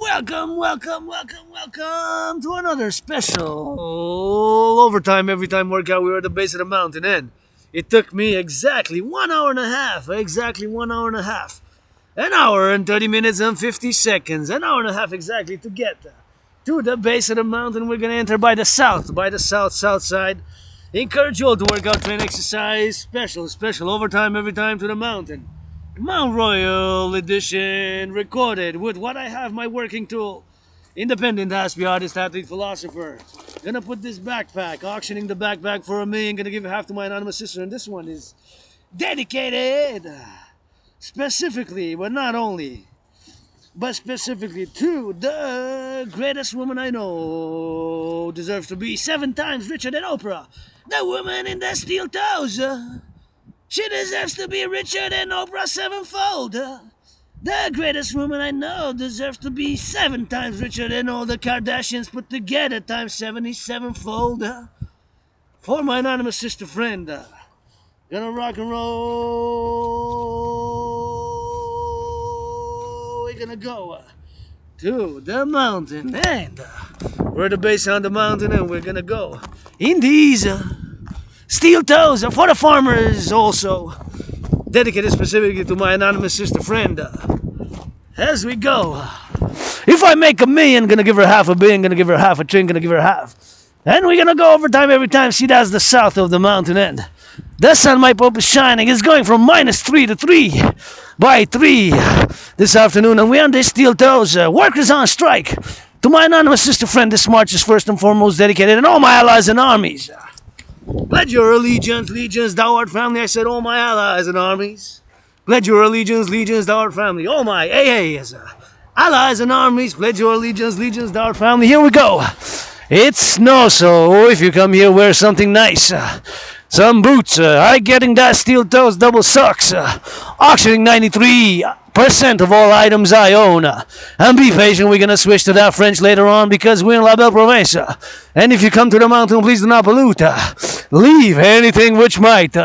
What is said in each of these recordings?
welcome to another special overtime every time workout. We were at the base of the mountain, and it took me exactly 1 hour and a half. An hour and 30 minutes and 50 seconds. An hour and a half exactly to get to the base of the mountain. We're gonna enter by the south side. Encourage you all to work out, train, exercise. Special overtime every time to the mountain. Mount Royal edition, recorded with what I have, my working tool. Independent Aspie artist, athlete, philosopher. Gonna put this backpack, auctioning the backpack for $1 million. Gonna give half to my anonymous sister, and this one is dedicated specifically, but not only, but specifically to the greatest woman I know. Deserves to be 7 times richer than Oprah. The woman in the steel toes. She deserves to be richer than Oprah sevenfold. The greatest woman I know deserves to be 7 times richer than all the Kardashians put together times 77-fold. For my anonymous sister friend, gonna rock and roll. We're gonna go to the mountain, and we're at the base on the mountain, and we're gonna go in these steel toes for the farmers, also dedicated specifically to my anonymous sister friend. As we go, if I make $1 million, gonna give her half $1 billion, gonna give her half $1 trillion, gonna give her half. And we're gonna go overtime every time. See, that's the south of the mountain end. The sun, my pope, is shining. It's going from -3 to 3 by 3 this afternoon, and we're on these steel toes. Workers on strike. To my anonymous sister friend, this march is first and foremost dedicated, and all my allies and armies. Pledge your allegiance, legions, thou art family. I said all my allies and armies. Pledge your allegiance, legions, thou art family. All my AAs, allies and armies. Pledge your allegiance, legions, thou art family. Here we go. It's snow, so if you come here, wear something nice. Some boots. I getting that steel toes, double socks. Auctioning 93% of all items I own. And be patient, we're gonna switch to that French later on because we're in La Belle Province. And if you come to the mountain, please do not pollute. Leave anything which might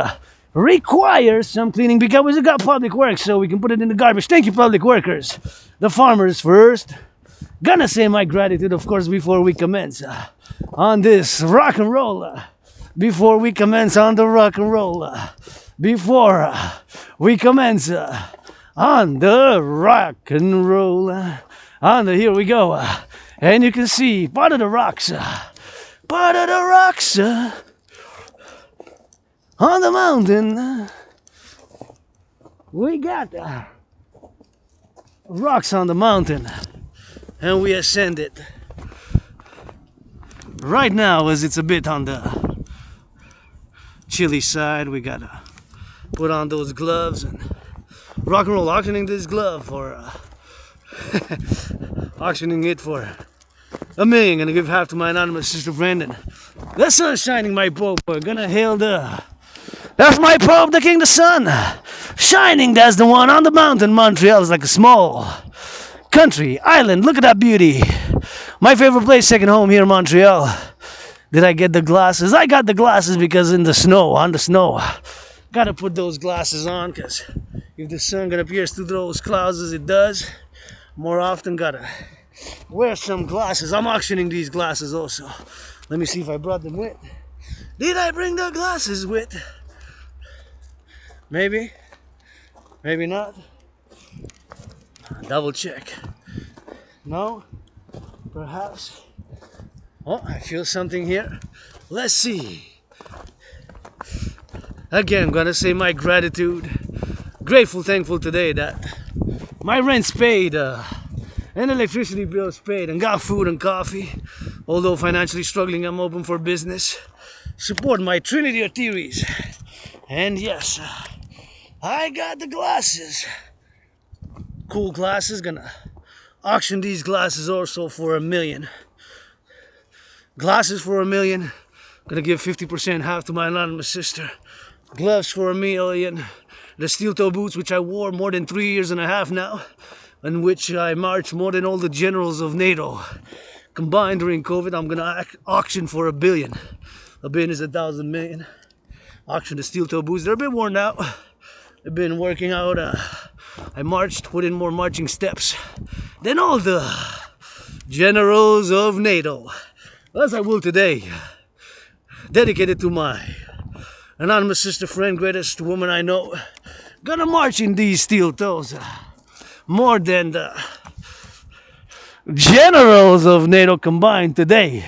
require some cleaning, because we got public works, so we can put it in the garbage. Thank you, public workers. The farmers first. Gonna say my gratitude, of course, before we commence on this rock and roll. Before we commence on the rock and roll. Before we commence on the rock and roll. Here we go. And you can see part of the rocks. On the mountain. We got rocks on the mountain. And we ascend it. Right now, as it's a bit on the chilly side, we gotta put on those gloves and rock and roll, auctioning this glove for auctioning it for $1 million. Gonna give half to my anonymous sister Brandon. The sun's shining, my pope. We're gonna hail that's my pope, the king, the sun shining. That's the one on the mountain. Montreal is like a small country island. Look at that beauty. My favorite place, second home here in Montreal. Did I get the glasses? I got the glasses because on the snow. Gotta put those glasses on, because if the sun gonna pierce through those clouds as it does, more often gotta wear some glasses. I'm auctioning these glasses also. Let me see if I brought them with. Did I bring the glasses with? Maybe. Maybe not. Double check. No? Perhaps. Oh, I feel something here. Let's see. Again, gonna say my gratitude. Grateful, thankful today that my rent's paid, and electricity bill's paid, and got food and coffee. Although financially struggling, I'm open for business. Support my Trinity of theories. And yes, I got the glasses. Cool glasses. Gonna auction these glasses also for $1 million. Glasses for $1 million. Gonna give 50%, half to my anonymous sister. Gloves for $1 million. The steel toe boots, which I wore more than 3 years and a half now, in which I marched more than all the generals of NATO combined during COVID. I'm gonna auction for $1 billion. $1 billion is 1,000 million. Auction the steel toe boots. They're a bit worn out. They've been working out. I marched, put in more marching steps. Then all the generals of NATO. As I will today, dedicated to my anonymous sister friend, greatest woman I know. Gonna march in these steel toes. More than the generals of NATO combined today.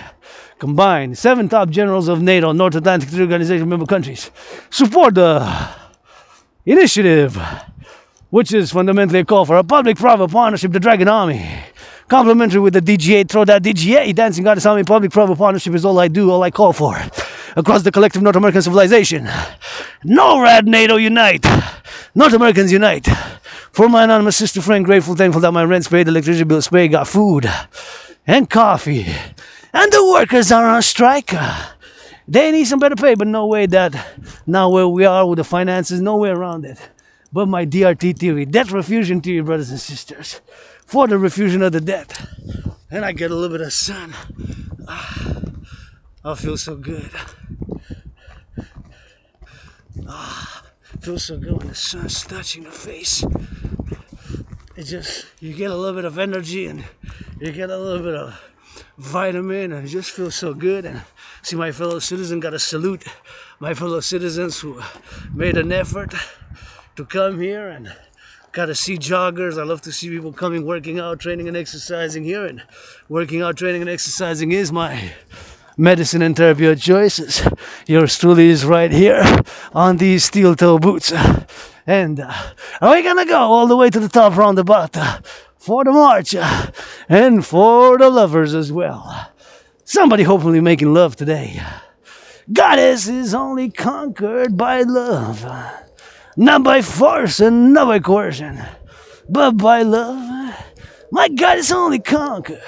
Combined, 7 top generals of NATO, North Atlantic Treaty Organization member countries, support the initiative, which is fundamentally a call for a public-private partnership, the Dragon Army. Complementary with the DGA, throw that DGA, Dancing Goddess Army, public-private partnership is all I do, all I call for. Across the collective North American civilization. NORAD, NATO, unite. North Americans unite. For my anonymous sister friend, grateful, thankful that my rent's paid, electricity bill's paid, got food and coffee. And the workers are on strike. They need some better pay, but no way that now where we are with the finances, no way around it. But my DRT theory, debt refusion theory, brothers and sisters, for the refusion of the debt. And I get a little bit of sun. I feel so good. Feels so good when the sun's touching the face. It just, you get a little bit of energy and you get a little bit of vitamin and it just feels so good. And see my fellow citizens, gotta salute my fellow citizens who made an effort to come here, and gotta see joggers. I love to see people coming, working out, training and exercising here, and working out, training and exercising is my medicine and therapy of choices. Yours truly is right here on these steel toe boots. And we're gonna go all the way to the top roundabout for the march and for the lovers as well. Somebody hopefully making love today. Goddess is only conquered by love, not by force and not by coercion, but by love. My God is only conquered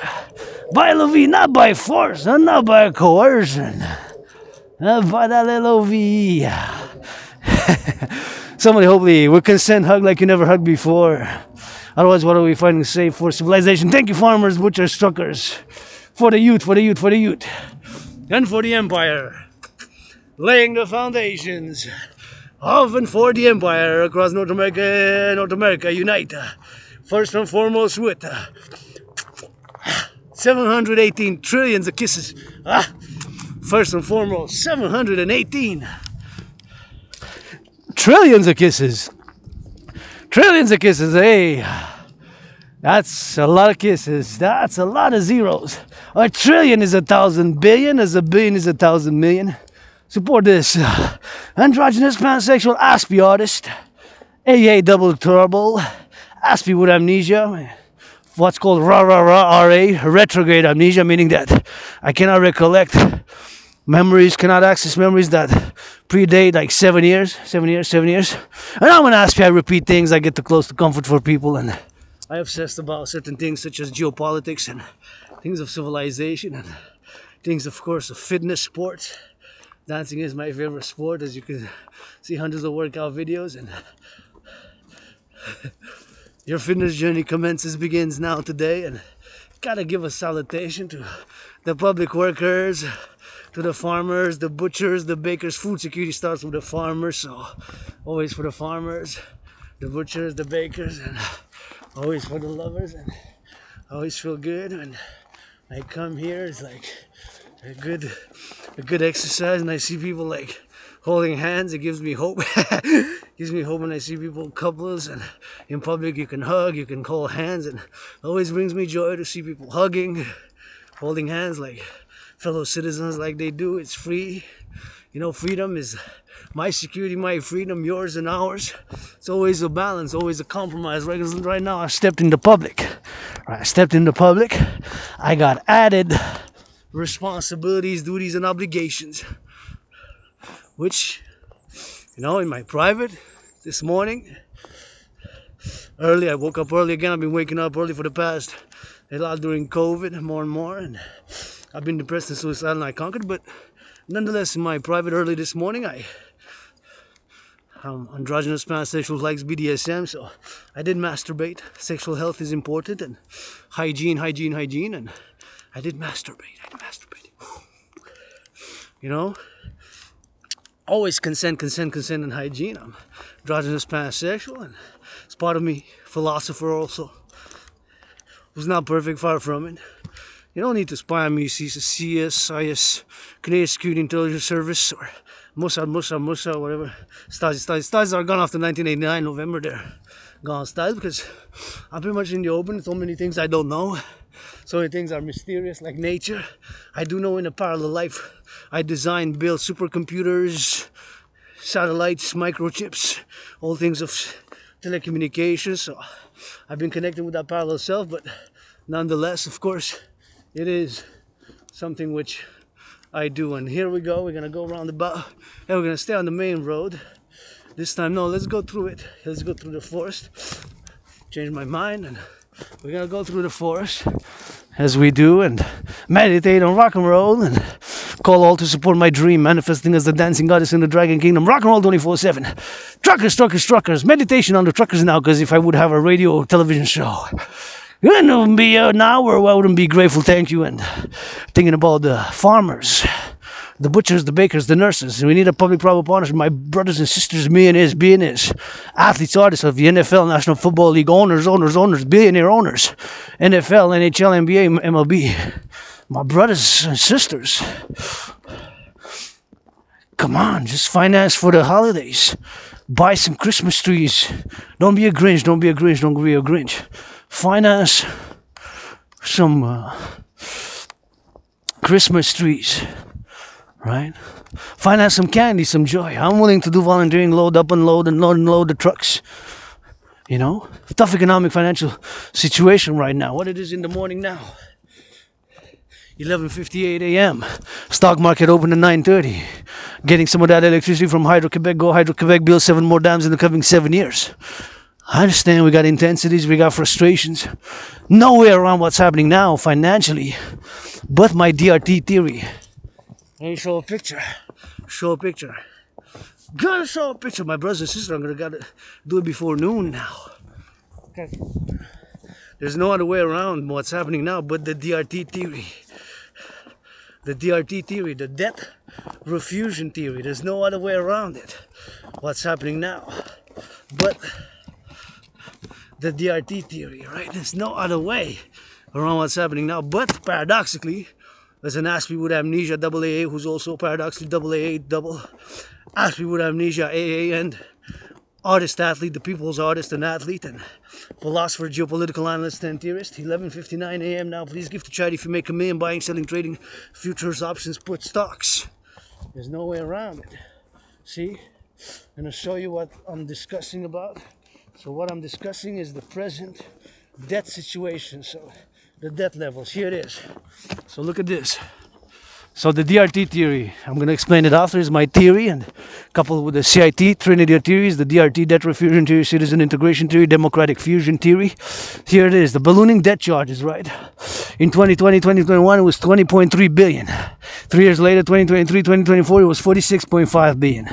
by love, not by force and not by coercion, by that little V. Somebody hopefully will consent hug like you never hugged before. Otherwise, what are we fighting safe for? Civilization. Thank you, farmers, butchers, truckers, for the youth, for the youth, for the youth, and for the empire. Laying the foundations of and for the empire across North America. North America, unite. First and foremost with 718 trillions of kisses. First and foremost, 718 trillions of kisses. Trillions of kisses, hey. That's a lot of kisses. That's a lot of zeros. A trillion is 1,000 billion, as a billion is 1,000 million. Support this androgynous pansexual Aspie artist, AA double turbo, Aspie with amnesia, what's called RA, retrograde amnesia, meaning that I cannot recollect memories, cannot access memories that predate like 7 years. And I'm an Aspie, I repeat things, I get too close to comfort for people, and I obsessed about certain things such as geopolitics and things of civilization and things, of course, of fitness, sports. Dancing is my favorite sport, as you can see hundreds of workout videos, and your fitness journey begins now today. And gotta give a salutation to the public workers, to the farmers, the butchers, the bakers. Food security starts with the farmers, so always for the farmers, the butchers, the bakers, and always for the lovers. And I always feel good when I come here. It's like a good exercise, and I see people like holding hands. It gives me hope. Gives me hope when I see people couples, and in public you can hug, you can hold hands, and it always brings me joy to see people hugging, holding hands like fellow citizens, like they do. It's free. You know, freedom is my security, my freedom, yours and ours. It's always a balance, always a compromise. Right now I stepped into public. I got added responsibilities, duties, and obligations, which, you know, in my private this morning, early, I woke up early again. I've been waking up early for the past, a lot during COVID, more and more, and I've been depressed and suicidal, and I conquered. But nonetheless, in my private early this morning, I'm androgynous pansexual, likes BDSM, so I did masturbate. Sexual health is important, and hygiene, and I did masturbate. You know, always consent, and hygiene. I'm androgynous pansexual, and it's part of me, philosopher also, who's not perfect, far from it. You don't need to spy on me, CSIS, Canadian Security Intelligence Service, or Mossad, whatever. Stasi are gone after 1989, November. They're gone styles because I'm pretty much in the open. So many things I don't know. So many things are mysterious, like nature. I do know in a parallel life, I designed, build supercomputers, satellites, microchips, all things of telecommunications. So I've been connected with that parallel self, but nonetheless, of course, it is something which I do. And here we go. We're gonna go around the and we're gonna stay on the main road. This time, no, let's go through it. Let's go through the forest. Change my mind, and we're gonna go through the forest as we do and meditate on rock and roll and call all to support my dream, manifesting as the dancing goddess in the dragon kingdom. Rock and roll 24/7. Truckers. Meditation on the truckers now, because if I would have a radio television show, it wouldn't be an hour where I wouldn't be grateful, thank you, and thinking about the farmers, the butchers, the bakers, the nurses. We need a public-private partnership. My brothers and sisters, millionaires, athletes, artists of the NFL, National Football League, owners, billionaire owners, NFL, NHL, NBA, MLB. My brothers and sisters, come on, just finance for the holidays. Buy some Christmas trees. Don't be a Grinch. Finance some Christmas trees. Right? Finance some candy, some joy. I'm willing to do volunteering, load up, unload, and unload the trucks. You know? Tough economic, financial situation right now. What it is in the morning now? 11:58 a.m. Stock market open at 9:30. Getting some of that electricity from Hydro-Quebec. Go Hydro-Quebec, build 7 more dams in the coming 7 years. I understand we got intensities, we got frustrations. Nowhere around what's happening now financially. But my DRT theory. Let me show a picture. Gotta show a picture. My brothers and sisters, I'm gonna gotta do it before noon now. Okay. There's no other way around what's happening now but the DRT theory. The DRT theory, the debt refusion theory. There's no other way around it. What's happening now but the DRT theory, right? There's no other way around what's happening now. But paradoxically, there's an Aspie with amnesia, AA, who's also paradoxically AA, double. Aspie with amnesia, AA, and artist, athlete, the people's artist and athlete, and philosopher, geopolitical analyst, and theorist. 11:59 a.m. now. Please give to charity if you make $1 million buying, selling, trading, futures, options, put stocks. There's no way around it. See? I'm going to show you what I'm discussing about. So what I'm discussing is the present debt situation. So the debt levels, here it is. So look at this. So the DRT theory, I'm going to explain it after, is my theory, and coupled with the CIT, Trinity of theories, the DRT, debt refusion theory, citizen integration theory, democratic fusion theory. Here it is, the ballooning debt charges, right? In 2020, 2021, it was 20.3 billion. 3 years later, 2023, 2024, it was 46.5 billion.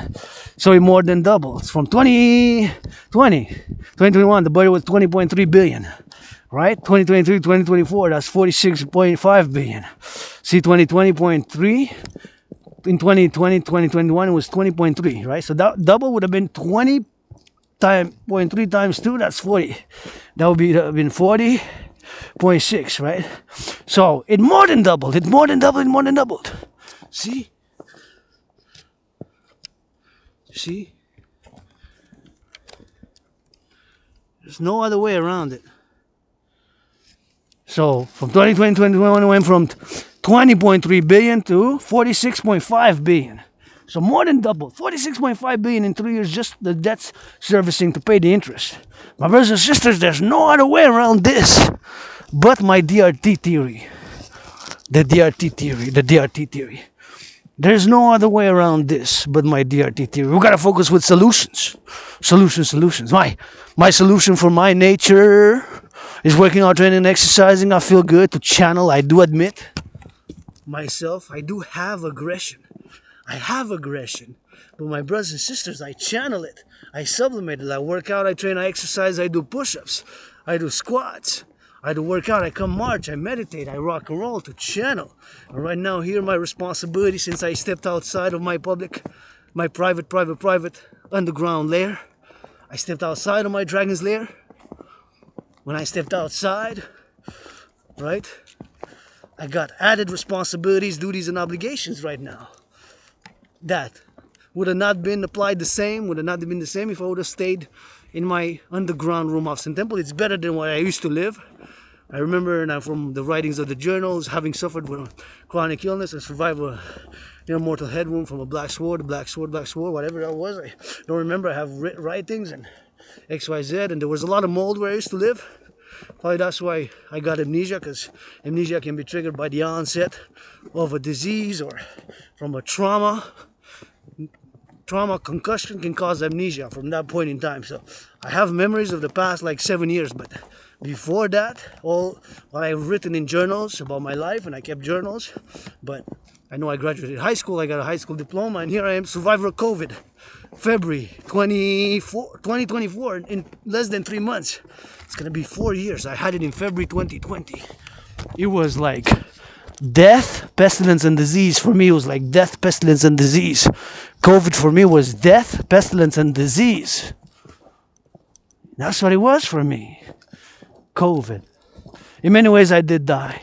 So it more than doubles. From 2021, the budget was 20.3 billion. Right? 2023, 2024, that's 46.5 billion. See, 2020.3. In 2020, 2021, it was 20.3, right? So that double would have been 20.3 times 2, that's 40. That would have been 40.6, right? So it more than doubled. See? There's no other way around it. So from 2020 to 2021, it went from 20.3 billion to 46.5 billion. So more than double. 46.5 billion in 3 years, just the debt servicing to pay the interest. My brothers and sisters, there's no other way around this but my DRT theory. The DRT theory. There's no other way around this but my DRT theory. We gotta focus with solutions. Solutions. My solution for my nature is working out, training, and exercising. I feel good to channel. I do admit myself, I do have aggression. But my brothers and sisters, I channel it. I sublimate it. I work out, I train, I exercise, I do push-ups. I do squats. I do work out, I come march, I meditate, I rock and roll to channel. And right now here my responsibility, since I stepped outside of my private underground lair. I stepped outside of my dragon's lair. When I stepped outside, right, I got added responsibilities, duties, and obligations right now. That would have not been applied the same, would have not been the same if I would have stayed in my underground room of St. Temple. It's better than where I used to live. I remember now from the writings of the journals, having suffered with chronic illness and survived a mortal head wound from a black sword, whatever that was. I don't remember. I have writings and XYZ, and there was a lot of mold where I used to live. Probably that's why I got amnesia, because amnesia can be triggered by the onset of a disease or from a trauma. Concussion can cause amnesia from that point in time. So I have memories of the past like 7 years, but before that, all what I've written in journals about my life, and I kept journals. But I know I graduated high school, I got a high school diploma, and here I am, survivor of COVID. February 2024, in less than 3 months. It's gonna be 4 years. I had it in February 2020. It was like death, pestilence, and disease. For me, it was like death, pestilence, and disease. COVID for me was death, pestilence, and disease. That's what it was for me. COVID. In many ways, I did die.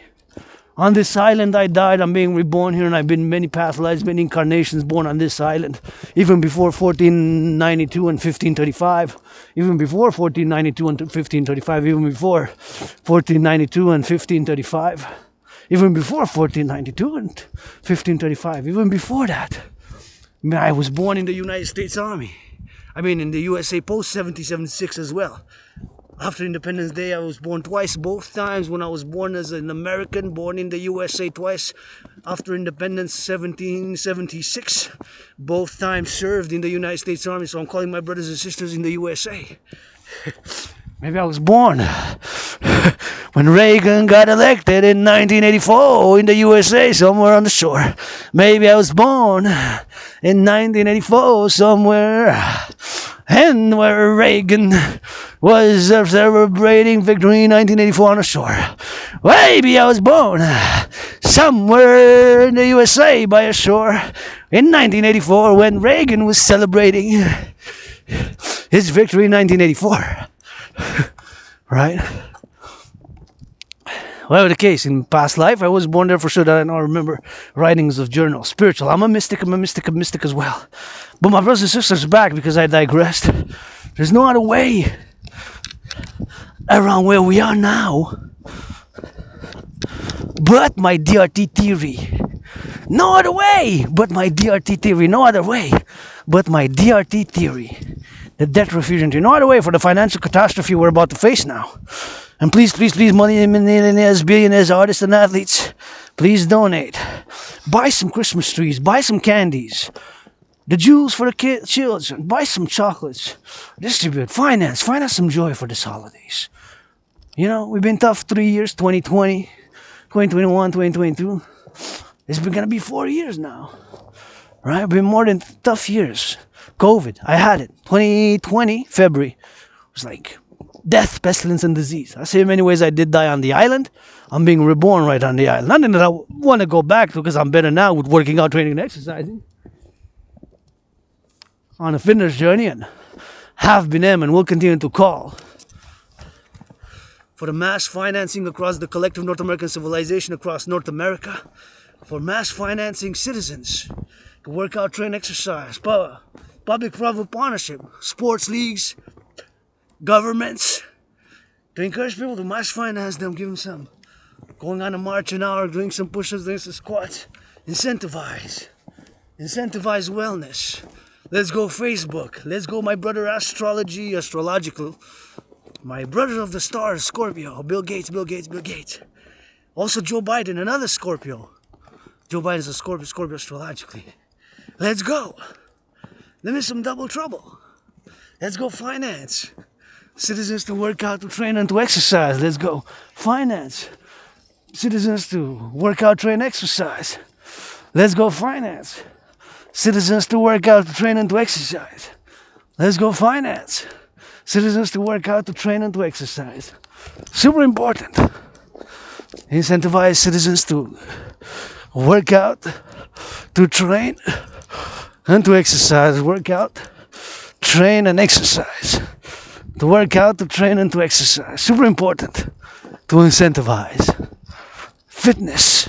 On this island, I died. I'm being reborn here, and I've been many past lives, many incarnations born on this island. Even before 1492 and 1535. Even before 1492 and 1535. Even before 1492 and 1535. Even before 1492 and 1535. Even before that. I was born in the United States Army. I mean, in the USA Post 1776 as well. After Independence Day, I was born twice, both times when I was born as an American, born in the USA twice. After Independence, 1776, both times served in the United States Army, so I'm calling my brothers and sisters in the USA. Maybe I was born when Reagan got elected in 1984 in the USA, somewhere on the shore. Maybe I was born in 1984 somewhere, and where Reagan was celebrating victory in 1984 on the shore. Maybe I was born somewhere in the USA by a shore in 1984 when Reagan was celebrating his victory in 1984. Right? Whatever the case, in past life, I was born there for sure. That I don't remember writings of journals. Spiritual. I'm a mystic as well. But my brothers and sisters are back because I digressed. There's no other way around where we are now but my DRT theory. No other way but my DRT theory. No other way but my DRT theory. The debt refusion theory. No other way for the financial catastrophe we're about to face now. And please, money millionaires, billionaires, artists, and athletes, please donate. Buy some Christmas trees. Buy some candies. The jewels for the children. Buy some chocolates. Distribute. Finance some joy for these holidays. You know, we've been tough 3 years, 2020, 2021, 2022. It's been going to be 4 years now. Right? Been more than tough years. COVID, I had it. 2020, February. It was like death, pestilence, and disease. I say in many ways I did die on the island. I'm being reborn right on the island. Nothing that I want to go back to because I'm better now with working out, training, and exercising. On a fitness journey, and have been and will continue to call for the mass financing across the collective North American civilization across North America. For mass financing citizens to work out, train, exercise, public-private partnership, sports leagues, governments, to encourage people to mass finance them, give them some. Going on a march an hour, doing some push-ups, doing some squats. Incentivize wellness. Let's go Facebook. Let's go my brother astrological. My brother of the stars, Scorpio. Bill Gates. Also Joe Biden, another Scorpio. Joe Biden is a Scorpio astrologically. Let's go. Let me some double trouble. Let's go finance. Citizens to work out, to train, and to exercise. Let's go finance. Citizens to work out, train, exercise. Let's go finance. Citizens to work out, to train, and to exercise. Let's go finance. Citizens to work out, to train, and to exercise. Super important. Incentivize citizens to work out, to train, and to exercise. Work out, train, and exercise. To work out, to train, and to exercise. Super important to incentivize. fitness,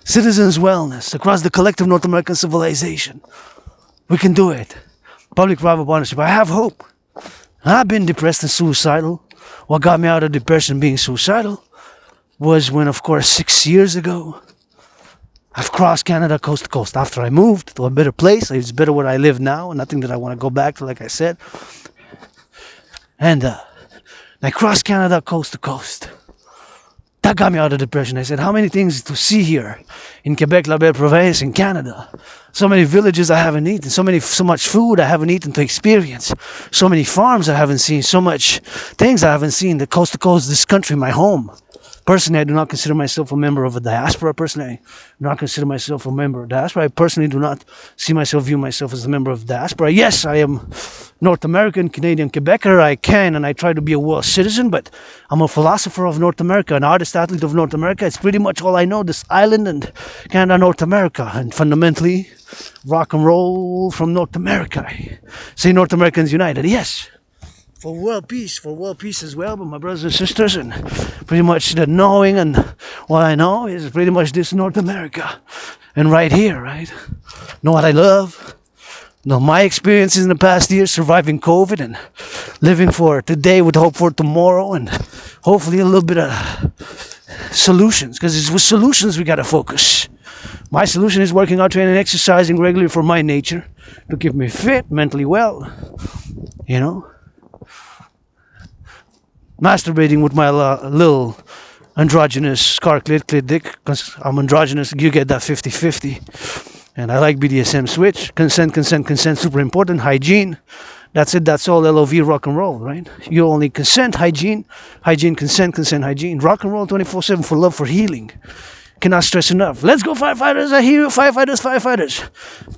citizens' wellness across the collective North American civilization. We can do it. Public-private partnership. I have hope. I've been depressed and suicidal. What got me out of depression being suicidal was when, of course, 6 years ago, I've crossed Canada coast to coast. After I moved to a better place, it's better where I live now, nothing that I want to go back to, like I said. And I crossed Canada coast to coast. That got me out of depression. I said, how many things to see here in Quebec, La Belle Province, in Canada? So many villages I haven't eaten, so much food I haven't eaten to experience, so many farms I haven't seen, so much things I haven't seen. The coast to coast, this country, my home. Personally, I do not consider myself a member of a diaspora. Personally, I do not consider myself a member of diaspora. I personally do not view myself as a member of diaspora. Yes, I am North American, Canadian, Quebecer. I can and I try to be a world citizen, but I'm a philosopher of North America, an artist, athlete of North America. It's pretty much all I know, this island and Canada, North America. And fundamentally, rock and roll from North America. I say North Americans United, yes. For world peace as well, but my brothers and sisters, and pretty much the knowing and what I know is pretty much this North America. And right here, right? Know what I love? Know my experiences in the past year, surviving COVID and living for today with hope for tomorrow, and hopefully a little bit of solutions, because it's with solutions we gotta focus. My solution is working out, training, exercising regularly for my nature to keep me fit, mentally well, you know. Masturbating with my little androgynous scar clit dick, because I'm androgynous, you get that 50-50. And I like BDSM switch. Consent, super important. Hygiene, that's it, that's all. LOV, rock and roll, right? You only consent, hygiene, consent, hygiene. Rock and roll 24/7 for love, for healing. Cannot stress enough. Let's go, firefighters. I hear you, firefighters.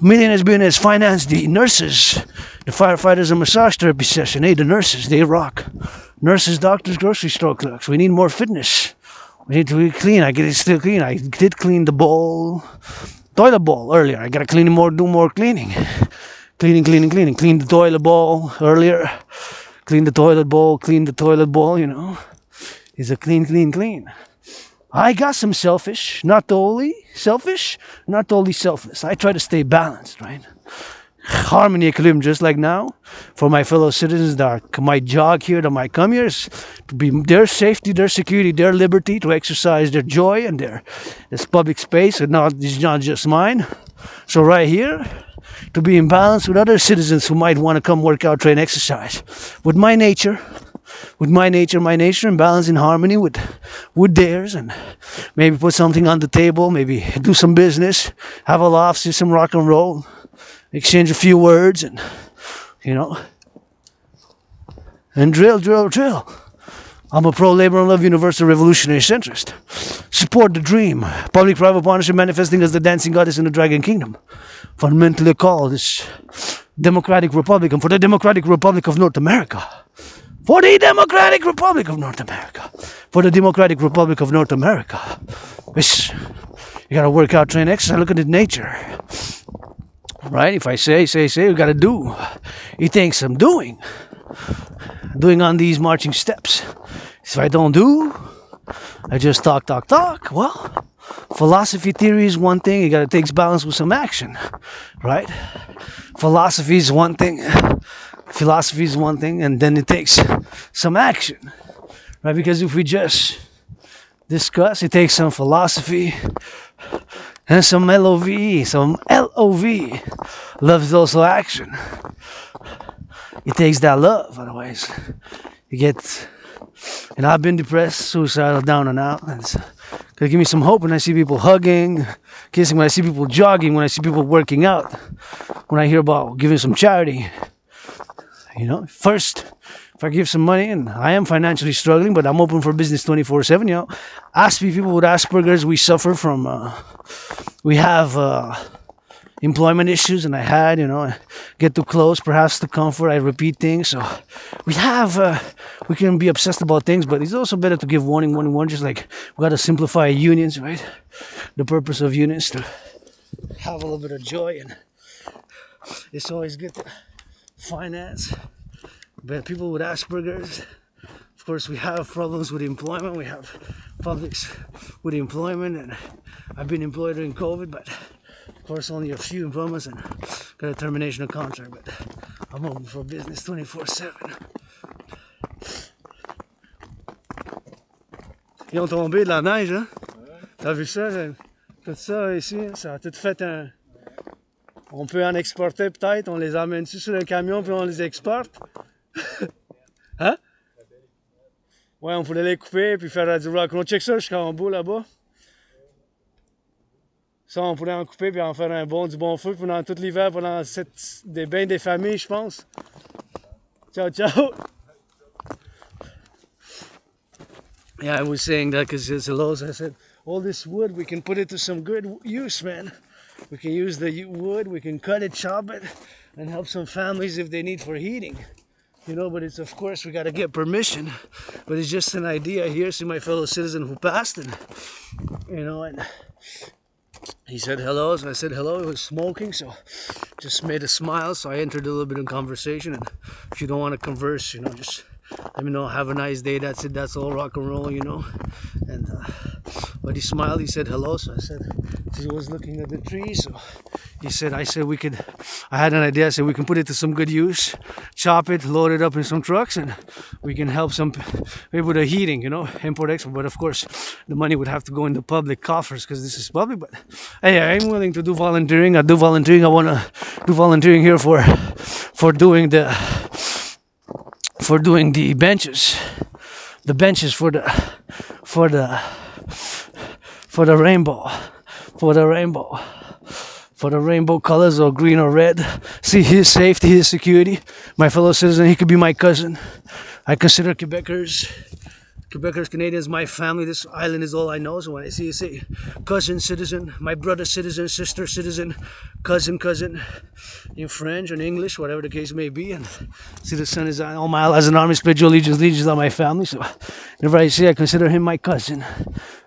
Millionaires, billionaires, finance, the nurses, the firefighters, a massage therapy session. Hey, the nurses, they rock. Nurses, doctors, grocery store clerks. We need more fitness. We need to be clean. I get it still clean. I did clean the toilet bowl earlier. I gotta clean more, do more cleaning. Clean the toilet bowl earlier. Clean the toilet bowl, you know. It's a clean. I got some selfish, not totally selfish, not totally selfless. I try to stay balanced, right? Harmony, equilibrium, just like now. For my fellow citizens that might jog here, that might come here, is to be their safety, their security, their liberty, to exercise their joy and this public space, and it's not just mine. So right here, to be in balance with other citizens who might want to come work out, train, exercise. With my nature, in balance, in harmony with theirs, and maybe put something on the table, maybe do some business, have a laugh, see some rock and roll, exchange a few words, and, you know, and drill. I'm a pro-labor and love universal revolutionary centrist. Support the dream. Public-private partnership manifesting as the dancing goddess in the dragon kingdom. Fundamentally called this democratic republic, and for the democratic republic of North America. For the democratic republic of North America. For the democratic republic of North America. This, you gotta work out, train, exercise, look at the nature. Right? If I say, we gotta do. It takes some doing. Doing on these marching steps. If I don't do, I just talk. Well, philosophy theory is one thing. You gotta take balance with some action. Right? Philosophy is one thing, and then it takes some action. Right? Because if we just discuss, it takes some philosophy and some LOV. Love is also action. It takes that love, otherwise you get. And I've been depressed, suicidal, down and out. And it's gonna give me some hope when I see people hugging, kissing, when I see people jogging, when I see people working out, when I hear about giving some charity. You know, first, if I give some money, and I am financially struggling, but I'm open for business 24/7. You know, ask me, people with Asperger's, we suffer from, we have employment issues, and I get too close, perhaps to comfort, I repeat things. So we can be obsessed about things, but it's also better to give warning, just like we got to simplify unions, right? The purpose of unions to have a little bit of joy, and it's always good to finance. But people with Asperger's, of course, we have problems with employment. We have publics with employment, and I've been employed during COVID, but of course only a few employments and got a termination of contract. But I'm open for business 24/7. Ils ont tombé de la neige, hein? T'as vu ça? Tout ça ici, ça a tout fait un... On peut en exporter peut-être, on les amène-tu sur un camion puis on les exporte? Hein? Ouais, on pourrait les couper puis faire du rock. On check ça jusqu'en bas là-bas. Ça, on pourrait en couper puis en faire du bon feu pendant tout l'hiver, pendant des bains des familles, je pense. Ciao, ciao! Yeah, I was saying that because it's lows. I said, all this wood, we can put it to some good use, man. We can use the wood, we can cut it, chop it, and help some families if they need for heating. You know, but it's, of course, we got to get permission. But it's just an idea here. See my fellow citizen who passed, and, you know, and he said hello, so I said hello. He was smoking, so just made a smile. So I entered a little bit in conversation. And if you don't want to converse, you know, just let me know. Have a nice day. That's it. That's all rock and roll, you know. And but he smiled. He said hello. So I said he was looking at the tree. So he said, I said we could. I had an idea. I said we can put it to some good use. Chop it, load it up in some trucks, and we can help some people with the heating, you know, import export. But of course, the money would have to go into public coffers because this is public. But hey, I'm willing to do volunteering. I do volunteering. I want to do volunteering here for doing the benches, for the rainbow colors, or green or red. See his safety, his security. My fellow citizen, he could be my cousin. I consider Quebecers, Canadians, my family. This island is all I know. So when I see you say cousin, citizen, my brother, citizen, sister, citizen, cousin, in French and English, whatever the case may be. And see, the sun is all my allies and armies pledge allegiance on my family. So whenever I say I consider him my cousin,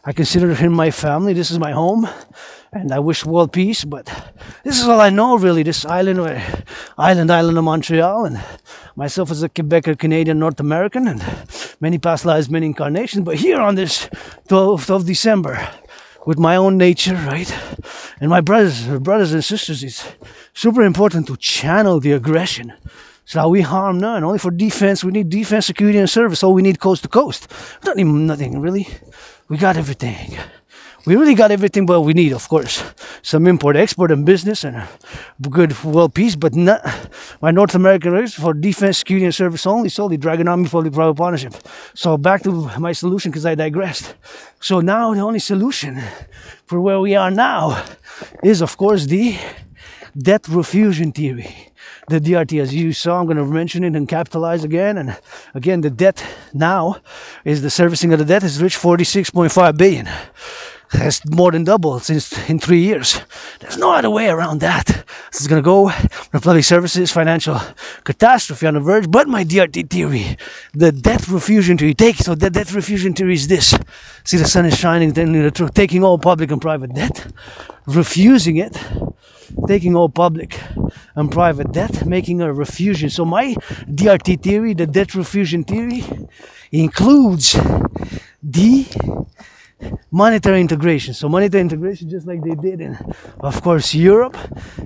I consider him my family. This is my home, and I wish world peace. But this is all I know, really. This island of Montreal, and myself as a Quebecer, Canadian, North American, and many past lives, many incarnations. But here on this 12th of December, with my own nature, right, and my brothers and sisters, it's super important to channel the aggression. So we harm none. Only for defense, we need defense, security, and service. All we need coast to coast. We don't need nothing, really. We got everything. We really got everything, but we need, of course, some import, export, and business, and good world peace, but not my North American race for defense, security, and service only, solely Dragon Army public-private partnership. So back to my solution, because I digressed. So now the only solution for where we are now is, of course, the debt refusion theory. The DRT, as you saw, I'm going to mention it and capitalize again. And again, the debt now is the servicing of the debt has reached 46.5 billion. That's more than double since in 3 years. There's no other way around that. This is going to go for public services, financial catastrophe on the verge. But my DRT theory, the debt refusion theory, so the debt refusion theory is this. See, the sun is shining, taking all public and private debt, refusing it, taking all public and private debt, making a refusion. So my DRT theory, the debt refusion theory, includes the monetary integration. So monetary integration, just like they did in, of course, Europe,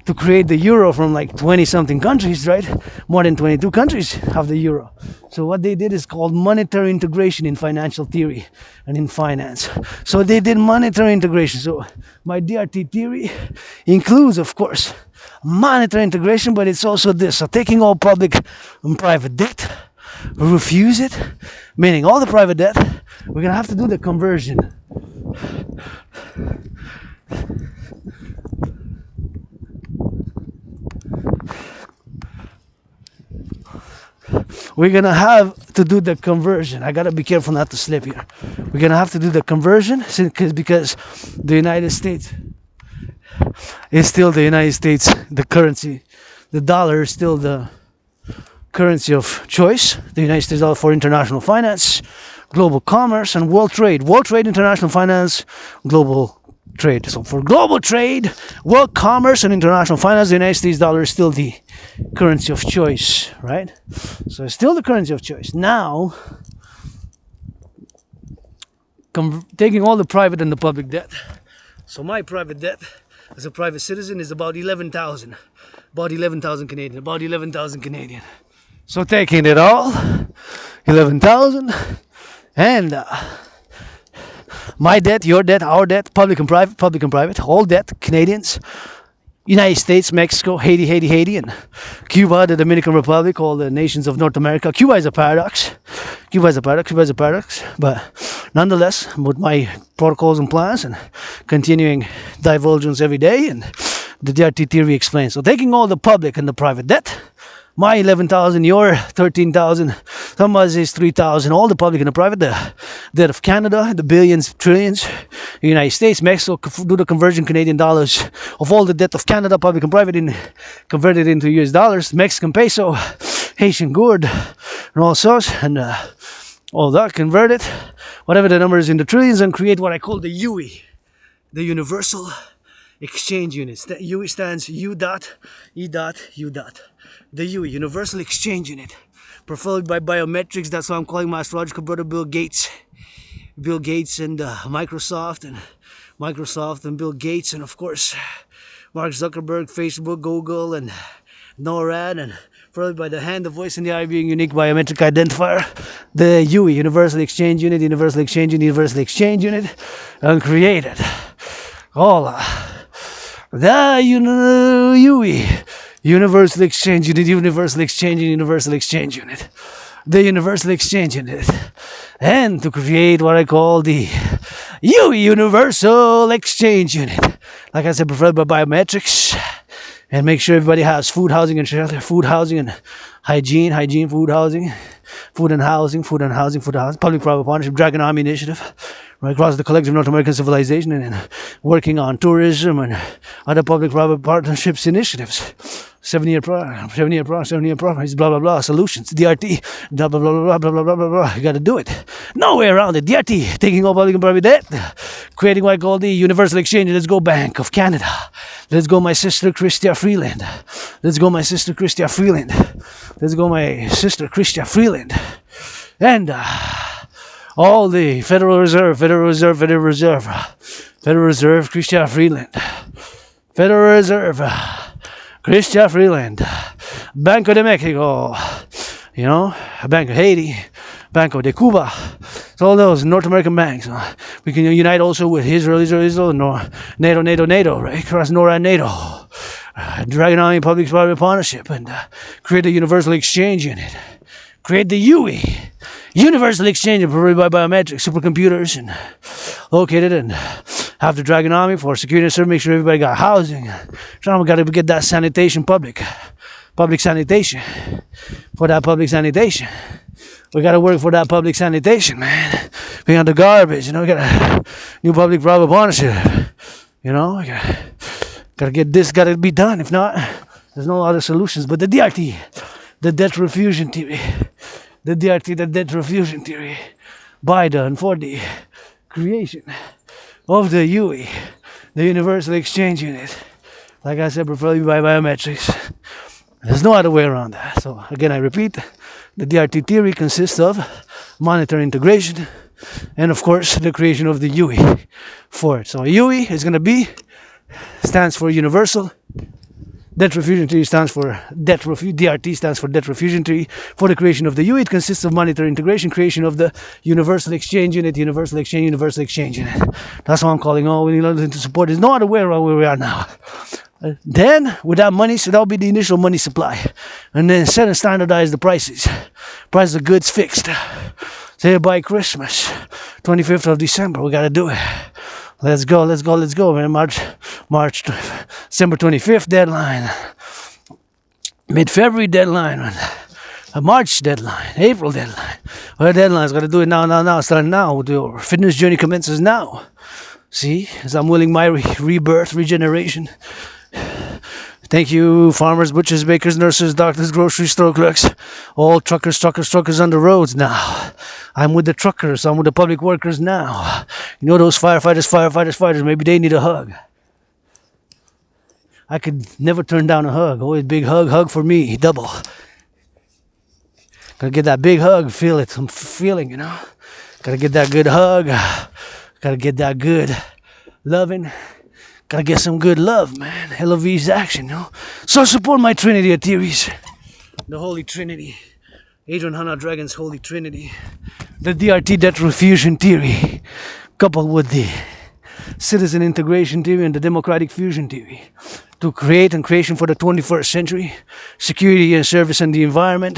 to create the euro from like 20-something countries, right? More than 22 countries have the euro. So what they did is called monetary integration in financial theory and in finance. So they did monetary integration. So my DRT theory includes, of course, monetary integration, but it's also this. So taking all public and private debt, refuse it, meaning all the private debt, we're going to have to do the conversion. We're going to have to do the conversion. I got to be careful not to slip here. We're going to have to do the conversion because the United States is still the United States, the currency. The dollar is still the currency of choice. The United States dollar for international finance, global commerce, and world trade. World trade, international finance, global trade. So for global trade, world commerce, and international finance, the United States dollar is still the currency of choice, right? So it's still the currency of choice. Now, taking all the private and the public debt. So my private debt as a private citizen is about 11,000. About 11,000 Canadian. About 11,000 Canadian. So taking it all, 11,000, and my debt, your debt, our debt, public and private, all debt, Canadians, United States, Mexico, Haiti, and Cuba, the Dominican Republic, all the nations of North America. Cuba is a paradox, but nonetheless, with my protocols and plans and continuing divulgence every day, and the DRT theory explains. So taking all the public and the private debt, my 11,000, your 13,000, somebody is 3,000, all the public and the private, the debt of Canada, the billions, trillions, the United States, Mexico, do the conversion Canadian dollars of all the debt of Canada, public and private, converted into US dollars, Mexican peso, Haitian gourd, and all sorts, and all that converted, whatever the number is in the trillions, and create what I call the UE, the Universal Exchange Unit. UE stands U dot, E dot, U dot. The UE, Universal Exchange Unit, preferred by biometrics. That's why I'm calling my astrological brother Bill Gates. Bill Gates and Microsoft and Bill Gates, and of course Mark Zuckerberg, Facebook, Google, and NORAD, and preferred by the hand, the voice, and the eye being unique biometric identifier. The UE, Universal Exchange Unit, Universal Exchange Unit, Universal Exchange Unit, and created all the UE. Universal Exchange Unit, Universal Exchange Unit, Universal Exchange Unit. The Universal Exchange Unit. And to create what I call the UE, Universal Exchange Unit. Like I said, preferred by biometrics. And make sure everybody has food, housing, and shelter. Food, housing, and hygiene, food, housing. Food and housing, public-private partnership, Dragon Army Initiative, right across the collective North American civilization, and working on tourism and other public-private partnerships initiatives. 7-year progress, blah, blah, blah, solutions, DRT, blah, blah, blah, blah, blah, blah, blah, blah. You got to do it. No way around it. DRT, taking all public and private debt, creating what I call the Universal Exchange. Let's go Bank of Canada. Let's go my sister Chrystia Freeland. Let's go my sister Chrystia Freeland. Let's go my sister Chrystia Freeland. And all the Federal Reserve, Chrystia Freeland. Federal Reserve, Chrystia Freeland. Banco de Mexico, Bank of Haiti, Banco de Cuba. So all those North American banks. We can unite also with Israel, NATO, right? Across NORAD, NATO. Dragon Army Public-Private Partnership, and create a Universal Exchange Unit. Create the UE, Universal Exchange Unit, provided by biometrics, supercomputers, and located, and have the Dragon Army for security and service, make sure everybody got housing. So we got to get that sanitation public sanitation. For that public sanitation. We got to work for that public sanitation, man. We got the garbage, we got a new public-private partnership. We gotta get this, gotta be done. If not, there's no other solutions. But the DRT, the debt refusion theory, by and for the creation of the UE, the Universal Exchange Unit. Like I said, preferably by biometrics. There's no other way around that. So again, I repeat, the DRT theory consists of monetary integration and of course the creation of the UE for it. So UE is going to be, stands for Universal. Debt refusion theory stands for DRT stands for debt refusion theory. For the creation of the UE, it consists of monetary integration, creation of the Universal Exchange Unit, Universal Exchange Unit. That's what I'm calling all we need to support. There's no other way around where we are now. Then, with that money, so that'll be the initial money supply. And then set and standardize the prices. Price of goods fixed. Say by Christmas, 25th of December, we gotta do it. Let's go, man. March, December 25th deadline. Mid-February deadline. A March deadline. April deadline. Our deadline's gotta do it now. Start now. The fitness journey commences now. See, as I'm willing my rebirth, regeneration. Thank you, farmers, butchers, bakers, nurses, doctors, grocery store clerks, all truckers on the roads now. I'm with the truckers, I'm with the public workers now. Those firefighters, maybe they need a hug. I could never turn down a hug. Always big hug for me, double. Gotta get that big hug, feel it, I'm feeling, Gotta get that good hug. Gotta get that good loving. Gotta get some good love, man. LOV's action, you know. So support my Trinity of theories. The Holy Trinity. Adrian Hanna Dragon's Holy Trinity. The DRT debt refusion theory. Coupled with the citizen integration theory and the democratic fusion theory. To create and creation for the 21st century. Security and service and the environment.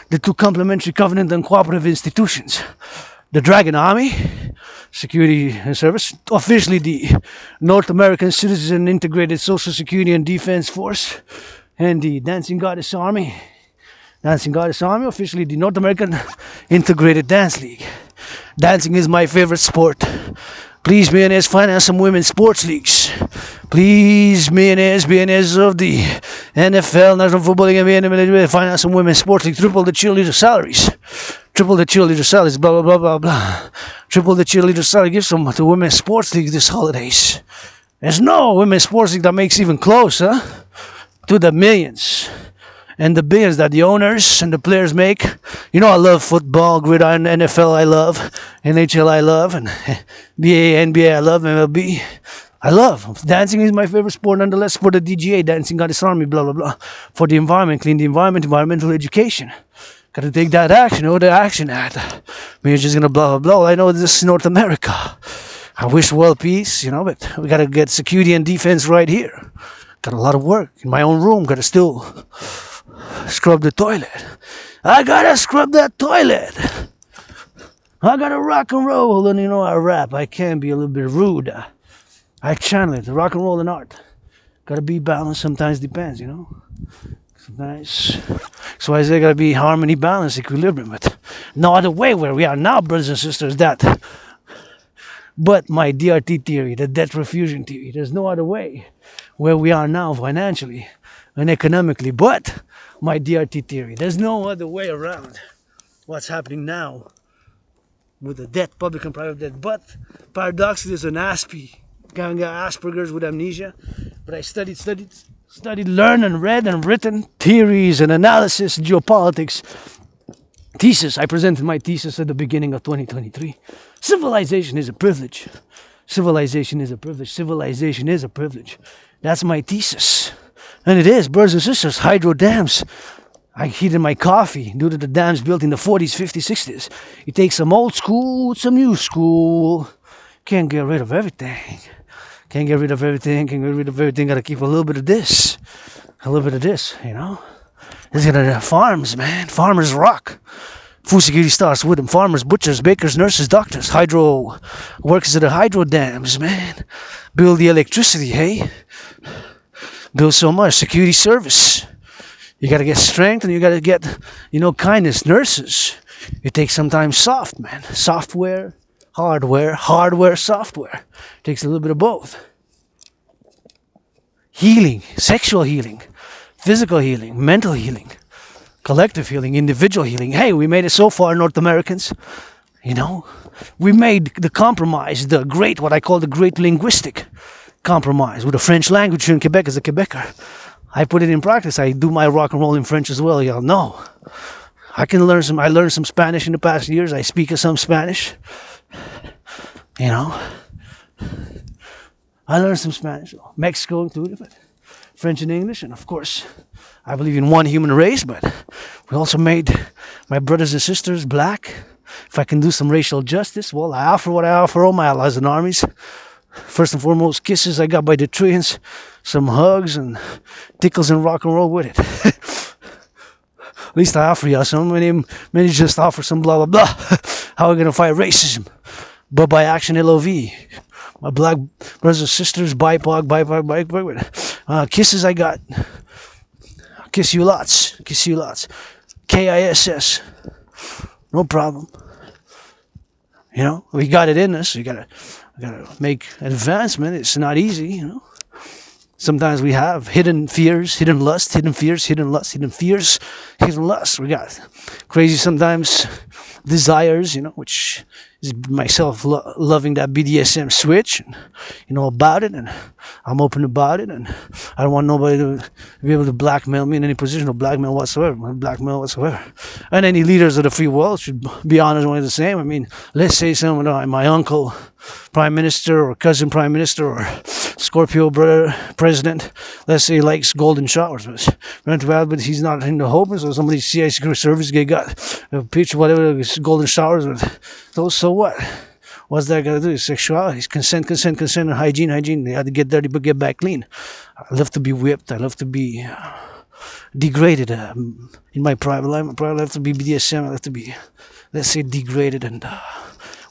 The two complementary covenant and cooperative institutions. The Dragon Army, security and service, officially the North American Citizen Integrated Social Security and Defense Force, and the Dancing Goddess Army, officially the North American Integrated Dance League. Dancing is my favorite sport. Please, BNS, finance some women's sports leagues. Please, BNS of the NFL, National Football League, and finance some women's sports league. Triple the cheerleader salaries. Triple the cheerleader salaries, blah, blah, blah, blah, blah. Triple the cheerleader salary. Give some to women's sports league this holidays. There's no women's sports league that makes even close, huh? To the millions and the billions that the owners and the players make. You know, I love football, gridiron, NFL I love, NHL I love, and NBA I love, MLB I love. Dancing is my favorite sport nonetheless. For the DGA, Dancing Goddess Army, blah, blah, blah. For the environment, clean the environment, environmental education. Gotta take that action, the action at. We're just gonna blah, blah, blah. I know this is North America. I wish world peace, you know, but we gotta get security and defense right here. Got a lot of work in my own room. Gotta still scrub the toilet. I gotta scrub that toilet. I gotta rock and roll, and you know I rap. I can be a little bit rude. I channel it. Rock and roll and art. Gotta be balanced. Sometimes depends, you know. Sometimes. So I say gotta be harmony, balance, equilibrium. But no other way where we are now, brothers and sisters. That. But my DRT theory, the debt refusion theory. There's no other way where we are now financially and economically. But my DRT theory. There's no other way around what's happening now with the debt, public and private debt. But paradoxically, there's an ASPE. Got Asperger's with amnesia. But I studied, learned and read and written theories and analysis, geopolitics. Thesis. I presented my thesis at the beginning of 2023. Civilization is a privilege. Civilization is a privilege. Civilization is a privilege. That's my thesis. And it is, brothers and sisters, hydro dams. I heated my coffee due to the dams built in the 40s, 50s, 60s. You take some old school with some new school. Can't get rid of everything. Can't get rid of everything. Can't get rid of everything. Gotta keep a little bit of this. A little bit of this, you know. There's gonna farms, man. Farmers rock. Food security starts with them. Farmers, butchers, bakers, nurses, doctors, hydro workers at the hydro dams, man. Build the electricity, hey. Build so much. Security service. You gotta get strength and you gotta get, you know, kindness. Nurses. It takes sometimes soft, man. Software, hardware, software. It takes a little bit of both. Healing, sexual healing, physical healing, mental healing, collective healing, individual healing. Hey, we made it so far, North Americans. You know, we made the compromise, what I call the great linguistic compromise with the French language here in Quebec as a Quebecer. I put it in practice. I do my rock and roll in French as well, y'all know. I learned some Spanish in the past years. I speak some Spanish. You know. I learned some Spanish. Mexico included, but French and English. And of course, I believe in one human race, but we also made my brothers and sisters black. If I can do some racial justice, well, I offer what I offer all my allies and armies. First and foremost, kisses I got by the Troyans, some hugs and tickles and rock and roll with it. At least I offer y'all some. Many just offer some blah, blah, blah. How are we going to fight racism? But by action, LOV. My black brothers and sisters, BIPOC. Kisses I got. Kiss you lots. KISS. No problem. You know, we got it in us. We gotta make advancement. It's not easy, you know. Sometimes we have hidden fears, hidden lust, hidden fears, hidden lust, hidden fears, hidden lust. We got crazy sometimes desires, you know, which is myself loving that BDSM switch, and, you know, about it, and I'm open about it, and I don't want nobody to be able to blackmail me in any position of blackmail whatsoever. And any leaders of the free world should be honest one the same. I mean, let's say someone, my uncle, prime minister, or cousin prime minister, or Scorpio brother president, let's say he likes golden showers, but he's not into hoping, so somebody CI Secret Service got a picture, whatever, golden showers, so what? What's that got to do? It's sexuality, it's consent, and hygiene. They have to get dirty but get back clean. I love to be whipped. I love to be degraded in my private life. I love to be BDSM. I love to be, let's say, degraded and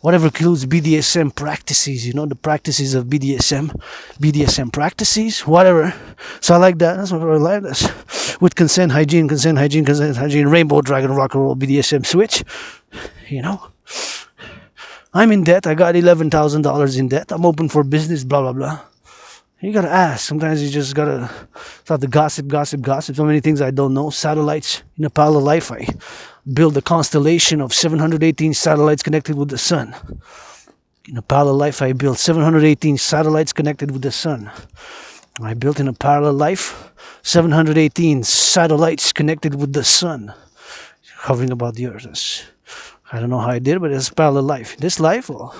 whatever includes BDSM practices. The practices of BDSM practices, whatever. So I like that. That's what I like. That's with consent, hygiene, rainbow dragon, rock-and-roll, BDSM switch. I'm in debt. I got $11,000 in debt. I'm open for business, blah, blah, blah. You gotta ask. Sometimes you just gotta start to gossip. So many things I don't know. Satellites. In a parallel life, I build a constellation of 718 satellites connected with the sun. In a parallel life, I built 718 satellites connected with the sun. I built in a parallel life 718 satellites connected with the sun, hovering about the earth. I don't know how I did, but it's parallel life. This life, well,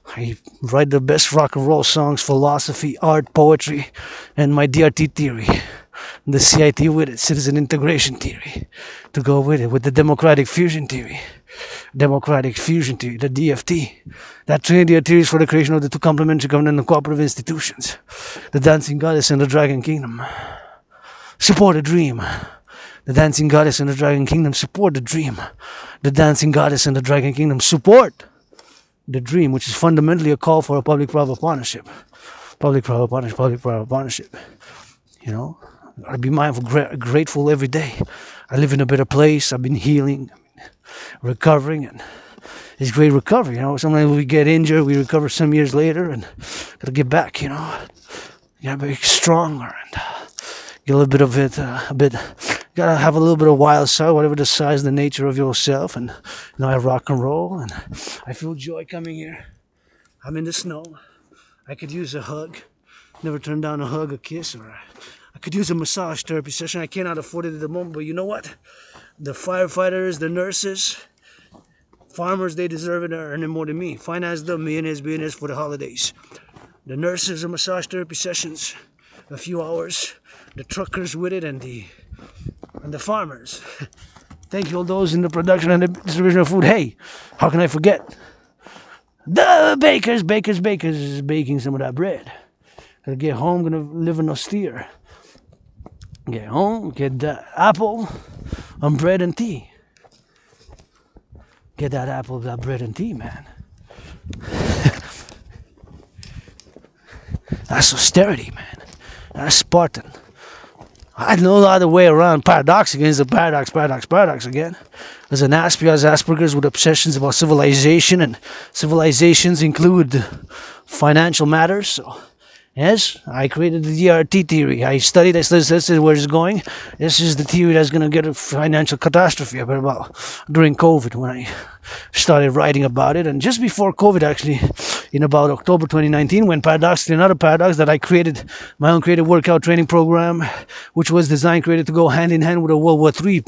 I write the best rock and roll songs, philosophy, art, poetry, and my DRT theory. The CIT with it, citizen integration theory, to go with it, with the democratic fusion theory, the DFT. That trinity of theories for the creation of the two complementary government and cooperative institutions. The dancing goddess and the dragon kingdom. Support a dream. The dancing goddess and the dragon kingdom support the dream. The dancing goddess and the dragon kingdom support the dream, which is fundamentally a call for a public-private partnership. Public-private partnership. I'd be mindful, grateful every day. I live in a better place. I've been healing, recovering, and it's great recovery. Sometimes we get injured, we recover some years later, and gotta get back. You gotta be stronger and get a little bit of it, gotta have a little bit of wild side, whatever the size, the nature of yourself. And I rock and roll, and I feel joy coming here. I'm in the snow. I could use a hug. Never turn down a hug, a kiss, or I could use a massage therapy session. I cannot afford it at the moment, but you know what? The firefighters, the nurses, farmers, they deserve it, are earning more than me. Finance them, millionaires for the holidays. The nurses, the massage therapy sessions, a few hours. The truckers with it, and the farmers. Thank you all those in the production and the distribution of food. Hey, how can I forget? The bakers baking some of that bread. Gotta get home, gonna live in austere. Get home, get that apple on bread and tea. Get that apple, that bread and tea, man. That's austerity, man. That's Spartan. I know the other way around. Paradox again is a paradox again. There's an Asperger's with obsessions about civilization, and civilizations include financial matters. So, yes, I created the DRT theory. I studied this is where it's going. This is the theory that's going to get a financial catastrophe about during COVID, when I started writing about it. And just before COVID, actually, in about October 2019, when paradoxically, another paradox, that I created my own creative workout training program, which was created to go hand in hand with a World War III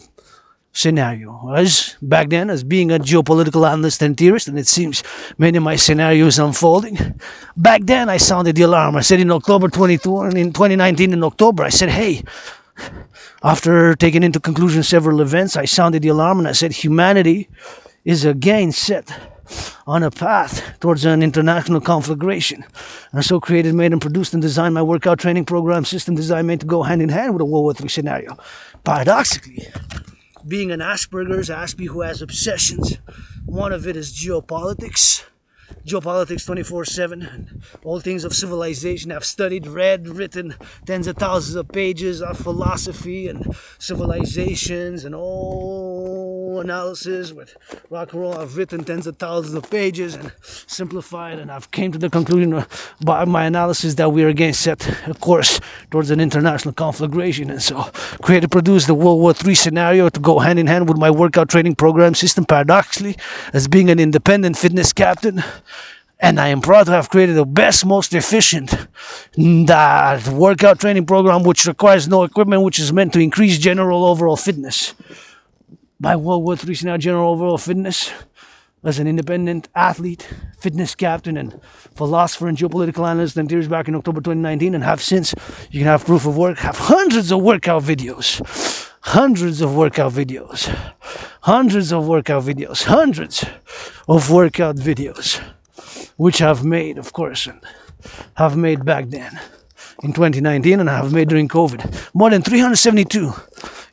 scenario. As back then, as being a geopolitical analyst and theorist, and it seems many of my scenarios unfolding. Back then, I sounded the alarm. I said in October 22, and in 2019 in October, I said, hey, after taking into conclusion several events, I sounded the alarm, and I said humanity is again set on a path towards an international conflagration. And so created, made, and produced and designed my workout training program, system design made to go hand in hand with a World War III scenario. Paradoxically, being an Asperger's Aspie who has obsessions, one of it is geopolitics. Geopolitics 24/7, and all things of civilization. I've studied, read, written tens of thousands of pages of philosophy and civilizations and all analysis with rock and roll. I've written tens of thousands of pages and simplified, and I've came to the conclusion by my analysis that we're again set a course towards an international conflagration. And so created, produced the World War III scenario to go hand in hand with my workout training program system, paradoxically, as being an independent fitness captain And I am proud to have created the best, most efficient that workout training program which requires no equipment, which is meant to increase general overall fitness. By World War III now, general overall fitness, as an independent athlete, fitness captain, and philosopher and geopolitical analyst and theories back in October 2019, and have since. You can have proof of work, have hundreds of workout videos. Hundreds of workout videos. Hundreds of workout videos. Hundreds of workout videos. Which I've made, of course, and have made back then in 2019, and I have made during COVID. More than 372,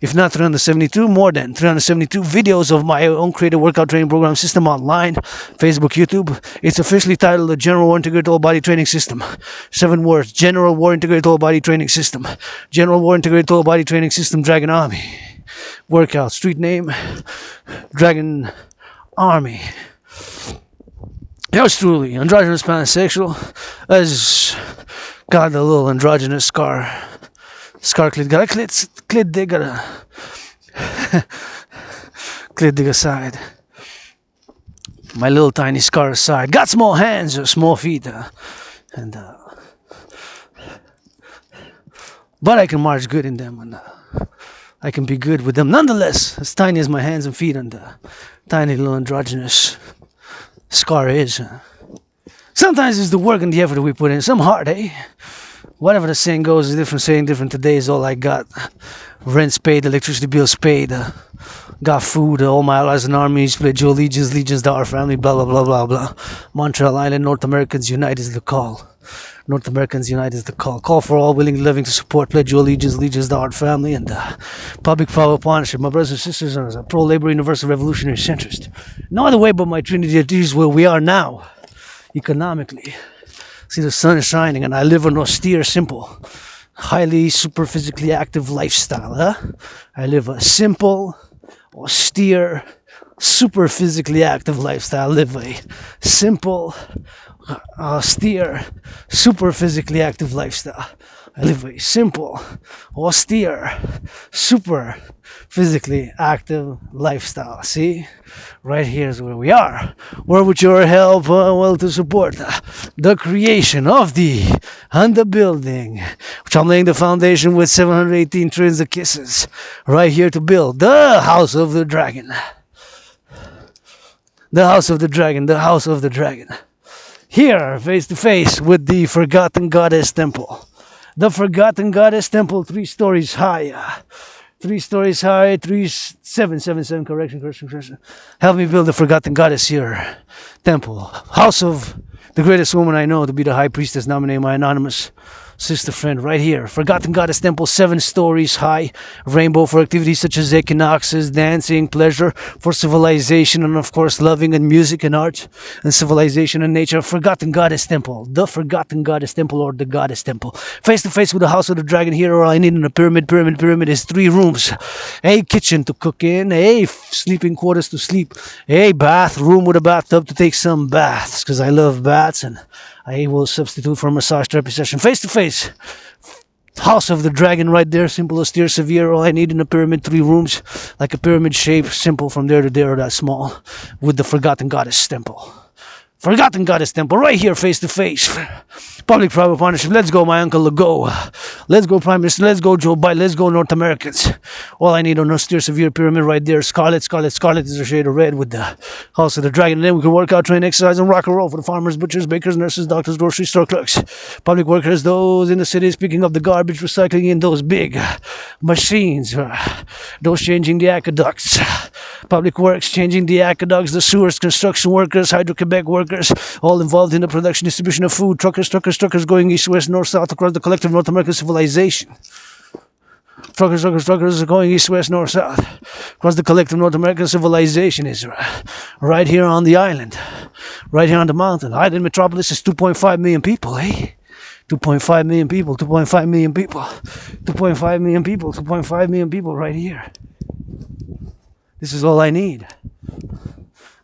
if not 372, more than 372 videos of my own created workout training program system online, Facebook, YouTube. It's officially titled the General War Integrated Whole Body Training System. 7 words. General War Integrated Whole Body Training System. General War Integrated Whole Body Training System, Dragon Army. Workout. Street name, Dragon Army. Yours truly, androgynous pansexual, has got a little androgynous scar clit, got a clit dig, got a clit dig aside. My little tiny scar aside, got small hands, small feet, and but I can march good in them, and I can be good with them nonetheless, as tiny as my hands and feet, and tiny little androgynous scar is. Sometimes it's the work and the effort that we put in. Some hard, eh? Whatever the saying goes, a different saying, different today is all I got. Rent's paid, electricity bills paid, got food, all my allies and armies, pledge your allegiance to our family, blah, blah, blah, blah, blah. Montreal Island, North Americans Unite is the call. North Americans Unite is the call. Call for all willing and living to support, pledge your allegiance to our family, and public-private partnership. My brothers and sisters are a pro-labor, universal revolutionary centrist. No other way but my Trinity of these where we are now, economically. See the sun is shining, and I live an austere, simple, highly super physically active lifestyle. I live a simple, austere, super physically active lifestyle. I live a simple, austere, super physically active lifestyle. I live a simple, austere, super physically active lifestyle. See? Right here is where we are. Where with your help, to support the creation of and the building, which I'm laying the foundation with 718 trillions of kisses. Right here to build the House of the Dragon. The House of the Dragon, the House of the Dragon. Here, face to face with the Forgotten Goddess Temple. The Forgotten Goddess Temple, 3 stories high. 3 stories high, 777, correction. Help me build the Forgotten Goddess here. Temple. House of the greatest woman I know to be the High Priestess, nominated my anonymous sister friend right here. Forgotten Goddess Temple, 7 stories high. Rainbow for activities such as equinoxes, dancing, pleasure, for civilization, and of course loving and music and art and civilization and nature. Forgotten Goddess Temple. The Forgotten Goddess Temple, or the Goddess Temple. Face to face with the House of the Dragon here. All I need in a pyramid is 3 rooms. A kitchen to cook in. A sleeping quarters to sleep. A bathroom with a bathtub to take some baths, because I love baths, and I will substitute for a massage therapy session. Face to face. House of the Dragon right there. Simple, austere, severe. All I need in a pyramid, 3 rooms. Like a pyramid shape. Simple from there to there, or that small. With the Forgotten Goddess Temple. Forgotten Goddess Temple right here, face to face. Public-private partnership. Let's go, my uncle. Let's go. Let's go, Prime Minister. Let's go, Joe Biden. Let's go, North Americans. All I need on austere, severe pyramid right there. Scarlet is a shade of red with the House of the Dragon. And then we can work out, train, exercise, and rock and roll for the farmers, butchers, bakers, nurses, doctors, grocery store clerks, public workers, those in the cities picking up the garbage, recycling in those big machines, those changing the aqueducts, public works, changing the aqueducts, the sewers, construction workers, Hydro-Quebec workers, all involved in the production, distribution of food, truckers going east, west, north, south, across the collective North American civilization. Truckers going east, west, north, south. Across the collective North American civilization is right here on the island. Right here on the mountain. Island metropolis is 2.5 million people, eh? 2.5 million people, 2.5 million people. 2.5 million people, 2.5 million people right here. This is all I need.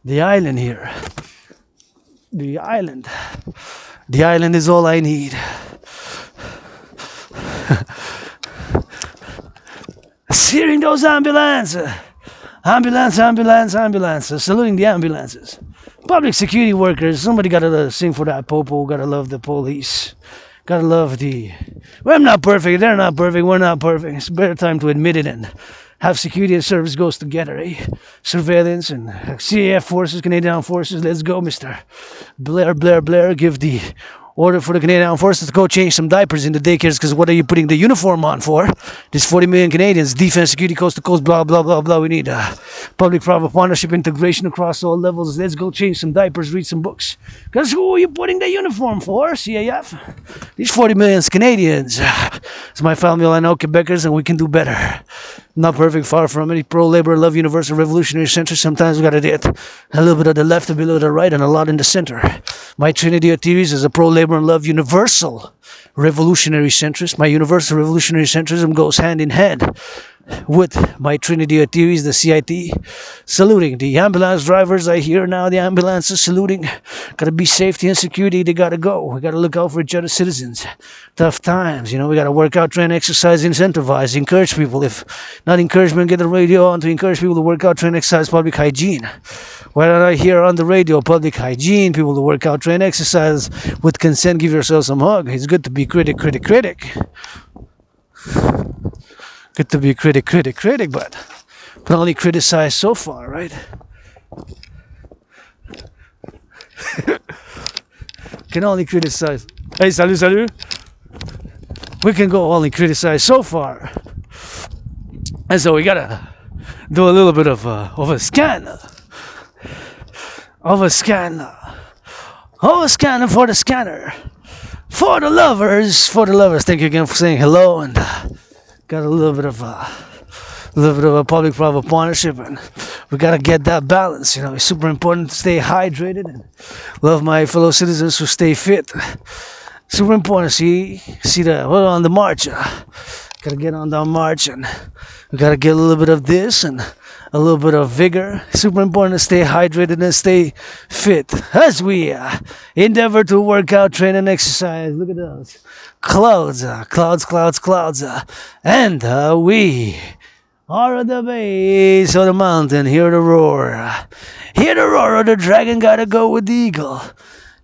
The island here. The island. The island is all I need. Steering those ambulances. Ambulance. Saluting the ambulances. Public security workers, somebody gotta sing for that popo, gotta love the police. Gotta love the... Well, I'm not perfect, they're not perfect, we're not perfect. It's a better time to admit it and have security and service goes together, eh? Surveillance and CAF forces, Canadian Armed Forces, let's go, Mr. Blair, Blair, Blair, give the order for the Canadian Armed Forces to go change some diapers in the daycares, because what are you putting the uniform on for? There's 40 million Canadians, defense, security, coast to coast, blah, blah, blah, blah. We need public-private partnership, integration across all levels. Let's go change some diapers, read some books. Because who are you putting the uniform for, CAF? These 40 million Canadians. It's my family, I know Quebecers, and we can do better. Not perfect, far from it. Pro-labor, love universal, revolutionary center. Sometimes we gotta get a little bit of the left, a bit of the right, and a lot in the center. My trinity of theories is a pro-labor and love universal revolutionary centrist. My universal revolutionary centrism goes hand in hand with my trinity of theories, the CIT, saluting the ambulance drivers. I hear now the ambulances saluting. Gotta be safety and security, they gotta go. We gotta look out for each other citizens. Tough times, we gotta work out, train, exercise, incentivize, encourage people. If not encouragement, get the radio on to encourage people to work out, train, exercise, public hygiene. Why don't I hear on the radio public hygiene, people to work out, train, exercise, with consent, give yourself some hug. It's good to be critic. Good to be critic, but can only criticize so far, right? Can only criticize. Hey, salut. We can go only criticize so far. And so we gotta do a little bit of a scan. Of a scan for the scanner. For the lovers. Thank you again for saying hello, and got a little bit of a public-private partnership, and we gotta get that balance. It's super important to stay hydrated and love my fellow citizens who stay fit. Super important. See on the march. Gotta get on the march, and we gotta get a little bit of this and a little bit of vigor. Super important to stay hydrated and stay fit as we endeavor to work out, train, and exercise. Look at those clouds, and we are at the base of the mountain. Hear the roar of the dragon. Gotta go with the eagle,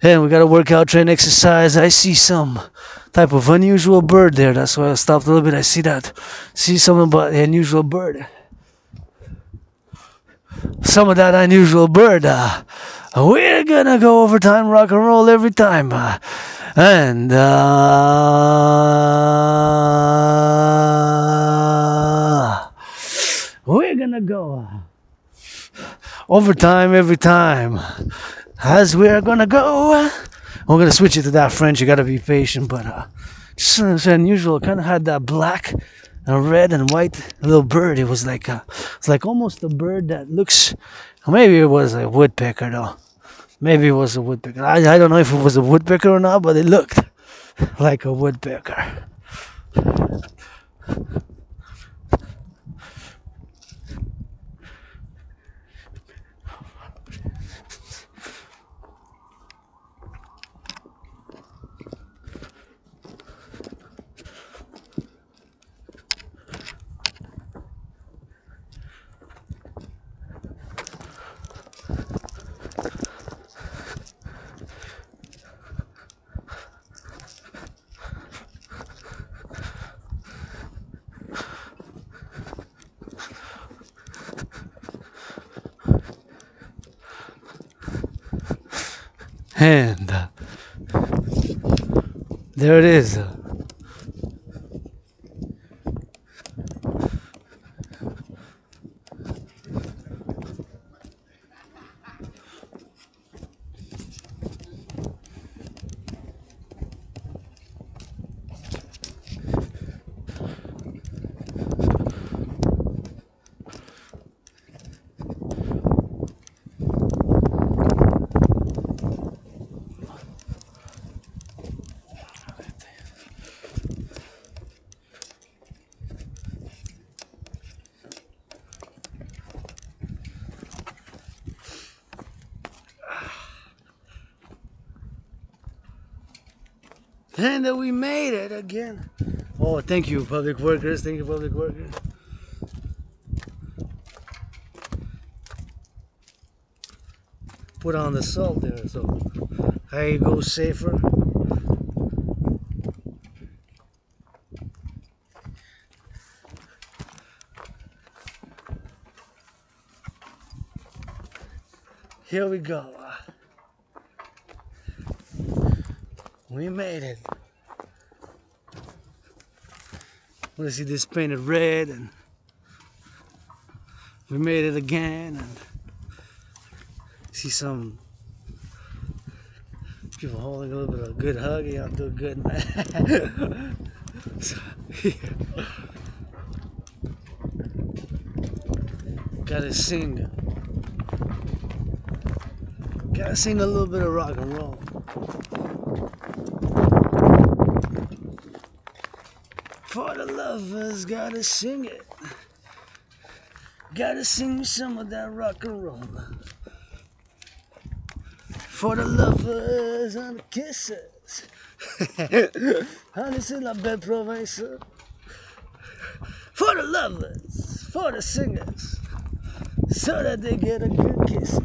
and we gotta work out, train, exercise. I see some type of unusual bird there. That's why I stopped a little bit. I see something about the unusual bird. Some of that unusual bird. We're gonna go overtime, rock and roll every time, and we're gonna go overtime every time, as we're gonna go. We're gonna switch it to that French. You gotta be patient, but just unusual. Kind of had that black and red and white little bird. It was like almost a bird that looks. Maybe it was a woodpecker though. Maybe it was a woodpecker. I don't know if it was a woodpecker or not, but it looked like a woodpecker. And there it is. And we made it again. Oh, thank you, public workers. Thank you, public workers. put on the salt there, so I go safer. Here we go. We made it. Want to see this painted red, and we made it again, and see some give a whole a little bit of a good hug. Yeah, I'm doing good, man. So, yeah. Gotta sing. Gotta sing a little bit of rock and roll. For the lovers, gotta sing it. Gotta sing some of that rock and roll. For the lovers and the kisses. Honey, c'est la belle province. For the lovers, for the singers, so that they get a good kiss.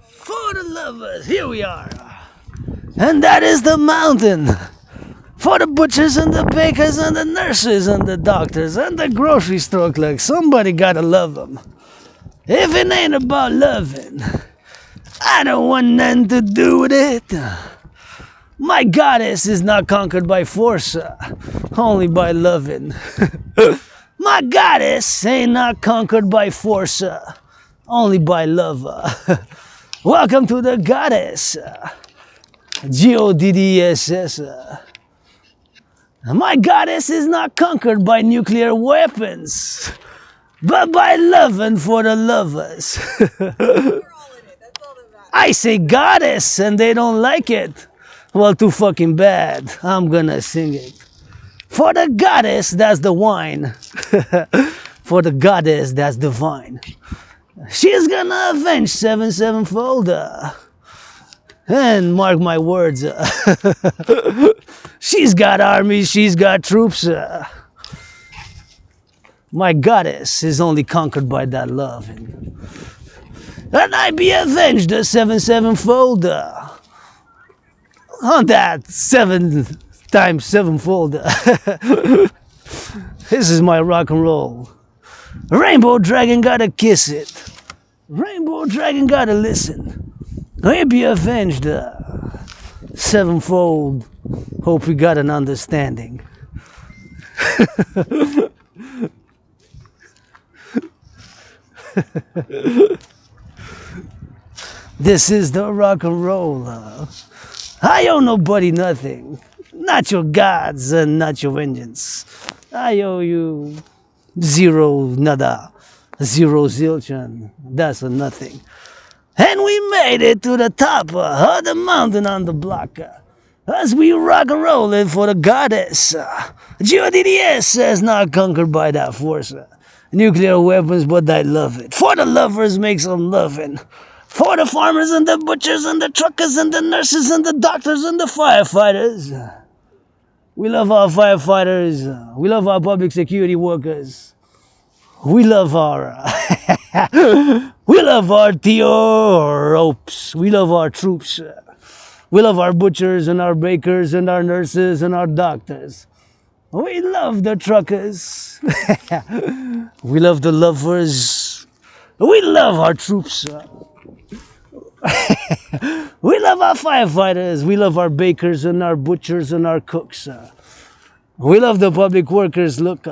For the lovers, here we are. And that is the mountain. For the butchers and the bakers and the nurses and the doctors and the grocery store clerks, somebody gotta love them. If it ain't about loving, I don't want nothing to do with it. My goddess is not conquered by force, only by loving. My goddess ain't not conquered by force, only by love. Welcome to the goddess. G-O-D-D-S-S. My goddess is not conquered by nuclear weapons, but by loving for the lovers. I say goddess and they don't like it. Well, too fucking bad. I'm gonna sing it. For the goddess, that's the wine. For the goddess, that's divine. She's gonna avenge 7/7-fold. And mark my words, she's got armies, she's got troops. My goddess is only conquered by that love. And I be avenged 7/7-fold on that 7x7-fold. This is my rock and roll. Rainbow dragon gotta kiss it. Rainbow dragon gotta listen. I be avenged 7-fold. Hope we got an understanding. This is the rock and roll. I owe nobody nothing. Not your gods and not your vengeance. I owe you zero nada. Zero zilchon. That's a nothing. And we made it to the top of the mountain on the block. As we rock and roll it for the goddess. GODDS is not conquered by that force. Nuclear weapons, but I love it. For the lovers, make some loving. For the farmers and the butchers and the truckers and the nurses and the doctors and the firefighters. We love our firefighters. We love our public security workers. We love our... we love our ropes. We love our troops. We love our butchers and our bakers and our nurses and our doctors. We love the truckers. We love the lovers. We love our troops. We love our firefighters. We love our bakers and our butchers and our cooks. We love the public workers. Look,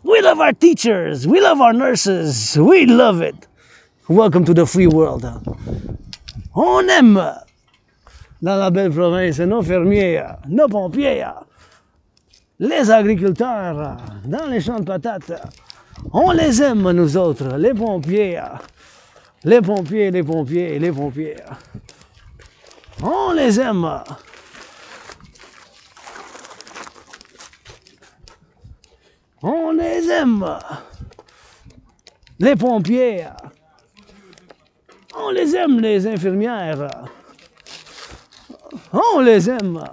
we love our teachers. We love our nurses. We love it. Welcome to the free world. On aime dans la belle province nos fermiers, nos pompiers, les agriculteurs dans les champs de patates. On les aime, nous autres, les pompiers. Les pompiers, les pompiers, les pompiers. On les aime. On les aime. Les pompiers. On les aime, les infirmières. On les aime.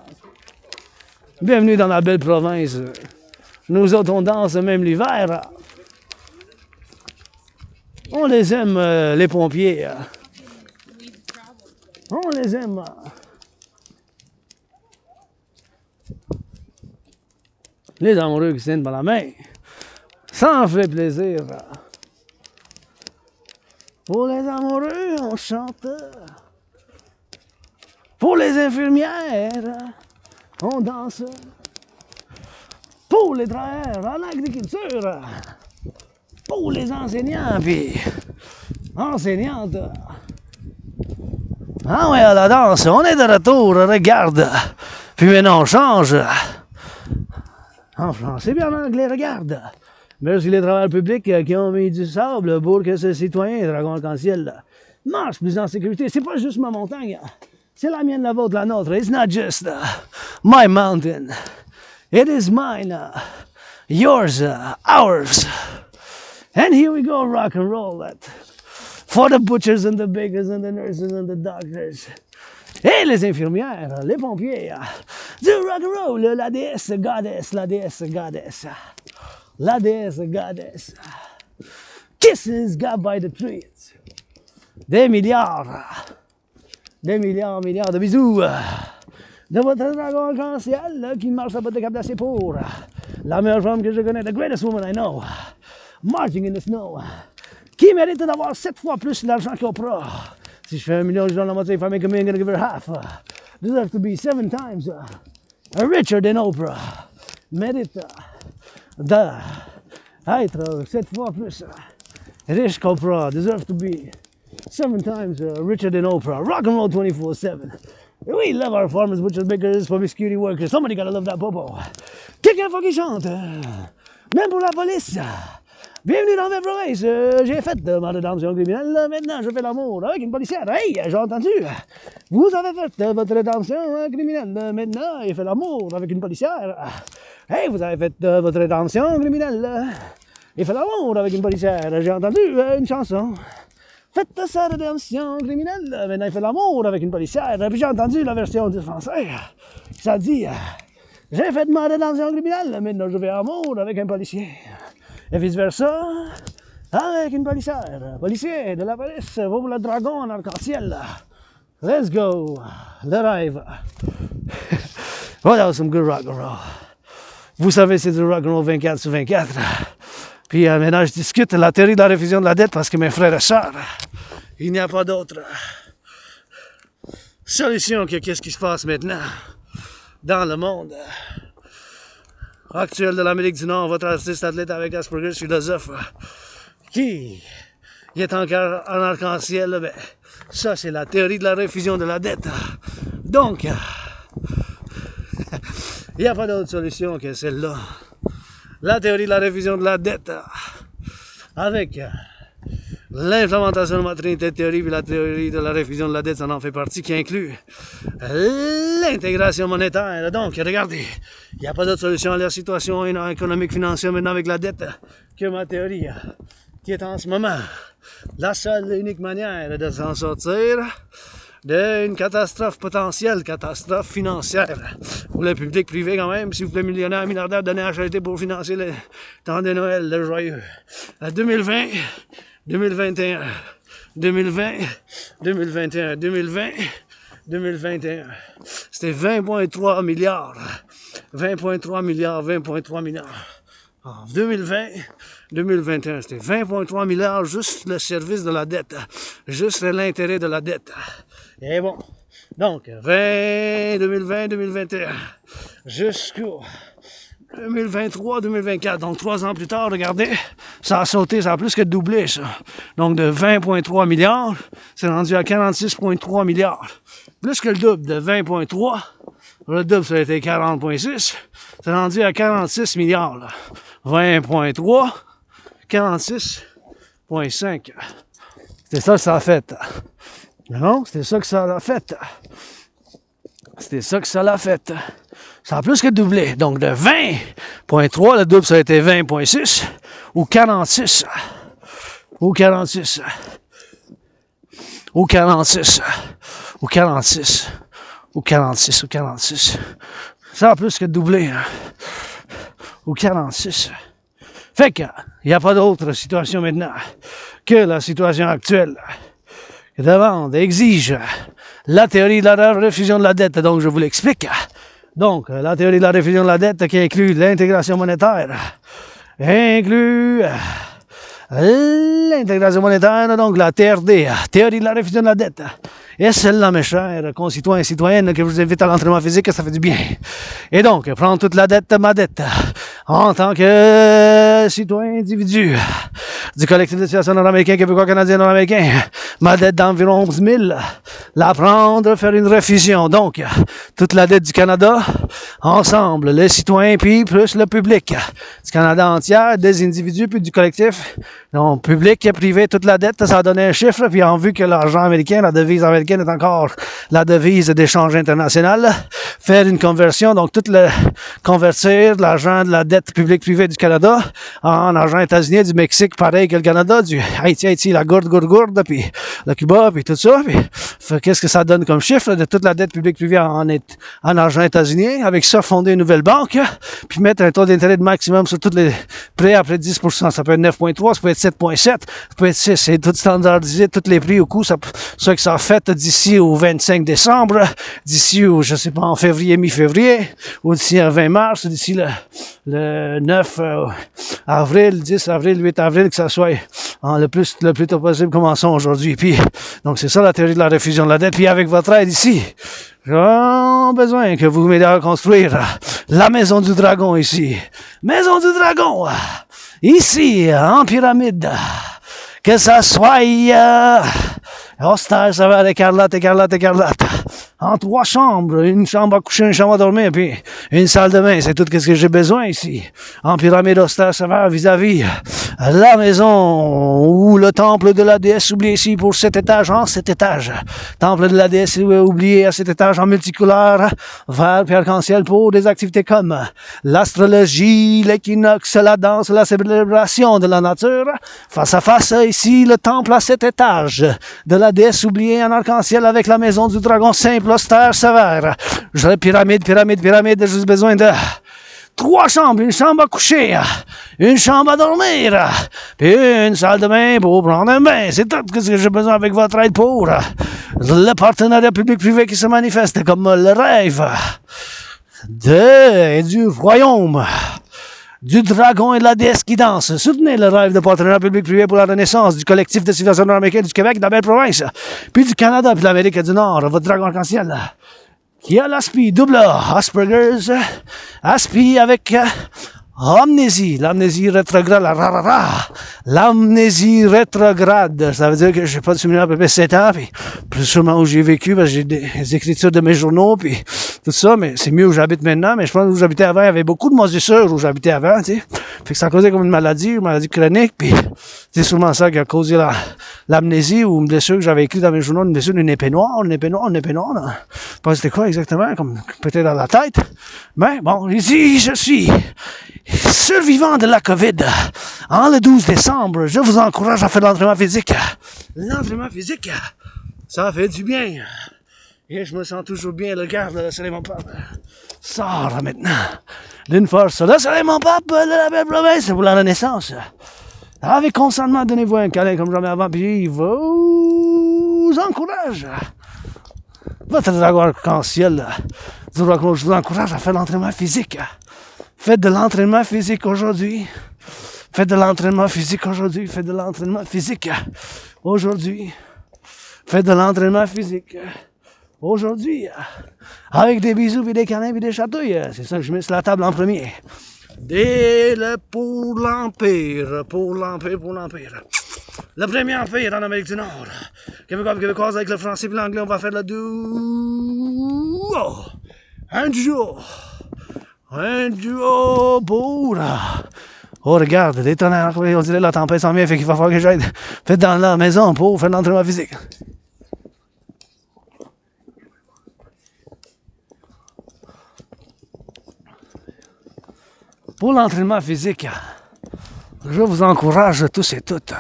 Bienvenue dans la belle province. Nous autres, on danse même l'hiver. On les aime, les pompiers. On les aime. Les amoureux qui se tiennent par la main. Ça en fait plaisir. Pour les amoureux, on chante. Pour les infirmières, on danse. Pour les travailleurs en agriculture. Pour les enseignants puis enseignantes. Ah ouais, à la danse, on est de retour, regarde. Puis maintenant on change. En français, bien en anglais, regarde. Merci les travailleurs publics qui ont mis du sable pour que ce citoyen, dragon arc-en-ciel, marche plus en sécurité. C'est pas juste ma montagne. C'est la mienne, la vôtre, la nôtre. It's not just my mountain. It is mine, yours, ours. And here we go, rock and roll. For the butchers and the bakers and the nurses and the doctors. Et les infirmières, les pompiers. Du rock and roll, la déesse goddess, la déesse goddess. La déesse goddess. Kisses God by the trees. Des milliards de bisous. De votre dragon arc-en-ciel qui marche à bout de cap d'acier pour la meilleure femme que je connais, the greatest woman I know, marching in the snow, qui mérite d'avoir 7 fois plus d'argent qu'Oprah. Si je fais $1 million, je donne la moitié, if I make $1 million, I'm gonna give her half. Deserve to be 7 times richer than Oprah. Mérite d'être 7 fois plus riche qu'Oprah. Deserve to be 7 times richer than Oprah. Rock and roll 24/7. We love our farmers, butchers, bakers, public security workers. Somebody gotta love that popo. Quelqu'un faut qu'il chante. Même pour la police. Bienvenue dans mes provinces. J'ai fait de ma rédemption criminelle. Maintenant, je fais l'amour avec une policière. Hey, j'ai entendu. Vous avez fait votre rédemption criminelle. Maintenant, il fait l'amour avec une policière. Hey, vous avez fait votre rédemption criminelle. Il fait l'amour avec une policière. J'ai entendu une chanson. Faites sa rédemption criminelle. Maintenant, il fait l'amour avec une policière. Puis j'ai entendu la version du français. Ça dit, j'ai fait ma rédemption criminelle. Maintenant, je fais l'amour avec un policier. Et vice-versa, avec une policière. Policier de la police, pour le dragon en arc-en-ciel. Let's go. Le rêve. Voilà, some good rock and roll. Vous savez, c'est du rock and roll 24/24. Puis maintenant, je discute la théorie de la réfusion de la dette parce que mes frères et sœurs, il n'y a pas d'autre solution que qu'est-ce qui se passe maintenant dans le monde actuel de l'Amérique du Nord. Votre artiste, athlète avec Asperger, philosophe, qui est encore en arc-en-ciel, ben, ça c'est la théorie de la réfusion de la dette. Donc, il n'y a pas d'autre solution que celle-là. La théorie de la révision de la dette avec l'implémentation de ma trinité de théorie puis la théorie de la révision de la dette, ça en fait partie, qui inclut l'intégration monétaire. Donc, regardez, il n'y a pas d'autre solution à la situation économique financière maintenant avec la dette que ma théorie, qui est en ce moment la seule et unique manière de s'en sortir d'une catastrophe potentielle, catastrophe financière. Pour le public privé quand même, s'il vous plaît, millionnaires, milliardaires, donnez à la charité pour financer le temps de Noël, le joyeux. 2020, 2021, 2020, 2021, 2020, 2021. C'était 20,3 milliards. 20,3 milliards, 20,3 milliards. En 2020, 2021, c'était 20,3 milliards, juste le service de la dette, juste l'intérêt de la dette. Et bon, donc 2020, 2021, jusqu'au 2023, 2024, donc 3 ans plus tard, regardez, ça a sauté, ça a plus que doublé, ça. Donc de 20,3 milliards, c'est rendu à 46,3 milliards. Plus que le double de 20,3, le double ça a été 40,6, c'est rendu à 46 milliards, là. 20,3, 46,5. C'était ça que ça a fait. Non, c'était ça que ça l'a fait. C'était ça que ça l'a fait. Ça a plus que doublé. Donc de 20,3, le double ça a été 20,6 ou 46. Ou 46. Ou 46. Ou 46. Ou 46. Ou 46. Ça a plus que doublé. Hein. Ou 46. Fait que, il n'y a pas d'autre situation maintenant que la situation actuelle. Que demande, exige la théorie de la réfusion de la dette. Donc, je vous l'explique. Donc, la théorie de la réfusion de la dette qui inclut l'intégration monétaire, inclut l'intégration monétaire, donc la TRD, théorie de la réfusion de la dette. Et celle-là, mes chers concitoyens et citoyennes, que je vous invite à l'entraînement physique, ça fait du bien. Et donc, prendre toute la dette, ma dette, en tant que citoyen individu du collectif de situation nord-américain, québécois, canadien, nord-américain, ma dette d'environ 11 000, la prendre, faire une réfusion. Donc, toute la dette du Canada, ensemble, les citoyens, puis plus le public du Canada entier, des individus, puis du collectif. Donc, public et privé, toute la dette, ça a donné un chiffre, puis en vue que l'argent américain, la devise américaine est encore la devise d'échange international, faire une conversion, donc convertir l'argent de la dette publique-privée du Canada en argent états-unien, du Mexique, pareil que le Canada, du Haïti, la gourde, puis le Cuba, puis tout ça, puis qu'est-ce que ça donne comme chiffre de toute la dette publique-privée en argent états-unien, avec ça, fonder une nouvelle banque, puis mettre un taux d'intérêt de maximum sur tous les prêts après 10%, ça peut être 9,3, ça peut être 7,7, ça peut être 6, c'est tout standardisé, tous les prix au coup, ça que ça fait d'ici au 25 décembre, d'ici au, je sais pas, en février, mi-février, ou d'ici au 20 mars, d'ici le 9 avril, 10 avril, 8 avril, que ça soit le plus tôt possible, commençons aujourd'hui. Puis, donc c'est ça la théorie de la réfusion de la dette. Puis avec votre aide ici, j'ai besoin que vous m'aidiez à construire la maison du dragon ici. Maison du dragon, ici, en pyramide. Que ça soit austère, ça va écarlate. En 3 chambres, une chambre à coucher, une chambre à dormir, puis une salle de bain. C'est tout ce que j'ai besoin ici. En pyramide austère, ça va vis-à-vis la maison ou le temple de la déesse oublié ici pour 7 étages en 7 étages. Temple de la déesse oublié à 7 étages en multicouleur, vert puis arc-en-ciel pour des activités comme l'astrologie, l'équinoxe, la danse, la célébration de la nature. Face à face, ici, le temple à 7 étages de la déesse oubliée en arc-en-ciel avec la maison du dragon simple, austère, sévère. J'ai pyramide, j'ai besoin de 3 chambres, une chambre à coucher, une chambre à dormir, puis une salle de bain pour prendre un bain. C'est tout ce que j'ai besoin avec votre aide pour le partenariat public-privé qui se manifeste comme le rêve du royaume du dragon et de la déesse qui danse. Soutenez le rêve de partenariat public-privé pour la renaissance du collectif de civilisation Americain du Québec, de la belle province, puis du Canada, puis de l'Amérique du Nord, votre dragon arc-en-ciel, qui a l'aspi double Asperger's, aspi avec amnésie, l'amnésie rétrograde, l'amnésie rétrograde, ça veut dire que j'ai pas de souvenir à peu près 7 ans, puis plus sûrement où j'ai vécu, parce que j'ai des écritures de mes journaux, puis tout ça, mais c'est mieux où j'habite maintenant, mais je pense que où j'habitais avant, il y avait beaucoup de moisissures où j'habitais avant, tu sais. Fait que ça causait comme une maladie chronique, puis c'est sûrement ça qui a causé l'amnésie ou une blessure que j'avais écrite dans mes journaux, une blessure d'une épée noire, là. Je sais pas c'était quoi exactement, comme peut-être dans la tête. Mais bon, ici, je suis survivant de la COVID. En le 12 décembre, je vous encourage à faire de l'entraînement physique. L'entraînement physique, ça fait du bien. Et je me sens toujours bien. Regarde, le soleil, mon pape, sort maintenant d'une force. Le soleil, mon pape, de la belle province pour la renaissance. Avec consentement, donnez-vous un câlin comme jamais avant, puis il vous encourage. Votre dragon arc-en-ciel, je vous encourage à faire l'entraînement physique. Faites de l'entraînement physique aujourd'hui. Faites de l'entraînement physique aujourd'hui. Faites de l'entraînement physique aujourd'hui. Faites de l'entraînement physique aujourd'hui. Avec des bisous, puis des câlins, puis des chatouilles. C'est ça que je mets sur la table en premier. Pour l'Empire. Le premier empire en Amérique du Nord. Québécois avec le français et l'anglais, on va faire le duo. Un duo pour... Oh, regarde, des tonnerres, on dirait la tempête s'en vient, fait qu'il va falloir que j'aide. Faites dans la maison pour faire l'entraînement physique. Pour l'entraînement physique, je vous encourage tous et toutes.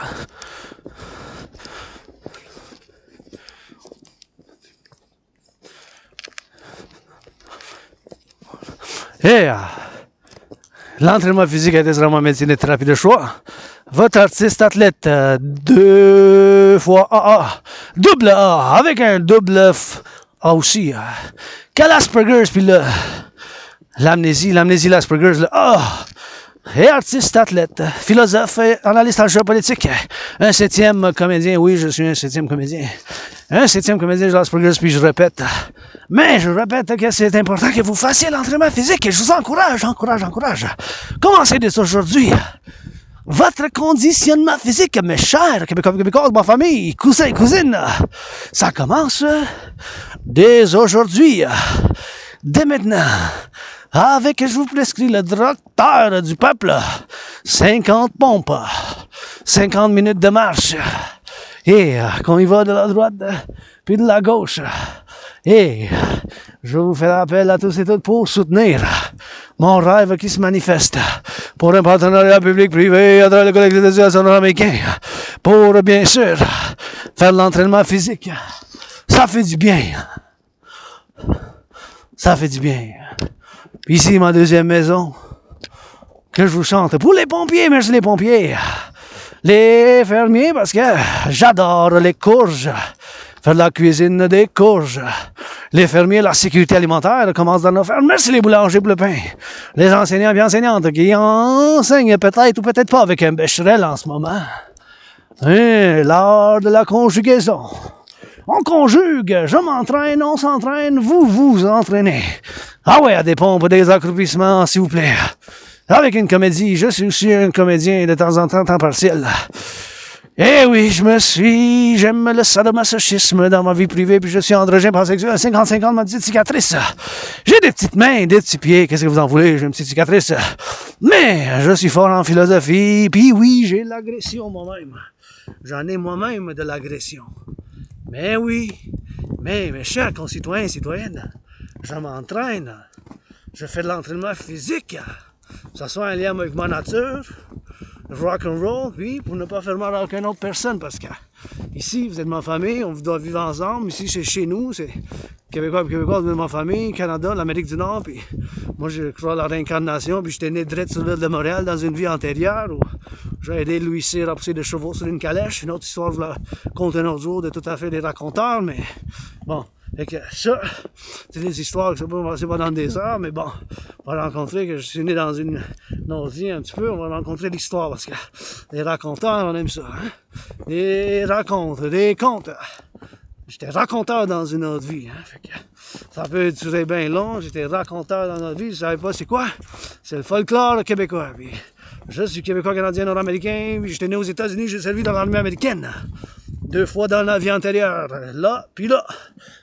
Et L'entraînement physique a été vraiment médecine de thérapie de choix. Votre artiste athlète, 2 fois AA, double A, avec un double F A aussi. Quel Asperger's, puis l'amnésie, l'Asperger's, le A. Et artiste, athlète, philosophe, analyste en géopolitique. Un 7e comédien, oui, je suis un 7e comédien. Un 7e comédien de l'Asperger's, puis je répète. Mais je répète que c'est important que vous fassiez l'entraînement physique et je vous encourage. Commencez dès aujourd'hui. Votre conditionnement physique, mes chers Québécois, ma famille, cousins et cousines, ça commence dès aujourd'hui, dès maintenant. Avec, je vous prescris, le docteur du peuple, 50 pompes, 50 minutes de marche, et qu'on y va de la droite, puis de la gauche. Et je vous fais appel à tous et toutes pour soutenir mon rêve qui se manifeste pour un partenariat public-privé à travers le Collectif de Civilisation Americain, pour, bien sûr, faire l'entraînement physique. Ça fait du bien. Ça fait du bien. Ici, ma deuxième maison, que je vous chante. Pour les pompiers, merci les pompiers. Les fermiers, parce que j'adore les courges. Faire de la cuisine des courges. Les fermiers, la sécurité alimentaire commence dans nos fermes. Merci les boulangers pour le pain. Les enseignants et enseignantes qui enseignent peut-être ou peut-être pas avec un bécherel en ce moment. Et l'art de la conjugaison. On conjugue, je m'entraîne, on s'entraîne, vous vous entraînez. Ah ouais, à des pompes, des accroupissements, s'il vous plaît. Avec une comédie, je suis aussi un comédien de temps en temps partiel. Eh oui, j'aime le sadomasochisme dans ma vie privée, puis je suis androgyne pansexuel à 50-50, ma petite cicatrice. J'ai des petites mains, des petits pieds, qu'est-ce que vous en voulez, j'ai une petite cicatrice. Mais je suis fort en philosophie, puis oui, j'ai de l'agression moi-même. J'en ai moi-même de l'agression. Mais oui, mais mes chers concitoyens et citoyennes, je m'entraîne, je fais de l'entraînement physique, que ce soit en lien avec ma nature, Rock&Roll, puis pour ne pas faire mal à aucune autre personne, parce que ici, vous êtes ma famille, on doit vivre ensemble, ici c'est chez nous, c'est Québécois, vous êtes ma famille, Canada, l'Amérique du Nord, puis moi je crois à la réincarnation, puis j'étais né direct sur l'île de Montréal dans une vie antérieure, où j'ai aidé Louis C à pousser des chevaux sur une calèche, une autre histoire, je la compte un autre jour de tout à fait des raconteurs, mais bon. Fait que ça, c'est des histoires que c'est pas dans des heures, mais bon, on va rencontrer que je suis né dans une autre vie un petit peu, on va rencontrer l'histoire, parce que les raconteurs, on aime ça, hein? Des racontes, des contes. J'étais raconteur dans une autre vie, hein? Fait que ça peut durer bien long, j'étais raconteur dans notre vie, je savais pas c'est quoi, c'est le folklore québécois, puis je suis québécois, canadien, nord-américain, puis j'étais né aux États-Unis, j'ai servi dans l'armée américaine. 2 fois dans la vie antérieure, là, puis là,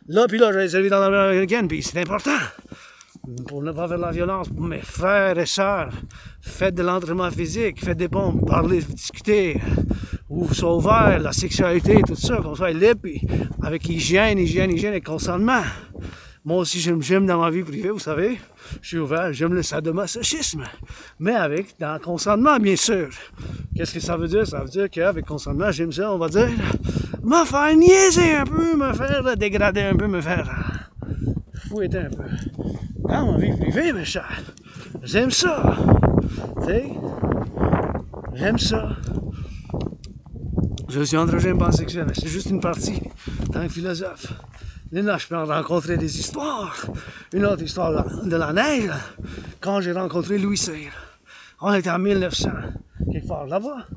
j'ai servi dans l'armée américaine, puis c'est important, pour ne pas faire de la violence, pour mes frères et sœurs, faites de l'entraînement physique, faites des pompes, parlez, discutez, ou soit ouvert, la sexualité, tout ça, qu'on soit libre, puis avec hygiène et consentement. Moi aussi, j'aime dans ma vie privée, vous savez, je suis ouvert, j'aime le sadomasochisme, mais avec, dans le consentement, bien sûr. Qu'est-ce que ça veut dire? Ça veut dire qu'avec consentement, j'aime ça, on va dire, me faire niaiser un peu, me faire dégrader un peu, me faire fouetter un peu. Dans ma vie privée, mes chers, j'aime ça, tu sais, j'aime ça. Je suis androgyne pansexuel, c'est juste une partie, en tant que philosophe. Là, je peux en rencontrer des histoires. Une autre histoire de la neige, quand j'ai rencontré Louis C. On était en 1900, quelque part là-bas.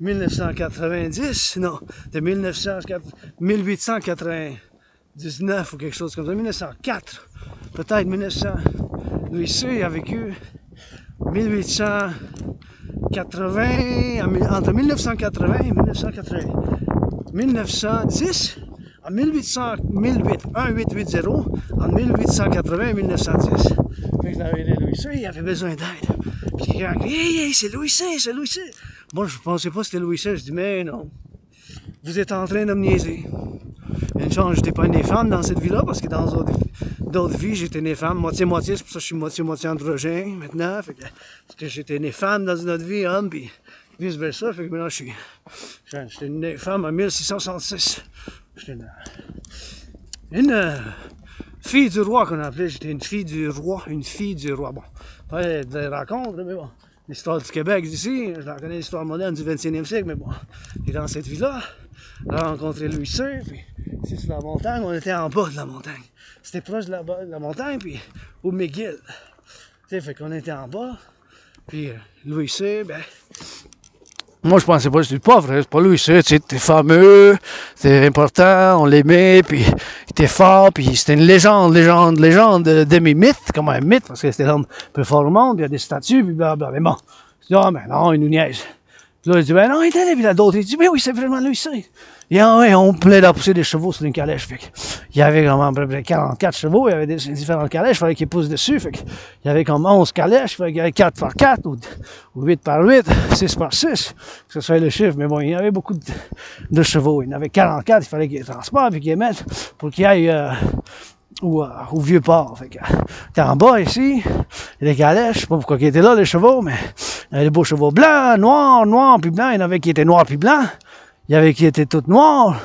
1990, non, de 1899 ou quelque chose comme ça, 1904, peut-être 1900. Louis C. a vécu 1880, entre 1980 et 1910, en 1880, en 1880 et 1910. Fait que j'avais aidé Louis C, il avait besoin d'aide. Puis quelqu'un a dit, hey, c'est Louis C, c'est Louis C. Moi, je pensais pas que c'était Louis C, je dis, mais non, vous êtes en train de me niaiser. Une chance, j'étais pas né femme dans cette vie-là, parce que dans d'autres vies, j'étais né femme, moitié-moitié, c'est pour ça que je suis moitié-moitié androgyne maintenant, fait que, parce que j'étais né femme dans une autre vie, homme, puis vice-versa, fait que maintenant j'étais né femme en 1666. J'étais une fille du roi qu'on appelait, j'étais une fille du roi, bon, faire des rencontres, mais bon. L'histoire du Québec d'ici, je la connais l'histoire moderne du 21e siècle, mais bon. Et dans cette vie-là, j'ai rencontré Louis Cyr, puis ici sur la montagne, on était en bas de la montagne. C'était proche de la montagne, puis au McGill. Tu sais, fait qu'on était en bas, puis Louis Cyr, ben... Moi, je pensais pas que c'était pas vrai, c'est pas Louis Cyr, tu sais, t'es fameux, c'était important, on l'aimait, puis il était fort, puis c'était une légende demi-mythe, comme un mythe, parce que c'était l'homme le plus fort au monde, puis il y a des statues, puis blablabla, mais bon. Je dis, ah, ben non, il nous niaise. Puis là, il dit, ben non, il était là, puis là, d'autres, il dit, ben oui, c'est vraiment Louis Cyr. Et ouais, on plaît à pousser des chevaux sur une calèche, fait que, il y avait comme à peu près 44 chevaux, il y avait des différentes calèches, il fallait qu'ils poussent dessus, fait que, il y avait comme 11 calèches, il fallait qu'il y avait 4 par 4, ou 8 par 8, 6 par 6, que ce soit le chiffre, mais bon, il y avait beaucoup de chevaux, il y en avait 44, il fallait qu'ils les transportent, puis qu'ils les mettent, pour qu'ils aillent, au vieux port. Fait que, t'es en bas ici, il y a des calèches, je sais pas pourquoi ils étaient là, les chevaux, mais il y avait des beaux chevaux blancs, noirs, puis blancs, il y en avait qui étaient noirs puis blancs, il y avait qui étaient toutes noirs,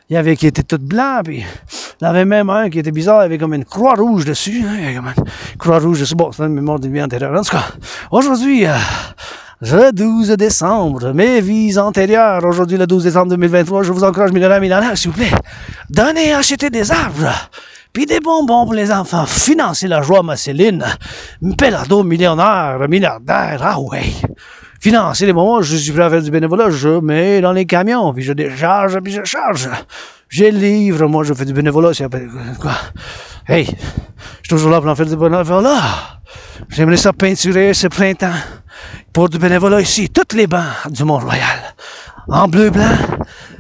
il y avait qui étaient toutes blancs, puis il y en avait même un qui était bizarre, il avait comme une croix rouge dessus, hein, il y avait comme une croix rouge dessus, bon, c'est une mémoire d'une vie antérieure. En tout cas, aujourd'hui, le 12 décembre, mes vies antérieures, aujourd'hui le 12 décembre 2023, je vous encourage millionnaire, s'il vous plaît, donnez, achetez des arbres, puis des bonbons pour les enfants, financez la joie, ma Céline, Pelado, millionnaire, milliardaire, ah ouais, financez les bonbons, je suis prêt à faire du bénévolat, je mets dans les camions, puis je décharge, puis je charge, je livre, moi je fais du bénévolat, c'est quoi, hey, je suis toujours là pour en faire du bénévolat, j'aimerais ça peinturer ce printemps, pour du bénévolat ici, toutes les bancs du Mont-Royal, en bleu-blanc,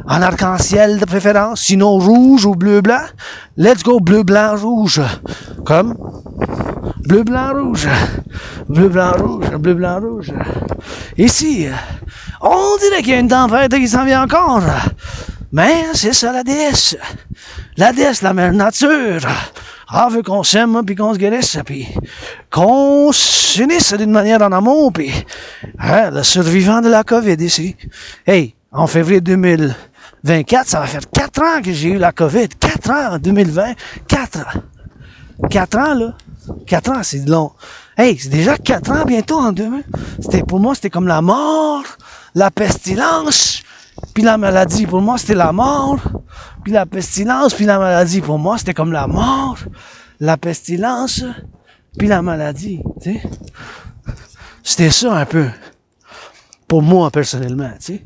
en arc-en-ciel de préférence, sinon rouge ou bleu-blanc. Let's go, bleu-blanc-rouge. Comme bleu-blanc-rouge. Bleu-blanc-rouge, bleu-blanc-rouge. Ici, on dirait qu'il y a une tempête qui s'en vient encore. Mais c'est ça la déesse. La déesse, la mère nature. Ah, veut qu'on s'aime, puis qu'on se guérisse, puis qu'on s'unisse d'une manière en amour, puis hein, le survivant de la COVID ici. Hey, en février 2024, ça va faire 4 ans que j'ai eu la COVID. 4 ans en 2020. 4 ans. 4 ans, là. 4 ans, c'est long. Hey, c'est déjà 4 ans bientôt en 2000. Pour moi, c'était comme la mort, la pestilence, puis la maladie. Pour moi, c'était la mort, puis la pestilence, puis la maladie. Pour moi, c'était comme la mort, la pestilence, puis la maladie. Tu sais? C'était ça un peu. Pour moi, personnellement, tu sais.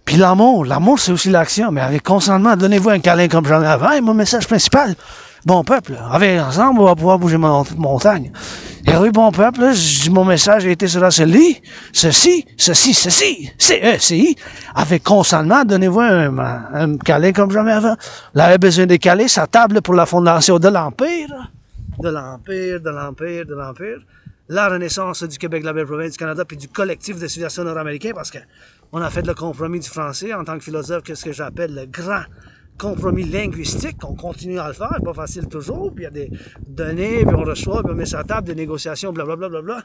Puis l'amour, c'est aussi l'action, mais avec consentement, donnez-vous un câlin comme j'en ai avant, et mon message principal, bon peuple, avec ensemble, on va pouvoir bouger montagne. Et oui, bon peuple, mon message a été sur celui, ceci, CECI, avec consentement, donnez-vous un câlin comme jamais avant. Là, il a besoin de caler sa table pour la fondation de l'Empire, la renaissance du Québec, de la belle province du Canada, puis du collectif de civilisation nord-américain, parce que on a fait le compromis du français en tant que philosophe, qu'est-ce que j'appelle le grand compromis linguistique. On continue à le faire, pas facile toujours, puis il y a des données, puis on reçoit, puis on met sur la table, des négociations, blablabla.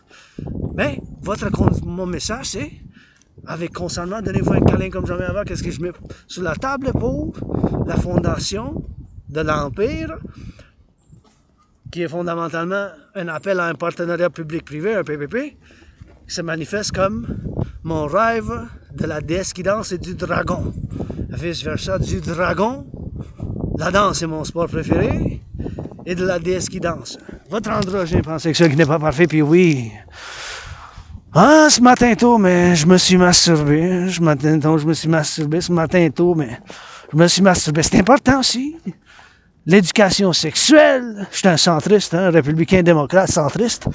Mais mon message, c'est, avec consentement, donnez-vous un câlin comme jamais avant, qu'est-ce que je mets sur la table pour la fondation de l'Empire, qui est fondamentalement un appel à un partenariat public-privé, un PPP, qui se manifeste comme mon rêve de la déesse qui danse et du dragon. Vice-versa, du dragon, la danse est mon sport préféré, et de la déesse qui danse. Votre androgyne pansexuel qui n'est pas parfait, puis oui. Ah, ce matin tôt, mais je me suis masturbé. Ce matin C'est important aussi. L'éducation sexuelle. Je suis un centriste, un républicain démocrate centriste,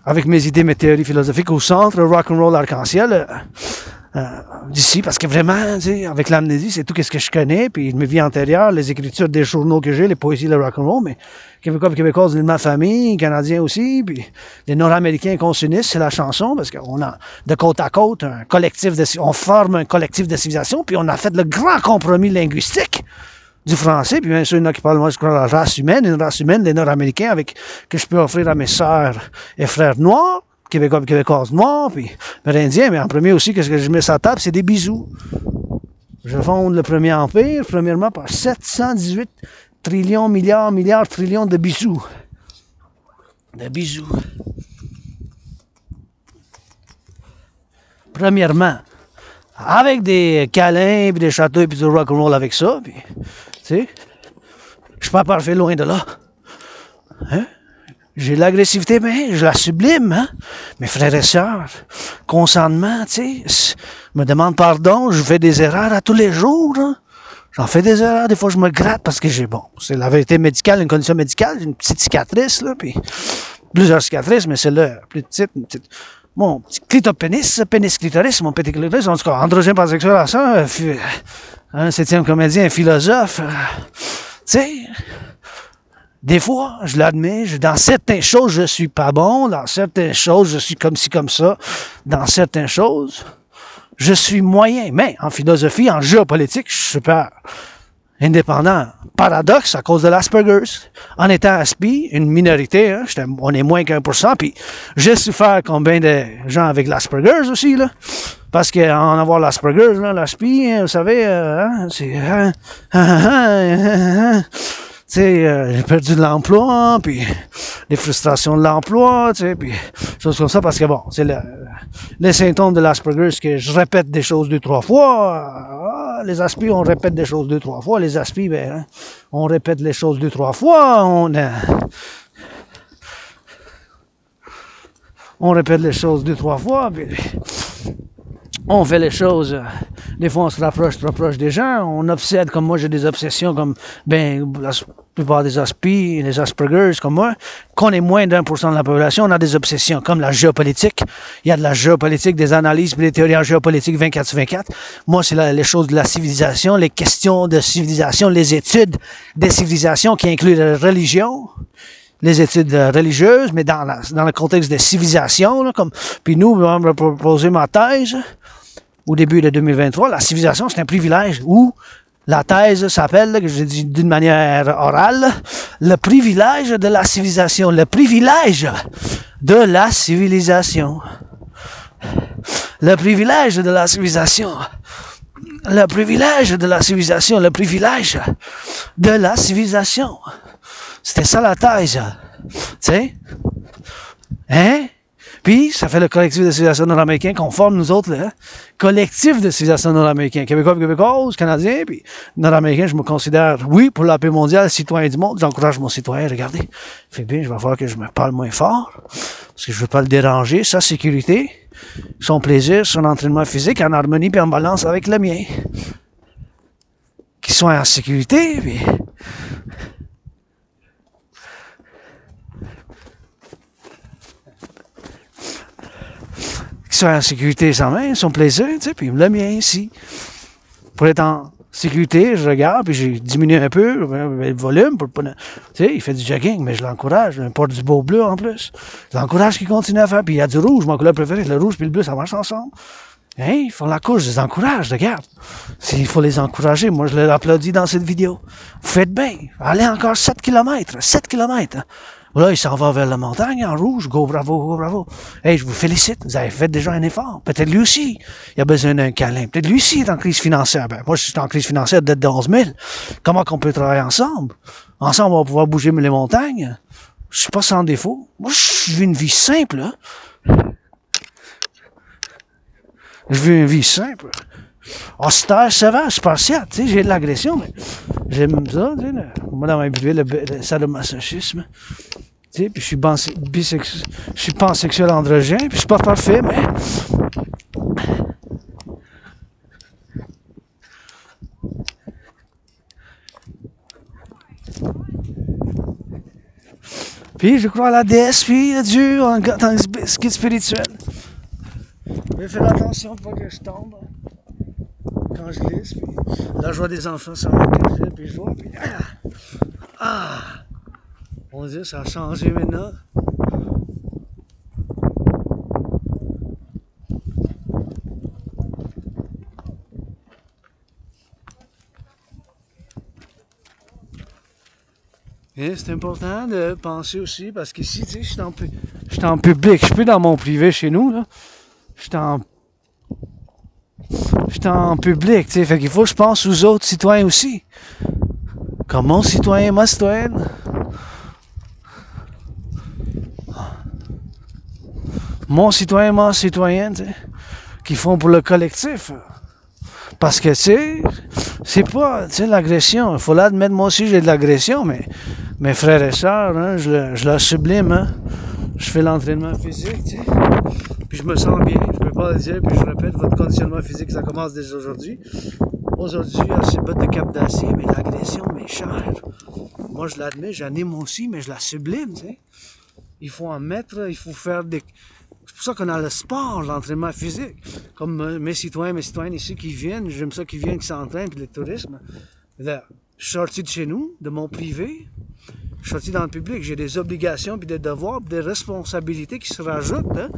avec mes idées, mes théories philosophiques au centre, Rock&Roll arc-en-ciel, d'ici, parce que vraiment, tu sais, avec l'amnésie, c'est tout ce que je connais, puis mes vies antérieures, les écritures des journaux que j'ai, les poésies, le Rock&Roll, mais Québécois et Québécoises de ma famille, Canadiens aussi, puis les Nord-Américains qu'on s'unisse, c'est la chanson, parce qu'on a de côte à côte un collectif on forme un collectif de civilisation, puis on a fait le grand compromis linguistique du français, puis bien sûr, il y en a qui parlent, moi, je crois, la race humaine, une race humaine des Nord-Américains que je peux offrir à mes sœurs et frères noirs, Québécois et Québécoises noirs, puis Amérindiens, mais en premier aussi, qu'est-ce que je mets sur la table, c'est des bisous. Je fonde le premier empire, premièrement, par 718 trillions, milliards, trillions de bisous. De bisous. Premièrement, avec des câlins, puis des châteaux, puis du rock&roll avec ça, puis, tu sais, je suis pas parfait, loin de là. Hein? J'ai de l'agressivité, mais je la sublime, hein? Mes frères et sœurs, consentement, tu sais, me demande pardon, je fais des erreurs à tous les jours, hein? J'en fais des erreurs, des fois je me gratte parce que c'est la vérité médicale, une condition médicale, j'ai une petite cicatrice, là, puis plusieurs cicatrices, mais celle-là, plus petite, mon petit pénis clitoris, mon petit clitoris, en tout cas, androgène pansexuel à ça, un 7e comédien, un philosophe, tu sais, des fois, je l'admets, dans certaines choses, je suis pas bon, dans certaines choses, je suis comme ci, comme ça, dans certaines choses, je suis moyen, mais en philosophie, en géopolitique, je suis super indépendant. Paradoxe à cause de l'Asperger's. En étant aspi, une minorité, hein, on est moins qu'1%, puis j'ai souffert combien de gens avec l'Asperger's aussi, là. Parce qu'en avoir l'Asperger's, là, l'aspi, vous savez, c'est... tu sais, j'ai perdu de l'emploi, puis les frustrations de l'emploi, tu sais, puis choses comme ça, parce que bon, c'est les symptômes de l'Asperger's que je répète des choses 2-3 fois. Les aspis, on répète des choses 2-3 fois. Les aspis, ben, hein, on répète les choses 2-3 fois. On répète les choses 2-3 fois, puis on fait les choses, des fois on se rapproche trop proche des gens, on obsède, comme moi j'ai des obsessions comme la plupart des aspis, les Asperger's comme moi, qu'on est moins d'1% de la population, on a des obsessions comme la géopolitique, il y a de la géopolitique, des analyses, des théories en géopolitique 24/24, moi c'est les choses de la civilisation, les questions de civilisation, les études des civilisations qui incluent la religion, les études religieuses, mais dans le contexte de civilisation, là, puis nous, on va proposer ma thèse au début de 2023, la civilisation, c'est un privilège, où la thèse s'appelle, que j'ai dit d'une manière orale, le privilège de la civilisation, le privilège de la civilisation, le privilège de la civilisation, le privilège de la civilisation, le privilège de la civilisation. C'était ça la thèse, tu sais, hein? Puis, ça fait le collectif de civilisation nord-américain qu'on forme, nous autres, le collectif de civilisation nord-américain. Québécois, Québécoises, Canadiens, puis nord-américain, je me considère, oui, pour la paix mondiale, citoyen du monde. J'encourage mon citoyen, regardez, fait bien, je vais falloir que je me parle moins fort, parce que je veux pas le déranger, sa sécurité, son plaisir, son entraînement physique, en harmonie puis en balance avec le mien. Qu'il soit en sécurité, puis... Qu'il soit en sécurité sans main, son plaisir, tu sais, puis le mien ici. Pour être en sécurité, je regarde, puis j'ai diminué un peu le volume, pour pas... Tu sais, il fait du jogging, mais je l'encourage, il porte du beau bleu en plus. Je l'encourage qu'il continue à faire, puis il y a du rouge, mon couleur préférée, le rouge puis le bleu, ça marche ensemble. Hein, ils font la course, je les encourage, regarde. Il faut les encourager, moi je l'applaudis dans cette vidéo. Vous faites bien, allez encore 7 km, 7 km. Là, il s'en va vers la montagne en rouge. Go, bravo, go, bravo. Hey, je vous félicite. Vous avez fait déjà un effort. Peut-être lui aussi, il a besoin d'un câlin. Peut-être lui aussi est en crise financière. Ben, moi, je suis en crise financière de 11 000. Comment qu'on peut travailler ensemble? Ensemble, on va pouvoir bouger les montagnes. Je suis pas sans défaut. Moi, je vis une vie simple, là. Je vis une vie simple. Austère, sévère, spartiate. Tu sais, j'ai de l'agression, mais j'aime ça, tu sais. Moi, dans ma vie, le sadomasochisme. Tu sais, puis je suis pansexuel androgène, puis je suis pas parfait, mais... Puis je crois à la déesse, puis à Dieu, en guide spirituel. Je vais faire attention pour pas que je tombe quand je glisse, puis la joie des enfants, ça va être puis je vois, puis on dit ça a changé maintenant. Et c'est important de penser aussi, parce qu'ici, tu sais, je suis en public, je suis plus dans mon privé chez nous, là. Je suis en public, tu sais, fait qu'il faut que je pense aux autres citoyens aussi. Comme mon citoyen, ma citoyenne. Mon citoyen, ma citoyenne, tu sais. qu'ils font pour le collectif. Parce que, tu sais, c'est pas, tu sais, l'agression. Il faut l'admettre, moi aussi, j'ai de l'agression, mais mes frères et sœurs, hein, je la sublime, hein. Je fais l'entraînement physique, tu sais. Puis je me sens bien, je peux pas le dire, puis je répète, votre conditionnement physique, ça commence dès aujourd'hui. Aujourd'hui, il y a ces bottes de cap d'acier, mais l'agression m'est chère. Moi, je l'admets, j'anime aussi, mais je la sublime, tu sais. Il faut en mettre, il faut faire des... C'est pour ça qu'on a le sport, l'entraînement physique. Comme mes citoyens, mes citoyennes ici qui viennent, j'aime ça qu'ils viennent, qui s'entraînent, puis le tourisme. Là, je suis sorti de chez nous, de mon privé, je suis sorti dans le public, j'ai des obligations, puis des devoirs, puis des responsabilités qui se rajoutent. Hein.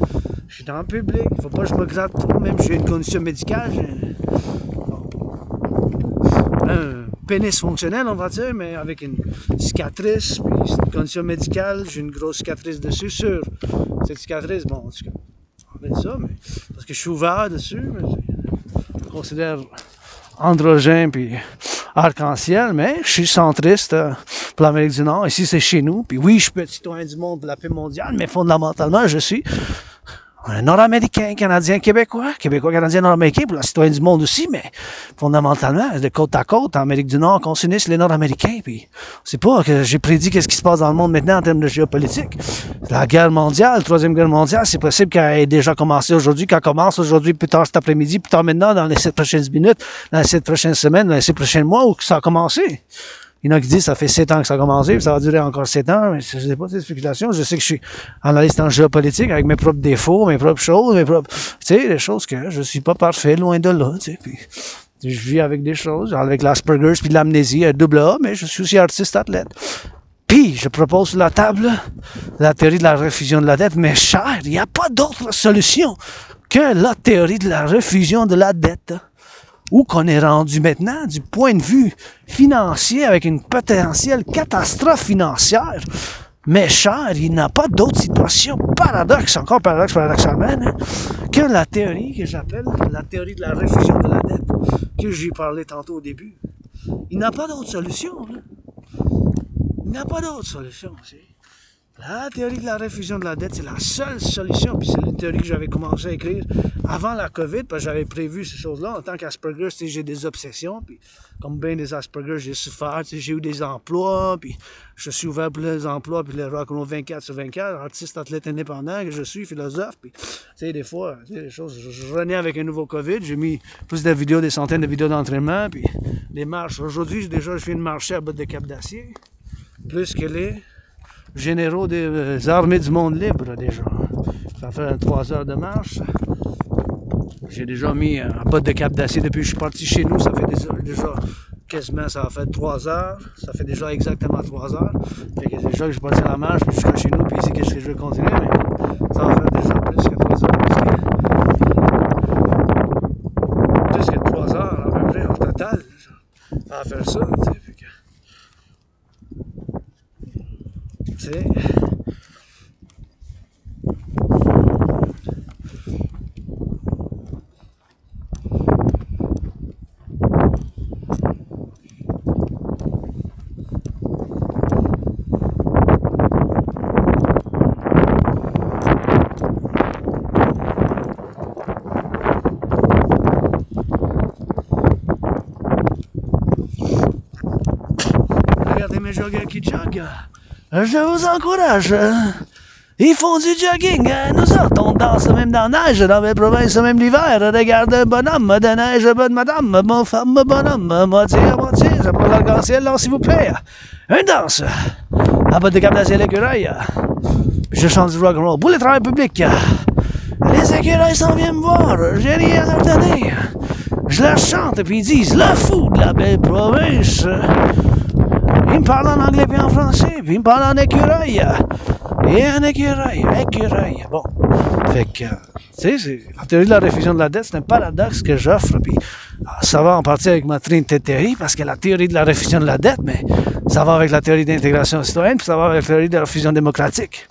Je suis dans le public, il ne faut pas que je me gratte trop, même si j'ai une condition médicale. Un pénis fonctionnel, on va dire, mais avec une cicatrice, puis une condition médicale, j'ai une grosse cicatrice dessus, sur cette cicatrice, bon, en tout cas, on va dire ça, mais parce que je suis ouvert dessus, mais je me considère androgène puis arc-en-ciel, mais je suis centriste pour l'Amérique du Nord. Ici, c'est chez nous. Puis oui, je peux être citoyen du monde pour la paix mondiale, mais fondamentalement, je suis un Nord-Américain, Canadien, Québécois, Canadien, Nord-Américain, pour la citoyen du monde aussi, mais fondamentalement, de côte à côte, en Amérique du Nord, qu'on s'unisse les Nord-Américains, puis c'est pas que j'ai prédit qu'est-ce qui se passe dans le monde maintenant en termes de géopolitique. La guerre mondiale, la troisième guerre mondiale, c'est possible qu'elle ait déjà commencé aujourd'hui, qu'elle commence aujourd'hui, plus tard cet après-midi, plus tard maintenant, dans les 7 prochaines minutes, dans les 7 prochaines semaines, dans les 7 prochains mois, où ça a commencé. Il y en a qui disent que ça fait 7 ans que ça a commencé, puis ça va durer encore 7 ans, mais je sais pas ces spéculations. Je sais que je suis analyste en géopolitique avec mes propres défauts, mes propres choses, mes propres, tu sais, des choses que je suis pas parfait, loin de là, tu sais, puis je vis avec des choses, avec l'Asperger's puis l'amnésie, un double A, mais je suis aussi artiste athlète. Puis, je propose sur la table la théorie de la refusion de la dette, mais cher, il n'y a pas d'autre solution que la théorie de la refusion de la dette. Où qu'on est rendu maintenant du point de vue financier avec une potentielle catastrophe financière. Mais cher, il n'y a pas d'autre situation encore paradoxalement, hein, que la théorie que j'appelle la théorie de la refusion de la dette, que j'ai parlé tantôt au début. Il n'y a pas d'autre solution. Là. Il n'y a pas d'autre solution. C'est... La théorie de la refusion de la dette, c'est la seule solution. Puis c'est une théorie que j'avais commencé à écrire avant la COVID, parce que j'avais prévu ces choses-là. En tant qu'Asperger, j'ai des obsessions. Puis comme bien des Asperger, j'ai souffert. J'ai eu des emplois. Puis je suis ouvert pour les emplois. Puis le Rock&Roll 24/24, artiste, athlète indépendant que je suis, philosophe. Puis tu sais, des fois, des choses. Je renais avec un nouveau COVID. J'ai mis plus de vidéos, des centaines de vidéos d'entraînement. Puis les marches. Aujourd'hui, je viens de marcher à bout de cap d'acier. Plus que les généraux des armées du monde libre, déjà. Ça fait 3 heures de marche. J'ai déjà mis un botte de cap d'acier depuis que je suis parti chez nous. Ça fait déjà quasiment, ça a fait 3 heures. Ça fait déjà exactement 3 heures. Fait que déjà que je suis parti à la marche, puis jusqu'à chez nous, puis ici, qu'est-ce que je vais continuer, mais ça va faire déjà plus que 3 heures. Plus que 3 heures, à peu près, au total. Ça va faire ça, tu sais. Tu sais. Regardez mes joggers qui joguent. Je vous encourage. Ils font du jogging. Nous autres, on danse même dans la neige, dans les provinces, même l'hiver. Regarde un bonhomme de neige, bonne madame, bonne femme, bonhomme, moitié à moitié. Ça prend l'arc-en-ciel, là, s'il vous plaît. Une danse. À bas de cap d'acier l'écureuil. Je chante du rock-and-roll. Pour les travailleurs publics. Les écureuils s'en viennent me voir. J'ai rien à leur donner. Je leur chante, puis ils disent le fou de la belle province. Il me parle en anglais puis en français, puis il me parle en écureuil. Et un écureuil. Bon. Fait que, tu sais, la théorie de la refusion de la dette, c'est un paradoxe que j'offre, puis ça va en partie avec ma trinité de théorie, parce que la théorie de la refusion de la dette, mais ça va avec la théorie d'intégration citoyenne, puis ça va avec la théorie de la refusion démocratique.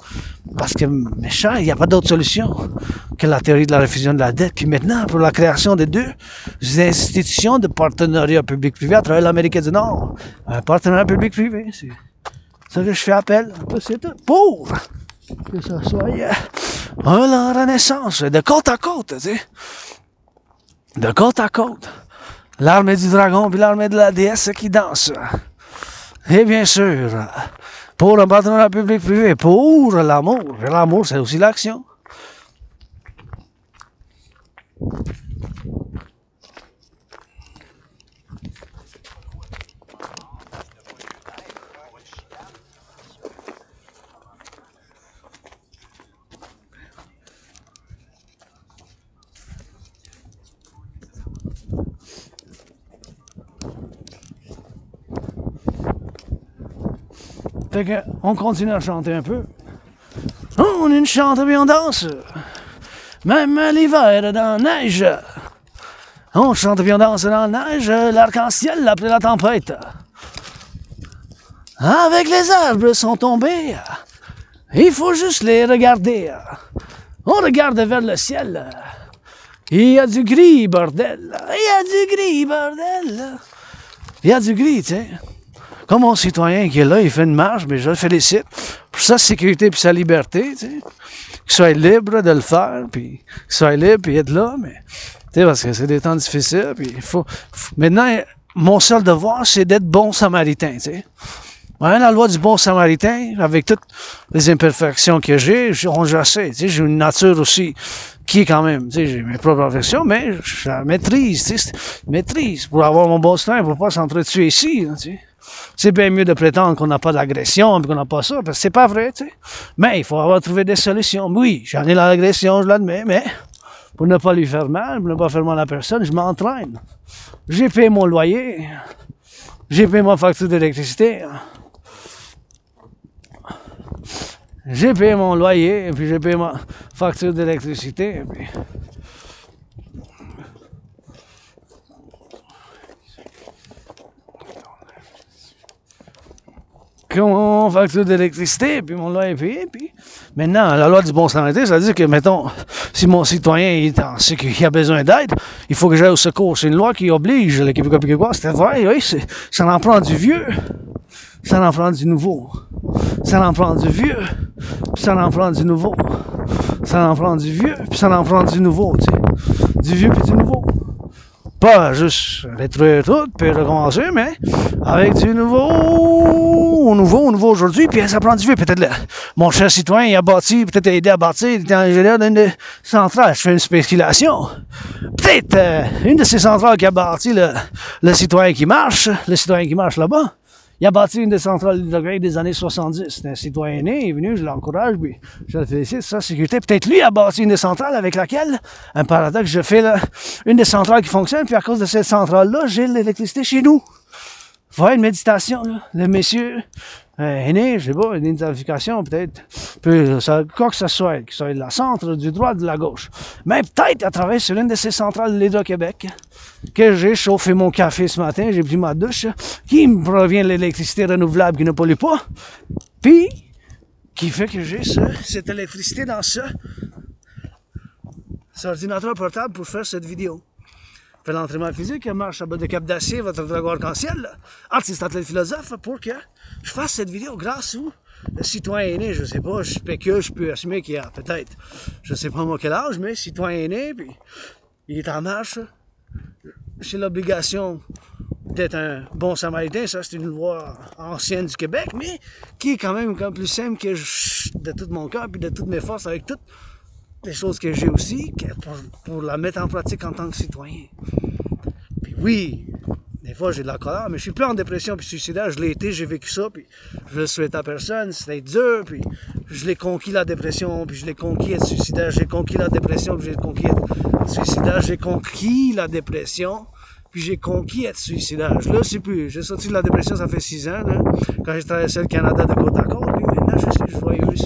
Parce que, méchant, il n'y a pas d'autre solution que la théorie de la refusion de la dette. Puis maintenant, pour la création des deux institutions de partenariat public-privé à travers l'Amérique du Nord, un partenariat public-privé, c'est ça que je fais appel, un peu c'est tout, pour que ça soit une renaissance de côte à côte, tu sais. de côte à côte, l'armée du dragon puis l'armée de la déesse qui danse. Et bien sûr, pour le partenariat public-privé, pour l'amour. L'amour, c'est aussi l'action. Fait que, on continue à chanter un peu. On une chante et on danse. Même l'hiver dans la neige. On chante et on danse dans la neige. L'arc-en-ciel après la tempête. Avec les arbres sont tombés. Il faut juste les regarder. On regarde vers le ciel. Il y a du gris, bordel. Il y a du gris, bordel. Il y a du gris, tu sais. Comme mon citoyen qui est là, il fait une marche, mais je le félicite pour sa sécurité et sa liberté, tu sais. Qu'il soit libre de le faire, puis qu'il soit libre puis être là, mais tu sais, parce que c'est des temps difficiles, puis il faut... Maintenant, mon seul devoir, c'est d'être bon samaritain, tu sais. Ouais, la loi du bon samaritain, avec toutes les imperfections que j'ai, je sais, tu sais, j'ai une nature aussi qui est quand même, tu sais, j'ai mes propres imperfections, mais je la maîtrise, tu sais, maîtrise pour avoir mon bon soin, pour pas s'entretuer ici, tu sais. C'est bien mieux de prétendre qu'on n'a pas d'agression et qu'on n'a pas ça, parce que c'est pas vrai, tu sais. Mais il faut avoir trouvé des solutions. Oui, j'en ai l'agression, je l'admets, mais pour ne pas lui faire mal, pour ne pas faire mal à la personne, je m'entraîne. J'ai payé mon loyer, j'ai payé ma facture d'électricité, j'ai payé mon loyer, et puis j'ai payé ma facture d'électricité, et puis... Mon facture d'électricité, puis mon loyer est payé, puis maintenant, la loi du bon samaritain, ça veut dire que, mettons, si mon citoyen sait qu'il a besoin d'aide, il faut que j'aille au secours. C'est une loi qui oblige le Québécois, c'est vrai, oui, ça en prend du vieux, ça en prend du nouveau, ça en prend du vieux, puis ça en prend du nouveau, ça en prend du vieux, puis ça en prend du nouveau, tu sais, du vieux puis du nouveau. Pas juste détruire tout, puis recommencer, mais avec du nouveau aujourd'hui, puis ça prend du vieux. Peut-être mon cher citoyen, il a bâti, peut-être aidé à bâtir, il était ingénieur d'une des centrales. Je fais une spéculation. Peut-être une de ces centrales qui a bâti le citoyen qui marche là-bas. Il a bâti une des centrales d'hydrogène des années 70. C'est un citoyen né, il est venu, je l'encourage, puis je le félicite, sa sécurité. Peut-être lui a bâti une des centrales avec laquelle, un paradoxe, je fais une des centrales qui fonctionne, puis à cause de cette centrale-là, j'ai l'électricité chez nous. Voilà une méditation, là. Le monsieur aîné, je sais pas, une identification peut-être, quoi que ce soit, qu'il soit de la centre, du droit, de la gauche. Mais peut-être à travers sur une de ces centrales de l'Hydro-Québec, que j'ai chauffé mon café ce matin, j'ai pris ma douche, qui me provient de l'électricité renouvelable qui ne pollue pas, puis qui fait que j'ai cette électricité dans cet ordinateur portable pour faire cette vidéo. Fait l'entraînement physique, marche à bas de cap d'acier, votre dragon arc-en-ciel, artiste, athlète, philosophe, pour que je fasse cette vidéo grâce au citoyen aîné, je sais pas, je spécule, je peux assumer qu'il a peut-être, je sais pas moi quel âge, mais citoyen aîné, puis il est en marche. J'ai l'obligation d'être un bon samaritain, ça c'est une loi ancienne du Québec, mais qui est quand même plus simple que de tout mon cœur, puis de toutes mes forces, avec toutes les choses que j'ai aussi, pour la mettre en pratique en tant que citoyen. Puis oui, des fois j'ai de la colère, mais je suis plus en dépression puis suicidaire, je l'ai été, j'ai vécu ça, puis je le souhaite à personne, c'était dur, puis je l'ai conquis la dépression, puis je l'ai conquis être suicidaire, j'ai conquis la dépression, puis j'ai conquis être suicidaire, j'ai conquis la dépression, puis j'ai conquis être suicidaire. Je le sais plus, j'ai sorti de la dépression, ça fait 6 ans, là, quand j'ai traversé le Canada de côte à côte, puis maintenant je suis joyeux ici.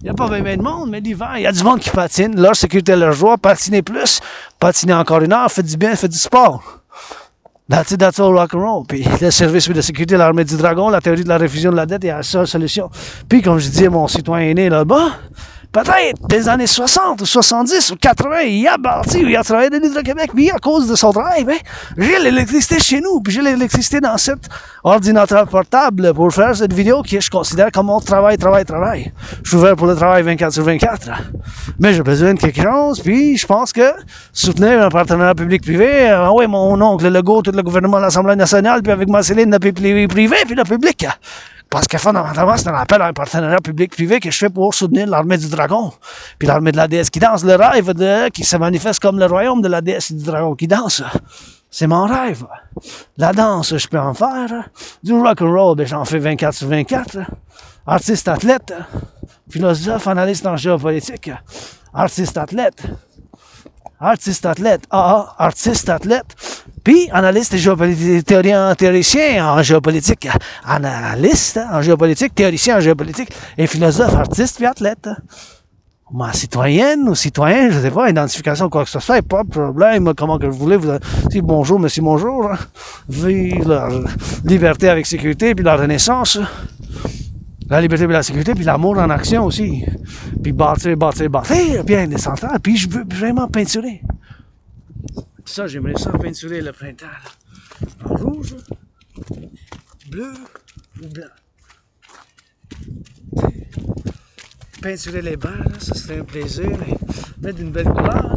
Il n'y a pas bien de monde, mais l'hiver, il y a du monde qui patine. Leur sécurité, leur joie, patiner plus, patiner encore une heure, faites du bien, faites du sport. That's it, that's all rock&roll. Puis le service de sécurité, l'armée du dragon, la théorie de la réfusion de la dette, il y a la seule solution. Puis comme je disais, mon citoyen aîné là-bas, peut-être des années 60 ou 70 ou 80, il a bâti ou il a travaillé dans l'Hydro-Québec, mais à cause de son travail, ben, j'ai l'électricité chez nous, puis j'ai l'électricité dans cet ordinateur portable pour faire cette vidéo que je considère comme mon travail. Je suis ouvert pour le travail 24 sur 24. Mais j'ai besoin de quelque chose, puis je pense que soutenir un partenariat public-privé, oui, mon oncle, le Legault, tout le gouvernement de l'Assemblée nationale, puis avec ma Céline, le privé, puis le public. Parce que fondamentalement, c'est un appel à un partenariat public-privé que je fais pour soutenir l'armée du dragon. Puis l'armée de la déesse qui danse, le rêve qui se manifeste comme le royaume de la déesse du dragon qui danse. C'est mon rêve. La danse, je peux en faire. Du rock&roll, ben, j'en fais 24 sur 24. Artiste athlète. Philosophe, analyste en géopolitique. Artiste athlète. Artiste athlète. Artiste athlète. Puis, analyste et théoricien en géopolitique. Analyste en géopolitique, théoricien en géopolitique, et philosophe, artiste, puis athlète. Ma citoyenne ou citoyen, je sais pas, identification ou quoi que ce soit, pas de problème, comment que vous voulez, vous dites bonjour, monsieur, bonjour. Vive la liberté avec sécurité, puis la renaissance. La liberté et la sécurité, puis l'amour en action aussi. Puis bâtir, bien des centrales, puis je veux vraiment peinturer. Ça, j'aimerais ça peinturer le printemps. Là. En rouge, bleu ou blanc. Peinturer les bancs, là, ça serait un plaisir. Mettre une belle couleur.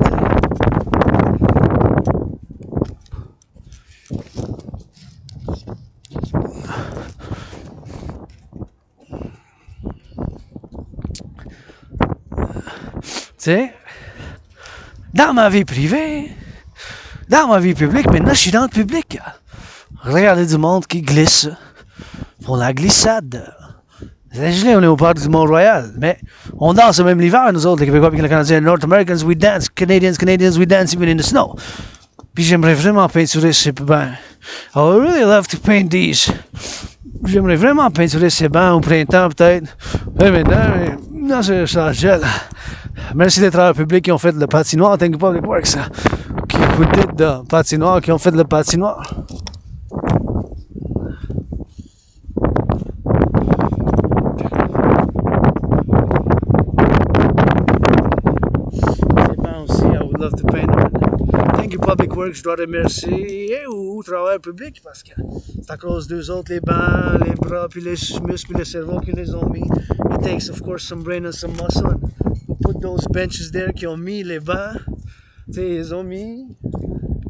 Tu sais, dans ma vie privée, dans ma vie publique, maintenant je suis dans le public. Regardez du monde qui glisse. Font la glissade. C'est gelé, on est au parc du Mont-Royal, mais on danse même l'hiver, nous autres, les Québécois et les Canadiens. North Americans, we dance. Canadians, we dance even in the snow. Puis j'aimerais vraiment peinturer ces bancs. I would really love to paint these. J'aimerais vraiment peinturer ces bancs au printemps, peut-être. Mais maintenant, non, ça gèle. Merci les travailleurs publics qui ont fait le patinoire. Thank you Public Works. Qui did the patinoire, qui ont fait le patinoire. Love to paint them. Thank you Public Works, je dois remercier aux travailleurs publics parce que c'est à cause d'eux autres, les bancs, les bras, puis les muscles, puis le cerveau qui les ont mis. It takes of course some brain and some muscle and we put those benches there qui ont mis les bancs. Tu sais, ils ont mis.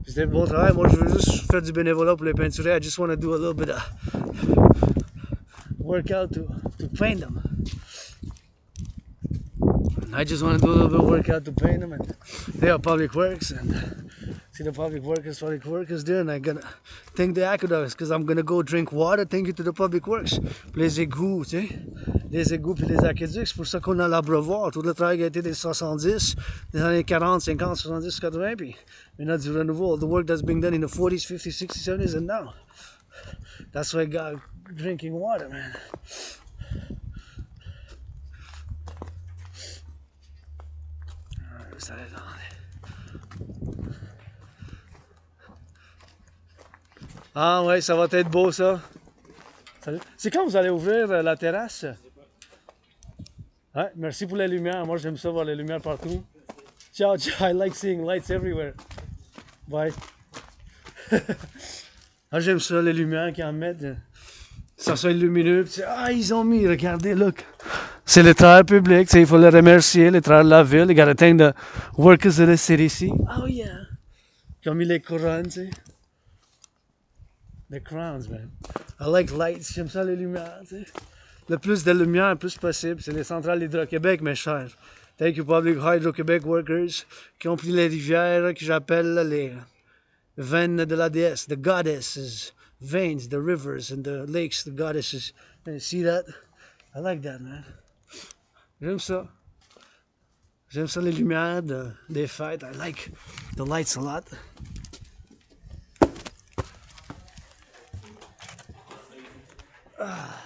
C'était le bon travail. Moi, je veux juste faire du bénévolat pour les peinturer. I just want to do a little bit of workout to paint them. I just want to do a little bit of workout to paint them, and they are Public Works, and see the Public Workers there, and I'm gonna thank the aqueducts, because I'm gonna go drink water, thank you to the Public Works. Puis les égouts, tu sais, les égouts puis les aqueducs, c'est pour ça qu'on a l'abreuvoir, tout le travail qui a été des 70, des années 40, 50, 70, 80, puis maintenant du renouveau, all the work that's been done in the 40s, 50s, 60s, 70s, and now. That's why I got drinking water, man. Ah ouais, ça va être beau ça. C'est quand vous allez ouvrir la terrasse? Ouais, merci pour les lumières. Moi j'aime ça voir les lumières partout. Ciao, ciao. I like seeing lights everywhere. Bye. Ah, j'aime ça, les lumières qu'ils en mettent. Ça soit lumineux. Ah, ils ont mis, regardez, look. C'est le travail public, il faut les remercier, les travailleurs de la ville. You gotta thank the workers of the city ici. Oh yeah. Qui ont mis les couronnes, tu sais. The crowns, man. I like lights, j'aime ça les lumières, tu sais. Le plus de lumière, le plus possible. C'est les centrales d'Hydro-Québec, mes chers. Thank you Public Hydro-Québec workers qui ont pris les rivières que j'appelle les veines de la déesse, the goddesses, veins, the rivers and the lakes, the goddesses. And you see that? I like that, man. J'aime ça. J'aime ça les lumières des fêtes. I like the lights a lot. Ah.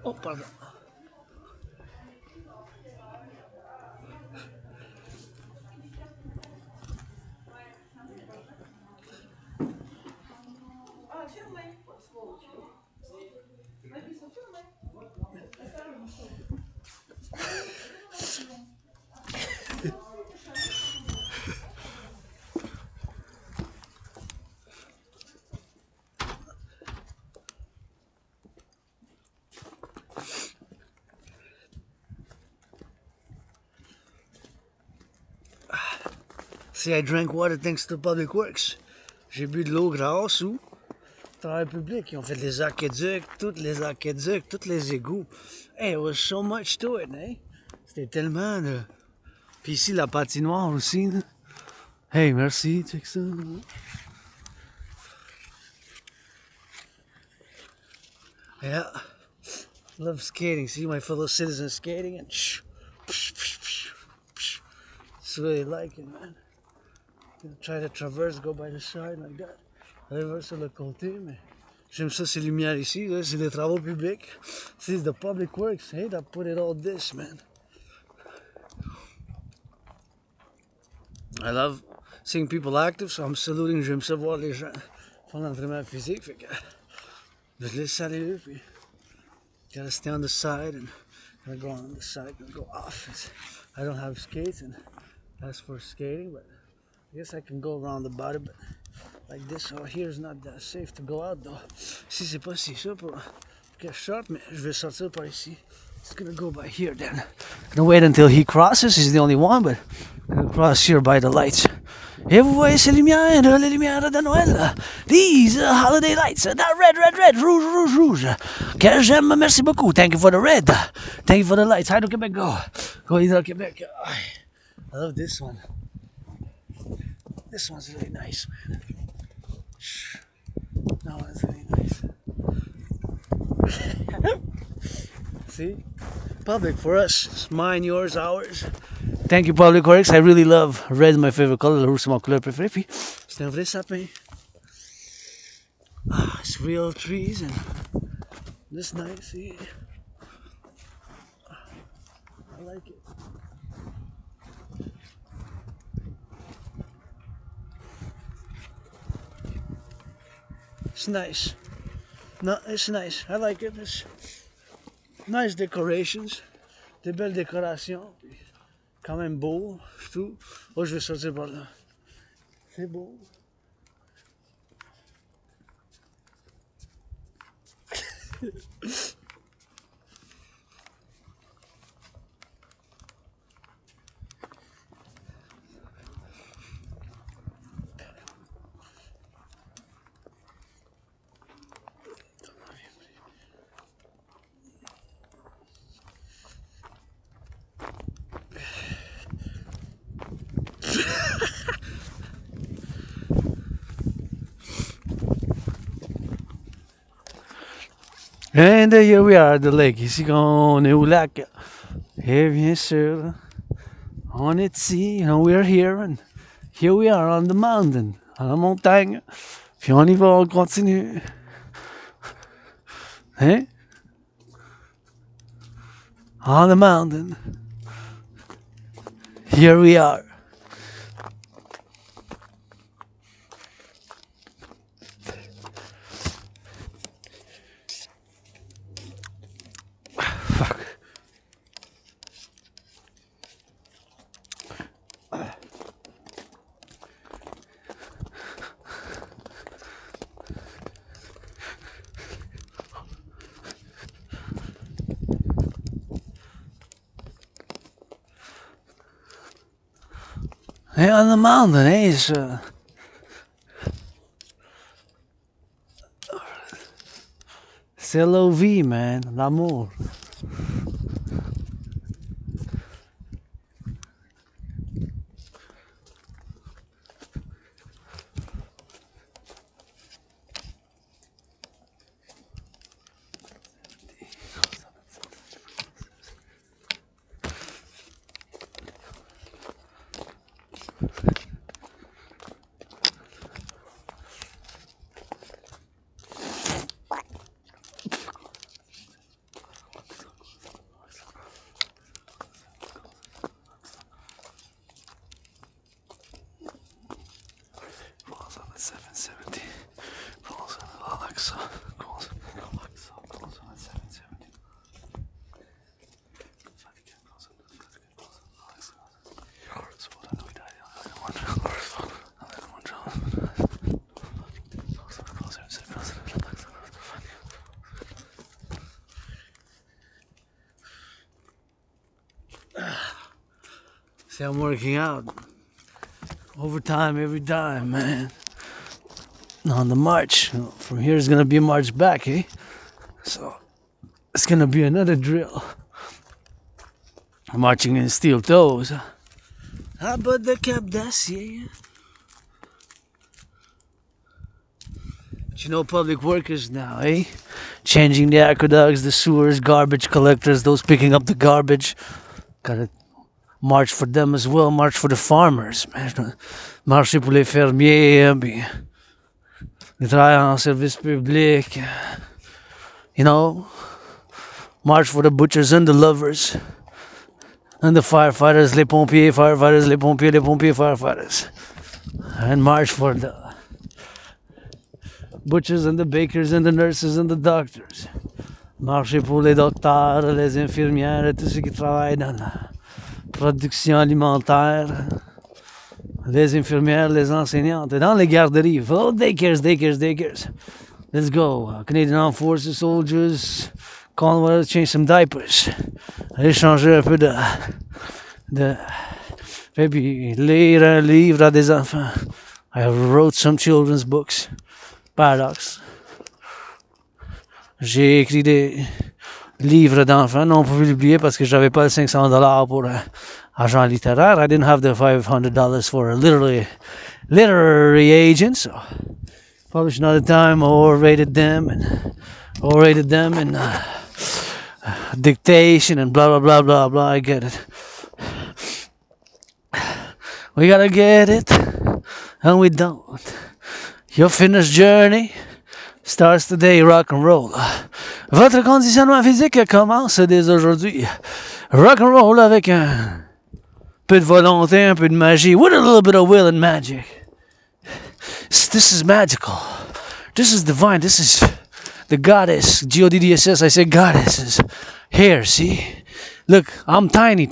Oh, pardon. See, I drank water thanks to Public Works. J'ai bu de l'eau grasse ou travail public. Ils ont fait les aqueducs, tous les égouts. Hey, it was so much to it, eh? C'était tellement de... Puis ici, la patinoire aussi. Là. Hey, merci, check ça. Yeah. Love skating. See my fellow citizens skating and it's really like it, man. Try to traverse, go by the side like that. Arriver sur le côté, mais j'aime ça, ces lumières ici, là, c'est des travaux publics. See, it's the public works, hey, that put it all this, man. I love seeing people active, so I'm saluting, j'aime ça voir les gens font l'entraînement physique, fait que je les salue, puis gotta stay on the side, and gotta go on the side, gotta go off. I don't have skates, and that's for skating, but I guess I can go around about it, but like this out here is not that safe to go out though. Si c'est pas si ça pour get shot, mais je vais sortir par ici. It's gonna go by here then. Gonna wait until he crosses, he's the only one, but gonna cross here by the lights. Et vous voyez ces lumières, les lumières de Noël. These holiday lights, that red, rouge. Que j'aime, merci beaucoup. Thank you for the red. Thank you for the lights. Hi to Quebec, go. Go to Quebec. I love this one. This one's really nice, man. That one's really nice. See? Public for us. It's mine, yours, ours. Thank you, Public Works. I really love red, my favorite color. Le rouge, c'est mon couleur préférée. Puis, c'est un vrai sapin. Ah, it's real trees and this nice. See? I like it. It's nice. No, it's nice. I like it. It's nice decorations. Des belles décorations. Quand même beau, je trouve. Oh, je vais sortir par là. C'est beau. And here we are at the lake. Ici, on est au lac. Et bien sûr, on est ici. You know, we're here. And here we are on the mountain. À la montagne. Puis on y va, on continue. Hein? On the mountain. Here we are. Hey, on the mountain, hey, c'est la vie, man, l'amour. See, I'm working out overtime every time, man. On the march, from here is gonna be a march back, eh? So it's gonna be another drill. Marching in steel toes. How about the cap d'acier? But you know, public workers now, eh? Changing the aqueducts, the sewers, garbage collectors, those picking up the garbage. Gotta march for them as well, march for the farmers. Marcher pour les fermiers, les travailleurs en service public. You know, march for the butchers and the lovers. And the firefighters, les pompiers, firefighters, les pompiers, firefighters. And march for the butchers and the bakers and the nurses and the doctors. Marcher pour les docteurs, les infirmières et tous ceux qui travaillent dans la production alimentaire, les infirmières, les enseignantes, et dans les garderies. Oh, daycares. Let's go. Canadian Armed Forces soldiers, Commonwealth, change some diapers. Aller changer un peu de et puis lire un livre à des enfants. I wrote some children's books. Paradox. J'ai écrit des livres d'enfants, non pour l'oublier parce que j'avais pas le $500 pour agent littéraire. I didn't have the $500 for a literary agent, so published another time, orated them and dictation and blah blah blah blah blah. I get it. We gotta get it, and we don't. Your fitness journey starts today, rock and roll. Votre conditionnement physique commence dès aujourd'hui. Rock and roll avec un peu de volonté, un peu de magie, with a little bit of will and magic. This is magical. This is divine. This is the goddess. G-O-D-D-S-S. I say goddess is here, see? Look, I'm tiny.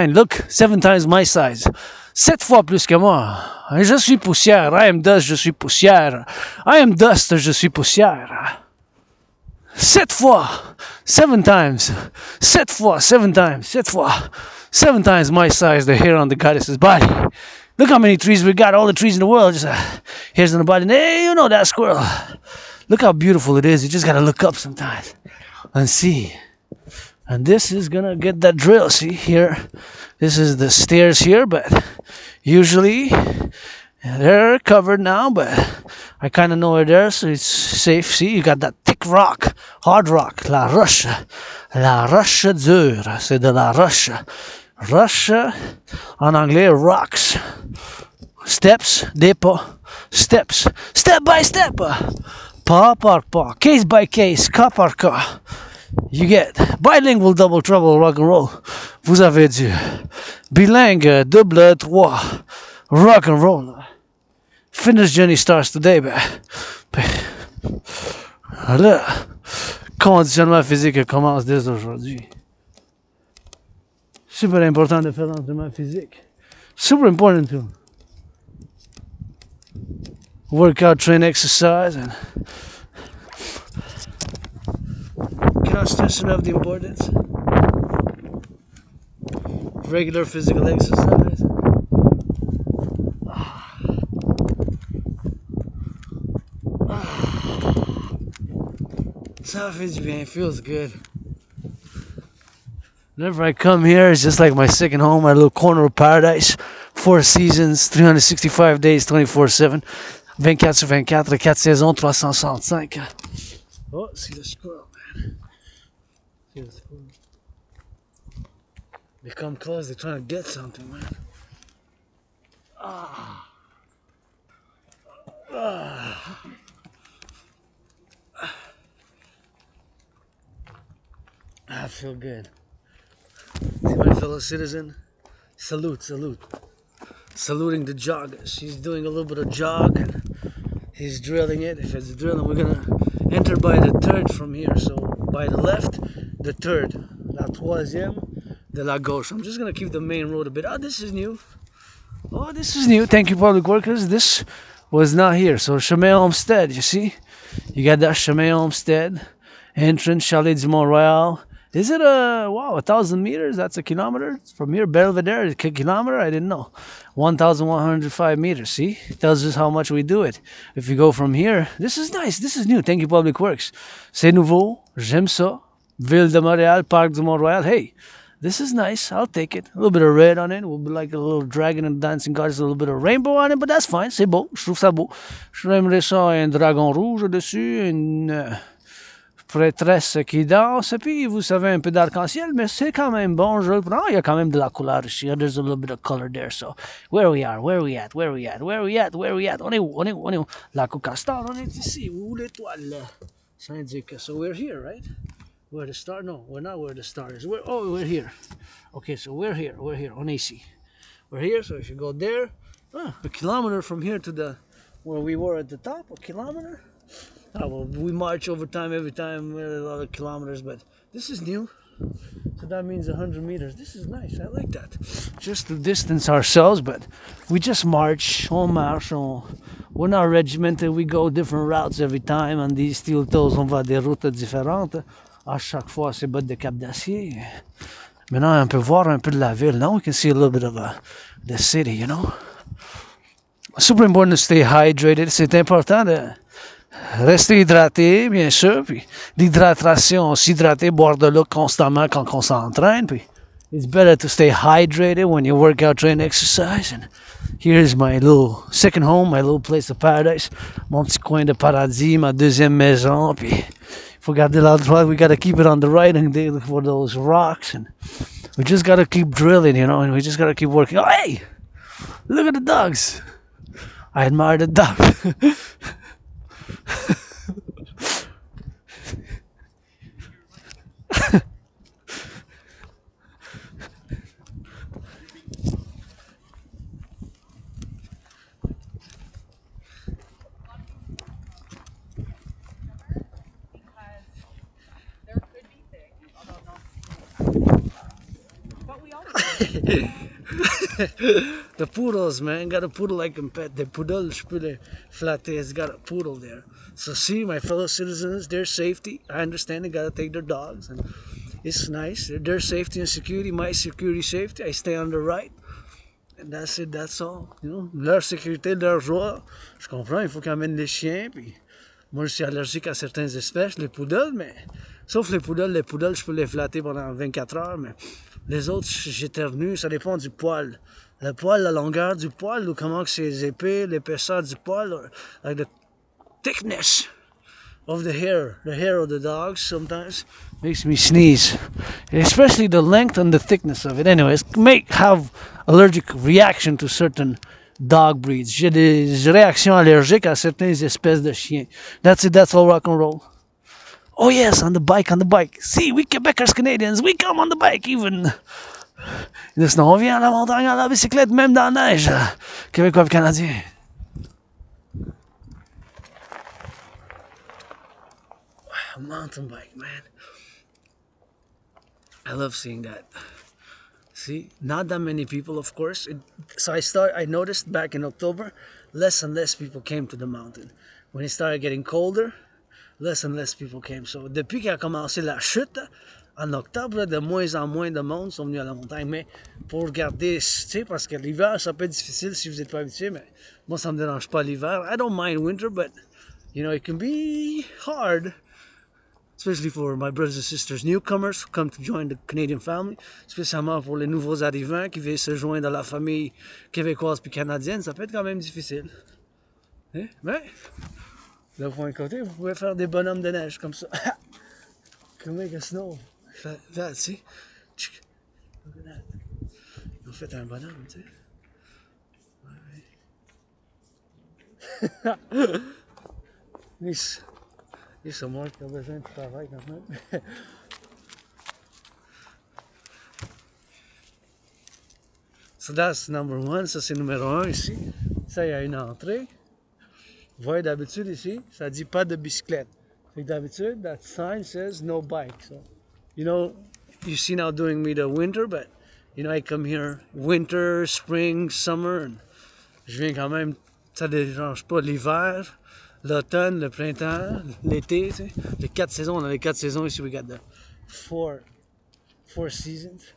Look, 7 times my size. 7 fois plus que moi. Je suis poussière. I am dust, je suis poussière. I am dust, je suis poussière. 7 fois. 7 times. 7 fois. 7 times. 7 fois. 7 times my size, the hair on the goddess's body. Look how many trees we got. All the trees in the world. Just hairs on the body. Hey, you know that squirrel. Look how beautiful it is. You just gotta look up sometimes and see. And this is gonna get that drill. See here, this is the stairs here, but usually they're covered now, but I kind of know where they're, so it's safe. See, you got that thick rock, hard rock, la roche dure, c'est de la roche. Roche, en anglais, rocks. Steps, des pas, steps, step by step, pas par pas, case by case, cas par cas. You get bilingual double trouble rock and roll. Vous avez du bilingue double 3 rock and roll. Fitness journey starts today, le conditionnement physique commence dès aujourd'hui. Super important de faire l'entraînement physique. Super important to work out, train, exercise, and cannot stress enough the importance of regular physical exercise. Ça fait du bien, feels good. Whenever I come here, it's just like my second home, my little corner of paradise. 4 seasons, 365 days, 24/7. 24 sur 24, 4 saisons, 365. Oh, see the squirrel, man. See the squirrel. They come close, they're trying to get something, man. Ah. Ah. I feel good. See my fellow citizen? Salute, salute. Saluting the joggers. He's doing a little bit of jog and he's drilling it. If it's drilling, we're gonna enter by the third from here. So by the left, the third. La troisième de la gauche. I'm just gonna keep the main road a bit. Oh, this is new. Oh, this is new. Thank you, public workers. This was not here. So Chemin Homestead, you see? You got that Chemin Homestead. Entrance, Chalet du Mont-Royal. Is it 1,000 meters? That's a kilometer? From here, Belvedere, a kilometer? I didn't know. 1,105 meters, see? It tells us how much we do it. If you go from here, this is nice, this is new. Thank you, Public Works. C'est nouveau, j'aime ça. Ville de Montréal, Parc du Mont-Royal. Hey, this is nice, I'll take it. A little bit of red on it, will be like a little dragon and dancing goddess, a little bit of rainbow on it, but that's fine, c'est beau, je trouve ça beau. J'aimerais ça un dragon rouge dessus, une prêtresse qui danse, puis vous savez un peu d'arc-en-ciel, mais c'est quand même bon, je le prends. Il y a quand même de la couleur ici. There's a little bit of color there. So, where we at? Where we at? On est où? La Castor, on est ici. Où l'étoile? Syndicat. So we're here, right? Where the star? No, we're not where the star is. We're here. Okay, so we're here. On est ici. We're here, so if you go there, a kilometer from here to the where we were at the top, a kilometer. Oh, well, we march over time every time, a lot of kilometers, but this is new. So that means 100 meters. This is nice. I like that. Just to distance ourselves, but we just march. On marche. We're not regimented. We go different routes every time. On these steel toes, on va des routes différentes. À chaque fois, c'est bottes de cap d'acier. Maintenant, on peut voir un peu de la ville. Now we can see a little bit of the city, you know. Super important to stay hydrated. C'est important de rester hydraté, bien sûr, puis l'hydratation, s'hydrater, boire de l'eau constamment quand on s'entraîne, puis it's better to stay hydrated when you work out, train, exercise, and here's my little second home, my little place of paradise, mon petit coin de paradis, ma deuxième maison, puis il faut garder l'endroit, we gotta keep it on the right and look for those rocks, and we just gotta keep drilling, you know, and we just gotta keep working. Oh, hey! Look at the dogs! I admire the dogs. The poodles, man, got a poodle I can pet. The poodle, je peux les flatter. It's got a poodle there. So see, my fellow citizens, their safety. I understand they gotta take their dogs, and it's nice. Their safety and security, my security, safety. I stay on the right, and that's it. That's all. You know, leur sécurité, leur joie. Je comprends. Il faut qu'ils amènent les chiens. Puis moi, je suis allergique à certaines espèces, les poodles, mais sauf les poodles, je peux les flatter pendant 24 heures, mais les autres, j'éternue, ça dépend du poil. Le poil, la longueur du poil, ou comment que c'est épais, l'épaisseur du poil, or like the thickness of the hair of the dogs sometimes makes me sneeze. Especially the length and the thickness of it. Anyways, may have allergic reaction to certain dog breeds. J'ai des réactions allergiques à certaines espèces de chiens. That's it, that's all rock and roll. Oh yes, on the bike. See, we Quebecers, Canadians, we come on the bike even. On vient à la montagne à la bicyclette, même dans la neige. Québécois et Canadiens. Mountain bike, man. I love seeing that. See, not that many people, of course. I noticed back in October, less and less people came to the mountain. When it started getting colder, less and less people came. So, depuis qu'il a commencé la chute, en octobre, de moins en moins de monde sont venus à la montagne. Mais pour regarder, tu sais, parce que l'hiver, ça peut être difficile si vous n'êtes pas habitué, mais moi, ça me dérange pas l'hiver. I don't mind winter, but you know, it can be hard, especially for my brothers and sisters newcomers who come to join the Canadian family, spécialement pour les nouveaux arrivants qui veulent se joindre à la famille québécoise puis canadienne, ça peut être quand même difficile. Eh? Mais, d'un point côté, vous pouvez faire des bonhommes de neige comme ça. Come make a snow. That, see? Look at that. Ils ont fait un bonhomme, tu sais. Ils sont morts qui ont besoin de travail quand même. So that's number one, ça c'est numéro un ici. Ça, il y a une entrée. Vous voyez d'habitude ici, ça dit pas de bicyclette. Fait que d'habitude, that sign says no bike. So, you know, you see now doing me the winter, but you know, I come here winter, spring, summer, and je viens quand même, ça dérange pas l'hiver, l'automne, le printemps, l'été, tu sais. Les 4 saisons, on a les 4 saisons ici, we got the four seasons.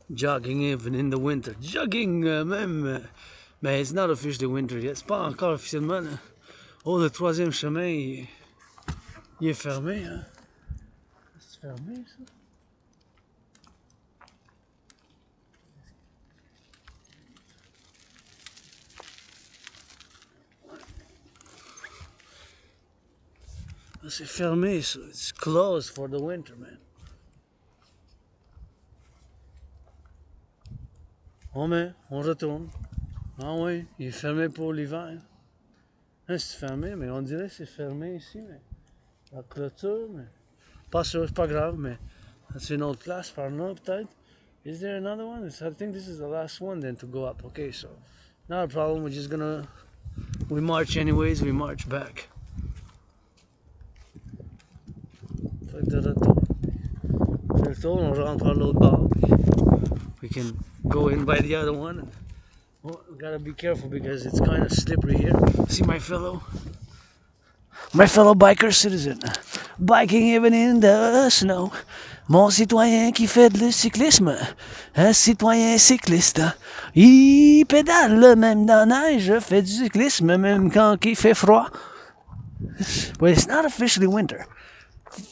Jogging even in the winter. Jogging même, mais it's not officially winter yet. C'est pas encore officiellement. Là. Oh, le troisième chemin, il est fermé. Hein. C'est fermé, ça? C'est fermé, so it's closed for the winter, man. On retourne. Ah oui, il est fermé pour l'hiver. Hein, c'est fermé, mais on dirait que c'est fermé ici, mais la clôture, mais pas sûr, c'est pas grave, mais c'est une autre classe par là, peut-être. Is there another one? I think this is the last one then to go up. Okay, so not a problem. We're just gonna we march anyways. We march back. Fait de retour. De retour, on rentre par l'autre bord. We can go in by the other one. And, oh, we gotta be careful because it's kind of slippery here. See my fellow biker citizen, biking even in the snow. Mon citoyen qui fait le cyclisme, un citoyen cycliste. Il pédale même dans la neige, fait du cyclisme même quand il fait froid. But it's not officially winter.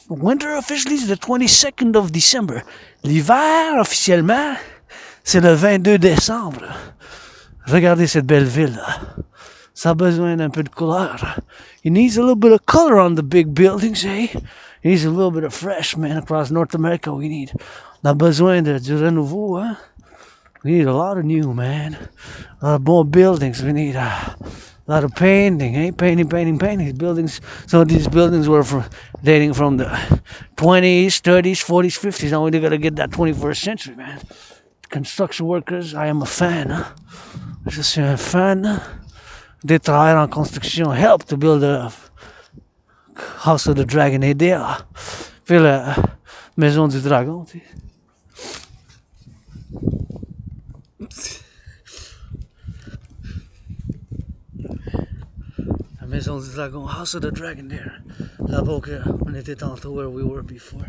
Winter officially is the 22nd of December. L'hiver officiellement, c'est le 22 décembre. Regardez cette belle ville. Ça a besoin d'un peu de couleur. It needs a little bit of color on the big buildings, eh? It needs a little bit of fresh, man. Across North America, on a besoin du renouveau, hein? We need a lot of new, man. A lot of more buildings. We need a lot of painting, eh? Painting. These buildings, some of these buildings were dating from the 20s, 30s, 40s, 50s. Now we gotta get that 21st century, man. Construction workers, I am a fan, hein? Je suis un fan des travailleurs en construction. Help to build a House of the Dragon, aider à faire la maison du dragon, tu sais. La maison du dragon, House of the Dragon there. Là-bas on était tantôt where we were before.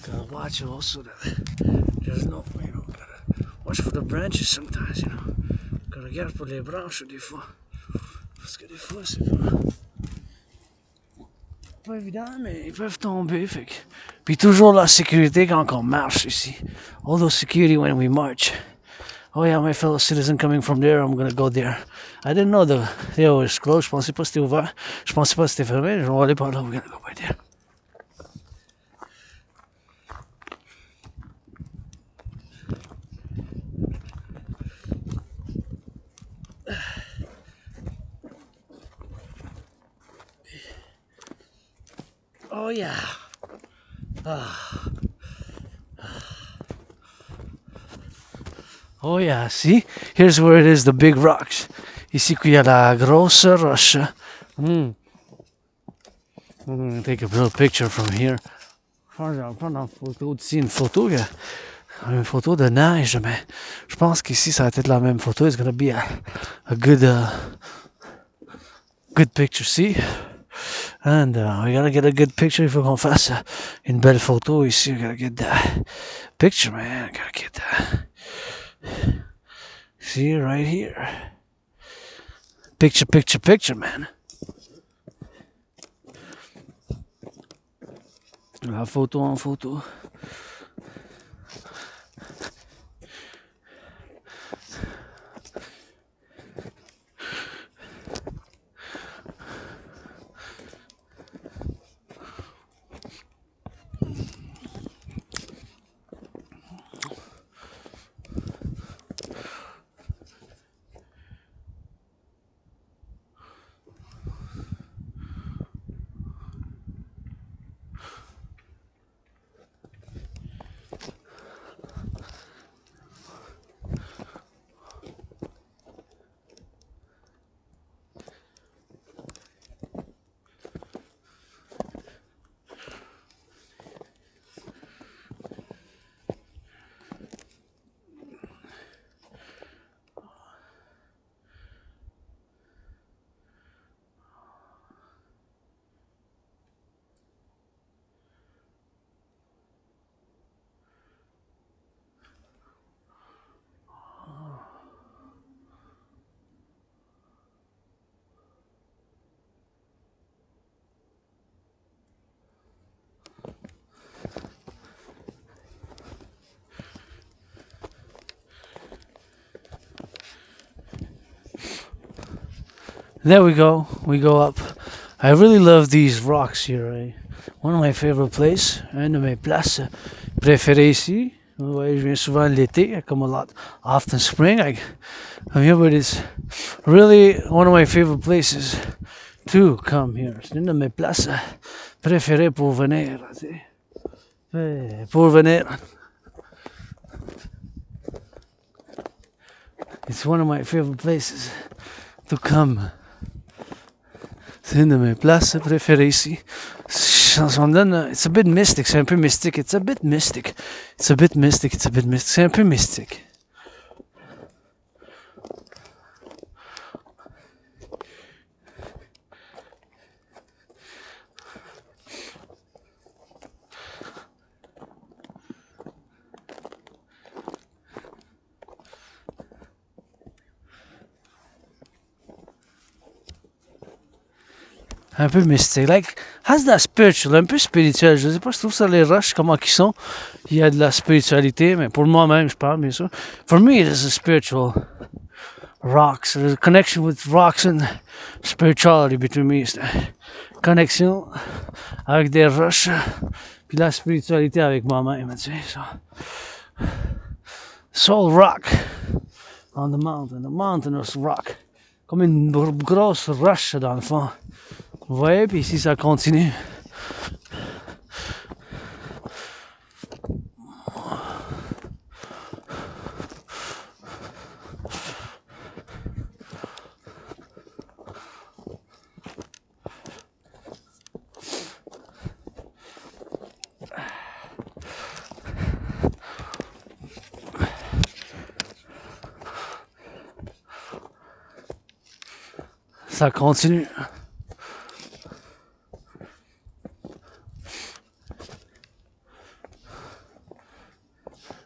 Gotta watch also that there's no, gotta watch for the branches sometimes, Gotta regarde pour les branches des fois. Parce que des fois c'est pas évident, mais ils peuvent tomber. Fait que... Puis toujours la sécurité quand on marche ici. All those security when we march. Oh yeah, my fellow citizen coming from there, I'm gonna go there. I didn't know they were closed. Je pensais pas que c'était ouvert. Je pensais pas que c'était fermé. Je vais aller par là, we're gonna go by there. Oh yeah. Oh yeah, see? Here's where it is, the big rocks. Ici qu'il y a la grosse roche. I'm gonna take a little picture from here. Je vais prendre une photo d'ici, une photo de neige, mais je pense qu'ici ça va être la même photo. It's gonna be a good picture, see? And we gotta get a good picture. Il faut qu'on fasse une belle photo ici. We gotta get that picture, man. Gotta get that. See, right here. Picture, man. La photo en photo. There we go. We go up. I really love these rocks here. One of my favorite places. Une de mes places préférées ici. Ouais, je viens souvent l'été. I come a lot often spring. I'm here, but it's really one of my favorite places to come here. C'est une de mes places préférées pour venir. Pour venir. It's one of my favorite places to come. C'est une de mes places préférées ici. Ça me donne... It's a bit mystic. C'est un peu mystique. It's a bit mystic. It's a bit mystic. It's a bit mystic. C'est un peu mystique. Un peu mystique. Like, has that spiritual, un peu spirituel. Je sais pas, je trouve ça les roches, comment qu'ils sont. Il y a de la spiritualité, mais pour moi-même, je parle, bien sûr. For me, it is a spiritual rocks. There's a connection with rocks and spirituality between me. Connexion avec des roches, puis la spiritualité avec moi-même, tu sais. So. Soul rock on the mountainous rock. Comme une grosse roche dans le fond. Vous voyez, puis ici ça continue. Ça continue.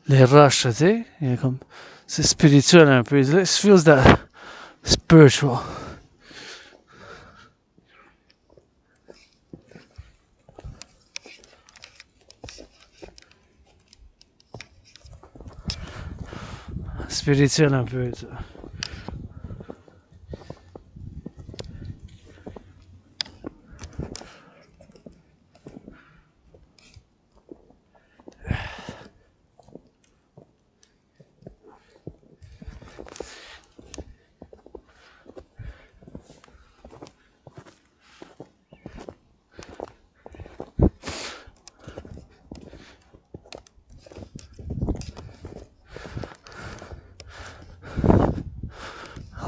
Les roches, tu sais, c'est spirituel un peu. It feels that spiritual. Spirituel un peu, ça.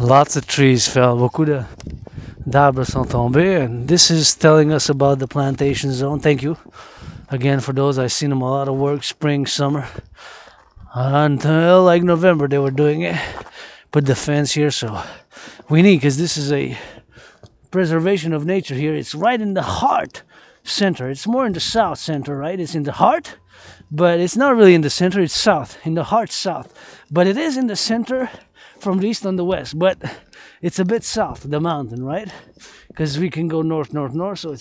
Lots of trees fell. Beaucoup d'arbres sont tombés. And this is telling us about the plantation zone. Thank you again for those. I've seen them a lot of work, spring, summer. Until like November they were doing it. Put the fence here, so we need, because this is a preservation of nature here. It's right in the heart center. It's more in the south center, right? It's in the heart, but it's not really in the center. It's south, in the heart south. But it is in the center from the east and the west, but it's a bit south of the mountain, right? Because we can go north, so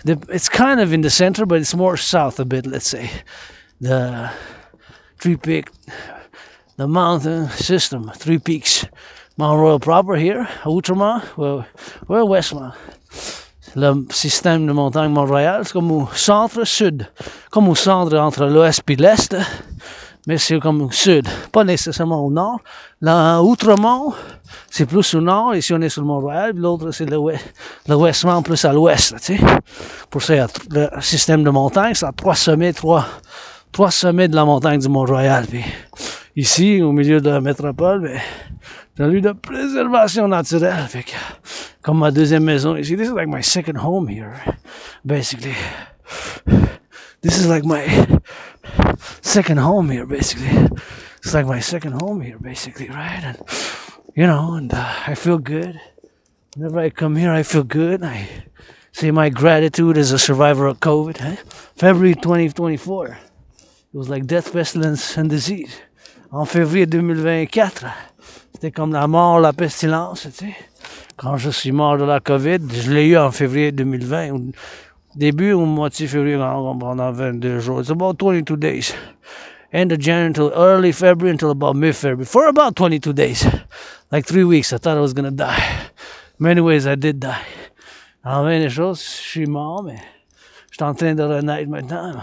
it's kind of in the center, but it's more south a bit, let's say. The mountain system, 3 peaks. Mount Royal proper here, Outremont, we're Westmont. Le système de montagne Mont-Royal, c'est comme au centre-sud, comme au centre entre l'ouest et l'est. Mais c'est comme au sud, pas nécessairement au nord. Là, Outremont, c'est plus au nord, ici on est sur le Mont-Royal, l'autre c'est le Westmont plus à l'ouest, tu sais. Pour ça, il y a le système de montagne, c'est à 3 sommets de la montagne du Mont-Royal. Puis ici, au milieu de la métropole, ben, c'est un lieu de préservation naturelle. Fait que, comme ma deuxième maison ici, this is like my second home here, basically. This is like my second home here, basically. It's like my second home here, basically, right? And, you know, and I feel good. Whenever I come here, I feel good. I say my gratitude as a survivor of COVID. February 2024. It was like death, pestilence, and disease. En février 2024, c'était comme la mort, la pestilence, tu sais. Quand je suis mort de la COVID, je l'ai eu en février 2020. Début ou moitié février, pendant 22 jours. It's about 22 days. End of January until early February until about mid-February. For about 22 days. Like 3 weeks, I thought I was gonna die. Many ways I did die. En bien des choses, je suis mort, mais je suis en train de renaître maintenant.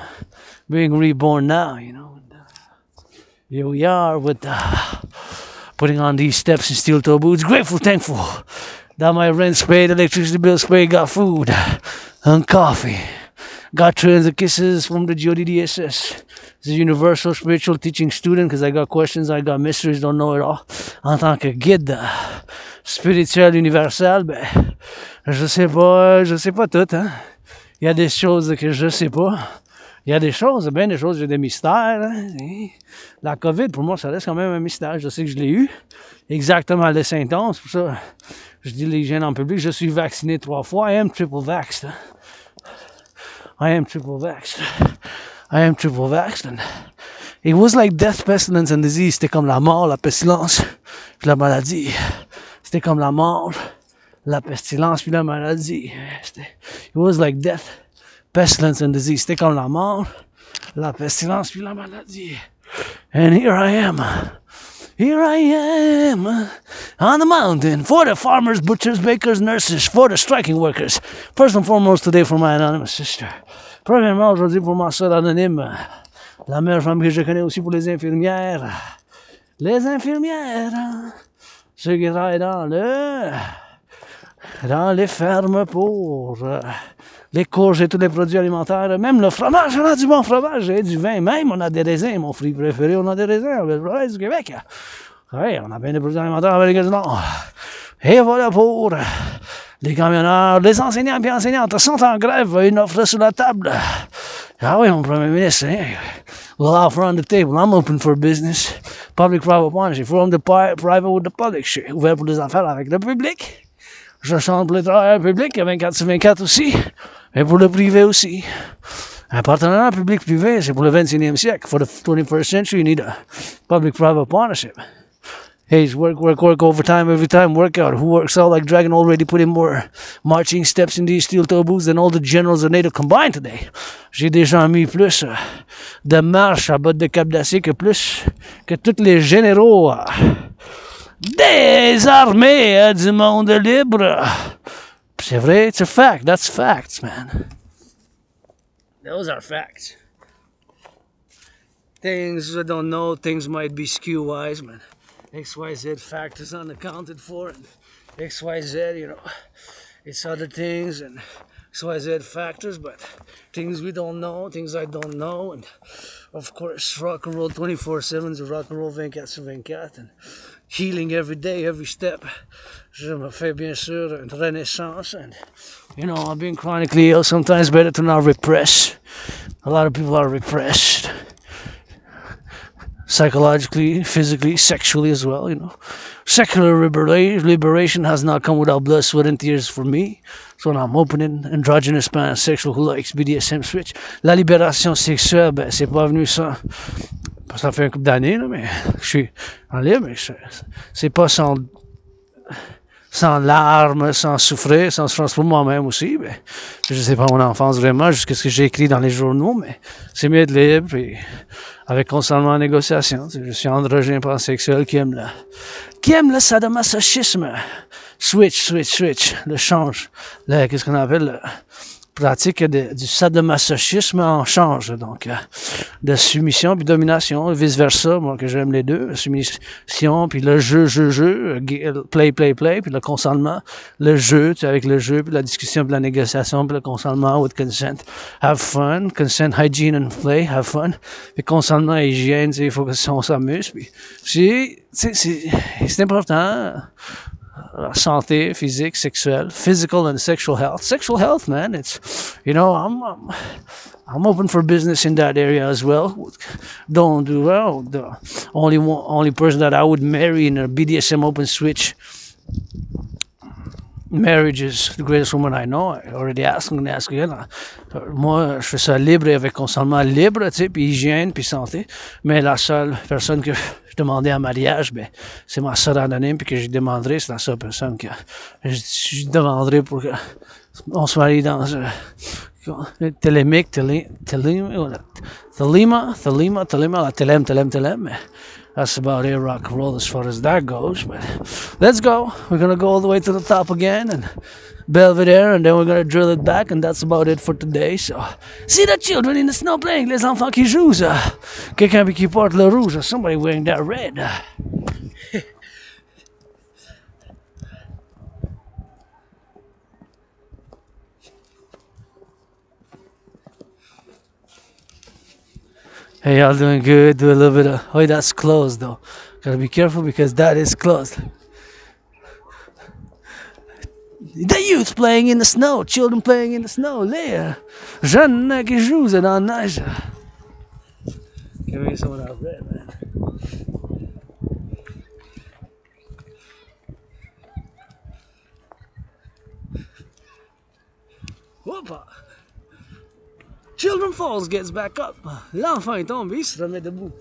Being reborn now, you know. Here we are with putting on these steps and steel toe boots. Grateful, thankful that my rent's paid, electricity bill's paid, got food and coffee. Got trillions of kisses from the GODDSS. It's a universal spiritual teaching student because I got questions, I got mysteries, don't know it all. En tant que guide spirituel universel, ben, je sais pas tout, hein. Il y a des choses que je sais pas. Il y a des choses, bien des choses, j'ai des mystères. Hein. La COVID, pour moi, ça reste quand même un mystère. Je sais que je l'ai eu. Exactement les symptômes. C'est pour ça je dis l'hygiène en public. Je suis vacciné 3 fois. I am triple vaxxed. Hein. I am triple vaxxed. I am triple vaxxed. And it was like death, pestilence and disease. C'était comme la mort, la pestilence, puis la maladie. C'était comme la mort, la pestilence, puis la maladie. It was like death, pestilence and disease. C'était comme la mort, la pestilence, puis la maladie. And here I am on the mountain for the farmers, butchers, bakers, nurses, for the striking workers. First and foremost today for my anonymous sister. Premièrement aujourd'hui pour ma soeur anonyme, la meilleure femme que je connais aussi pour les infirmières. Les infirmières, ceux qui travaillent dans les fermes pour les courges et tous les produits alimentaires, même le fromage, on a du bon fromage et du vin, même on a des raisins, mon fruit préféré, on a des raisins, le fromage du Québec. Oui, on a bien des produits alimentaires avec les Nord. Et voilà pour les camionneurs, les enseignants et enseignantes sont en grève, une offre sur la table. Ah oui, mon premier ministre, hein? Well, offer on the table, I'm open for business. Public-private partnership, from the private with the public. Je suis ouvert pour les affaires avec le public. Je chante pour les travailleurs publics, 24/24 aussi, et pour le privé aussi. Un partenariat public-privé, c'est pour le 21e siècle. For the 21st century, you need a public-private partnership. Hey, work, overtime, every time, workout. Who works out like Dragon already put in more marching steps in these steel toe boots than all the generals of NATO combined today. J'ai déjà mis plus de marche à botte de cap d'acier que tous les généraux des armées du monde libre. C'est vrai, it's a fact. That's facts, man. Those are facts. Things I don't know, things might be skew-wise, man. XYZ factors unaccounted for, and XYZ, you know, it's other things, and XYZ factors, but things we don't know, things I don't know, and of course, Rock&Roll 24/7, the Rock&Roll 24/24, and healing every day, every step. Je me fais bien sûr une renaissance, and you know, I'm being chronically ill, sometimes better to not repress. A lot of people are repressed. Psychologically, physically, sexually as well, you know. Secular liberation has not come without blood, sweat, and tears for me. So I'm opening androgynous pansexual who likes BDSM switch. La libération sexuelle, ben, c'est pas venu ça. Ça fait un couple d'années, là, mais je suis en libre, mais c'est pas sans larmes, sans souffrir, sans souffrance pour moi-même aussi. Ben, je sais pas mon enfance vraiment, jusqu'à ce que j'ai écrit dans les journaux, mais c'est mieux d'être libre et avec constamment en négociation. Je suis androgyne pansexuel qui aime le sadomasochisme. Switch, le change. Qu'est-ce qu'on appelle la pratique du sadomasochisme en change. Donc, de soumission puis domination, vice-versa. Moi, que j'aime les deux. La soumission puis le jeu, play, puis le consentement. Le jeu, tu sais, avec le jeu puis la discussion puis la négociation puis le consentement with consent. Have fun. Consent, hygiene and play. Have fun. Puis consentement et hygiène, tu sais, il faut qu'on s'amuse. Puis, c'est important. La santé physique, sexuelle, physical and sexual health. Sexual health, man, it's, you know, I'm open for business in that area as well. Don't do well. The only person that I would marry in a BDSM open switch marriage is the greatest woman I know. I already asked, I'm going to ask again. Moi, je fais ça libre et avec consentement libre, tu sais, puis hygiène, puis santé. Mais la seule personne que je demandais en mariage, ben, c'est ma soeur anonyme, puis que je demanderai, c'est la seule personne que je demanderai pour que on se marie dans Telema, la Telem, That's about it, rock and roll as far as that goes. But let's go. We're gonna go all the way to the top again and Belvedere, and then we're gonna drill it back, and that's about it for today. So, see the children in the snow playing, les enfants qui jouent. Quelqu'un qui porte le rouge, somebody wearing that red. Hey, y'all doing good? Do a little bit of. Oh, that's closed though. Gotta be careful because that is closed. The youth playing in the snow, children playing in the snow. Les jeunes qui jouent dans la neige. Give me some of that red, man. Whoopa! Children falls, gets back up. L'enfant est tombé, il se remet debout.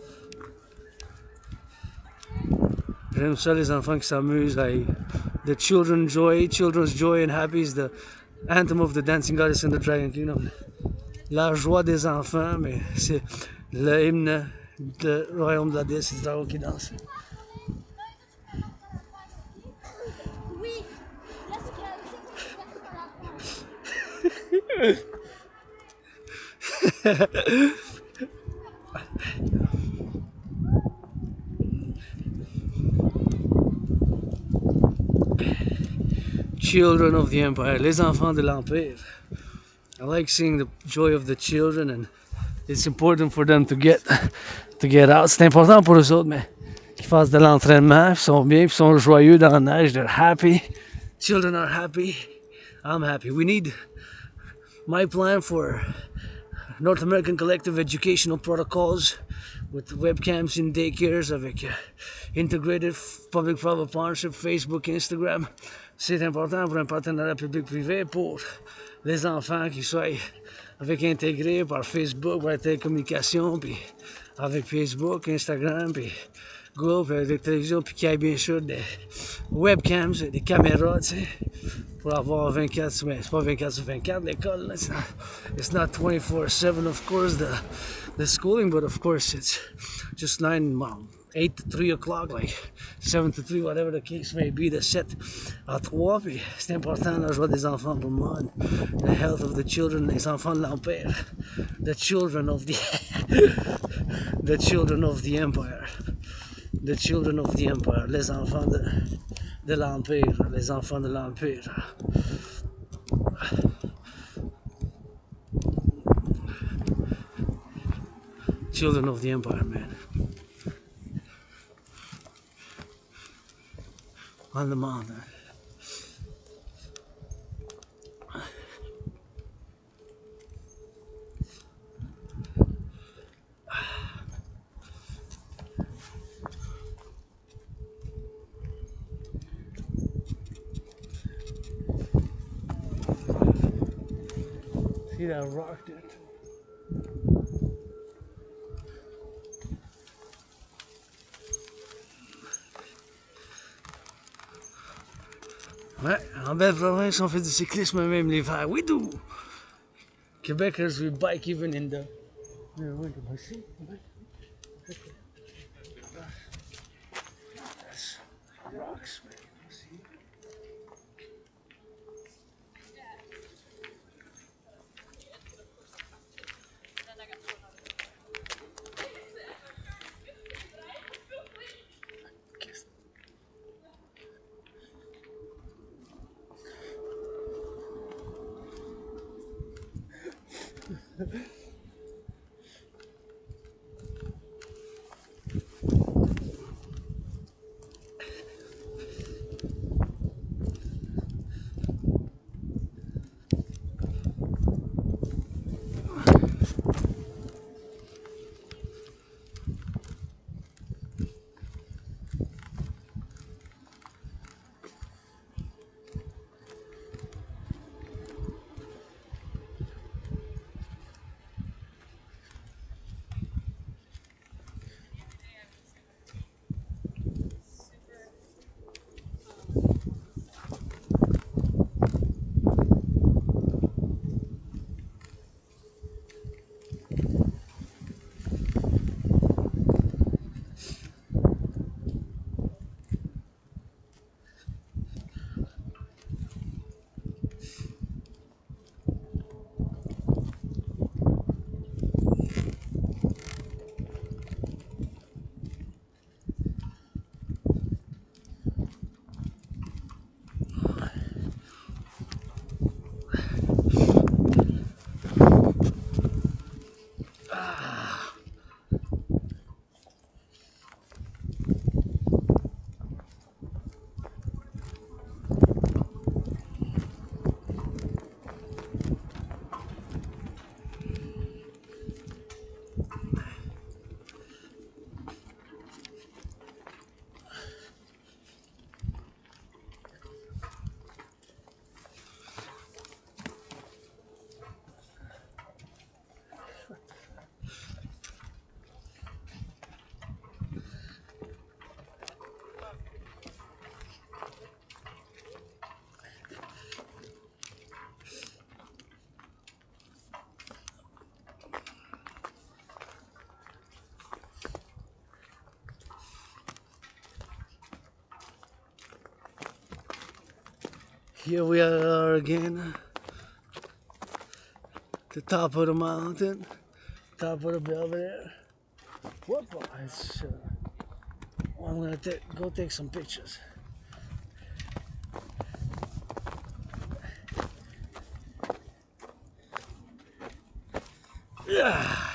J'aime ça, les enfants qui s'amusent. The children's joy and happy is the anthem of the dancing goddess in the Dragon Kingdom. La joie des enfants, mais c'est le hymne du royaume de la déesse, c'est le dragon qui danse. Oui, Children of the Empire, les enfants de l'Empire. I like seeing the joy of the children, and it's important for them to get out. C'est important pour eux autres, mais qu'ils fassent de l'entraînement, ils sont bien, ils sont joyeux dans la neige, they're happy. Children are happy. I'm happy. We need my plan for North American Collective Educational Protocols with webcams in daycares avec integrated public-private partnership, Facebook, Instagram. C'est important pour un partenariat public-privé pour les enfants qui soient avec Integree par Facebook, par la télécommunication, puis avec Facebook, Instagram, puis Google, puis avec la télévision, puis qu'il y ait bien sûr des webcams, des caméras, tu sais, pour avoir 24, c'est pas 24 sur 24 l'école, it's not 24/7 of course the schooling, but of course it's just 8 to 3 o'clock, like 7 to 3, whatever the case may be, the Cette à 3, puis c'est important la joie des enfants pour moi, the health of the children, les enfants de l'Empire, the children of the the children of the Empire, the children of the Empire, les enfants de l'Empire, les enfants de l'Empire. Children of the Empire, man. On the mountain. See that rock there too? Ouais, en belle province, on fait du cyclisme même l'hiver. We do! Quebecers, we bike even in the winter. That's rocks, man. See? Here we are again. The top of the mountain. Top of the Belvedere. Whoop! I'm gonna go take some pictures. Yeah.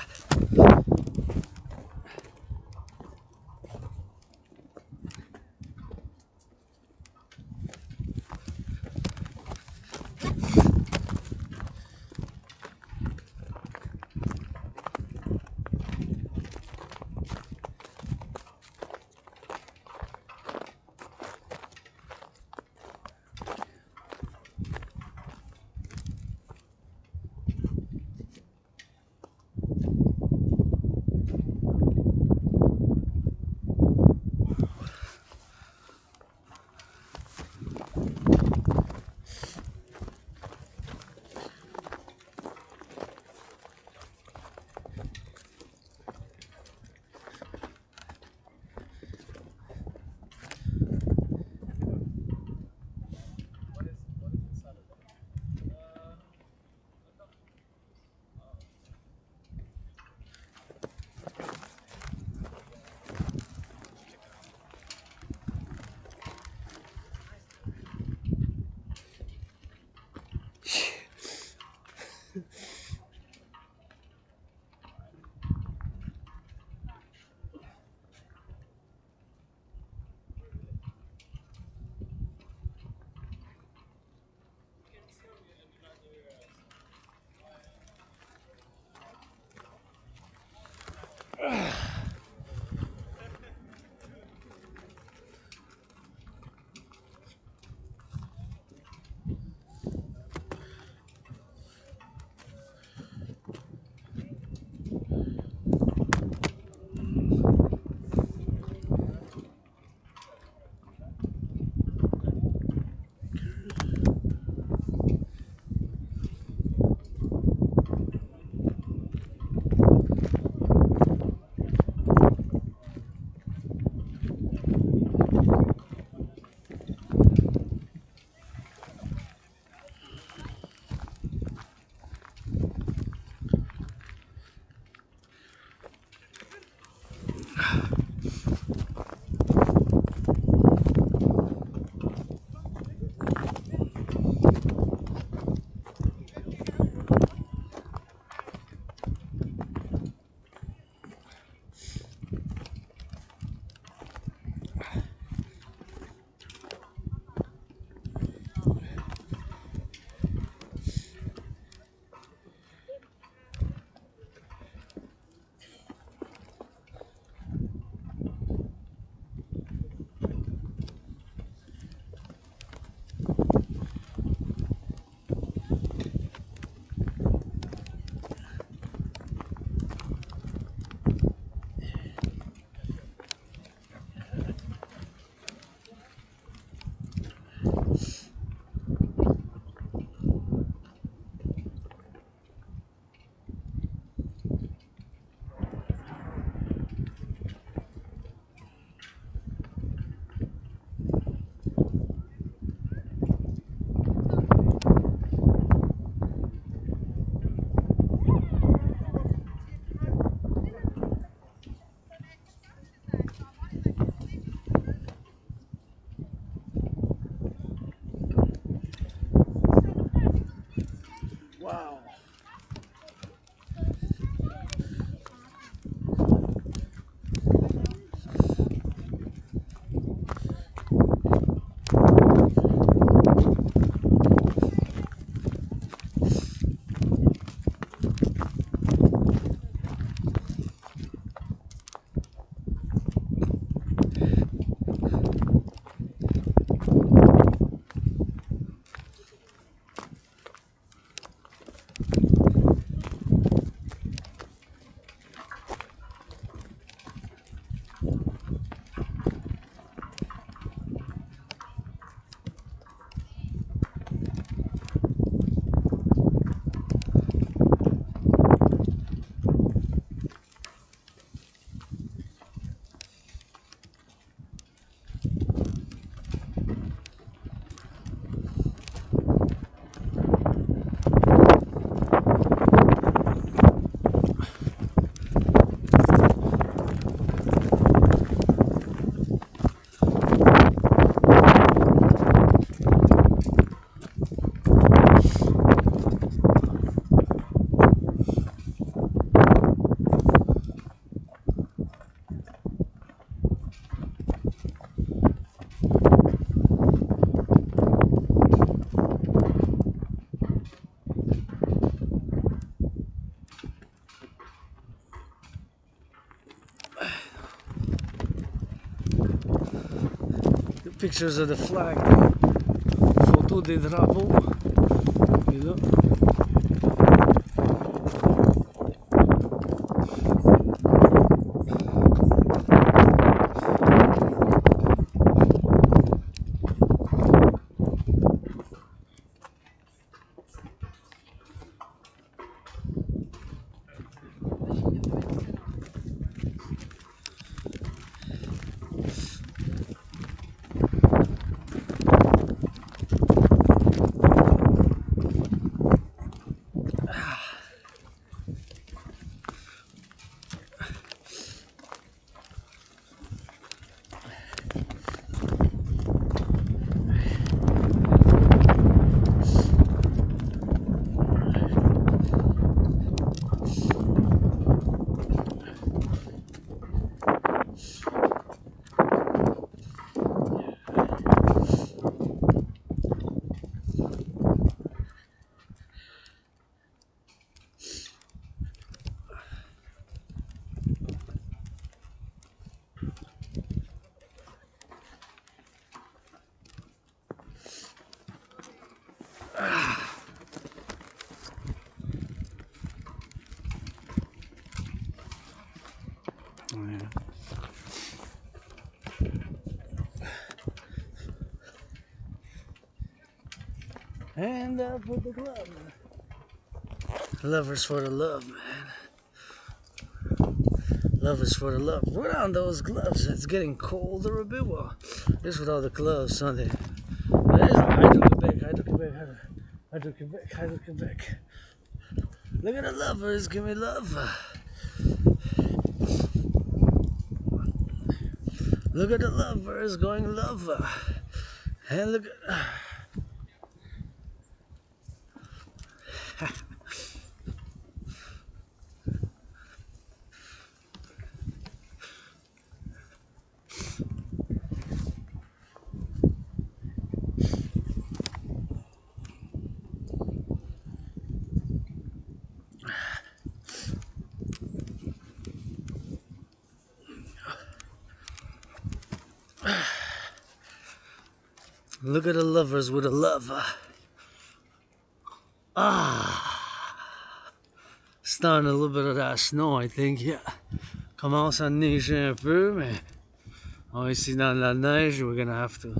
pictures of the flag. Photo des drapeaux. Et là. And up with the glove. Lovers for the love, man. Lovers for the love. Put on those gloves. It's getting colder a bit. Well, this without the gloves, Sunday. Hydro-Quebec. Look at the lovers. Give me love. Look at the lovers going love. And look at... Look at the lovers with a love. Starting a little bit of that snow, I think, yeah. Commence à neiger un peu, mais ici dans la neige, we're gonna have to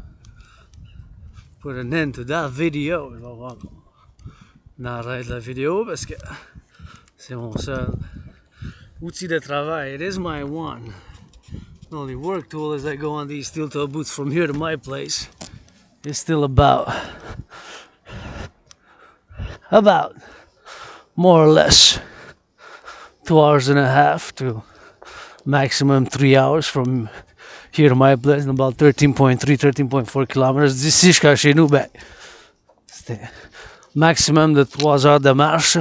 put an end to that video. Il va voir qu'on arrête la vidéo parce que c'est mon seul outil de travail. It is my one. The only work tool as I go on these steel toe boots from here to my place. It's still about more or less 2 hours and a half to maximum 3 hours from here to my place, about 13.3, 13.4 kilometers. D'ici jusqu'à chez nous, ben, c'était maximum de 3 heures de marche,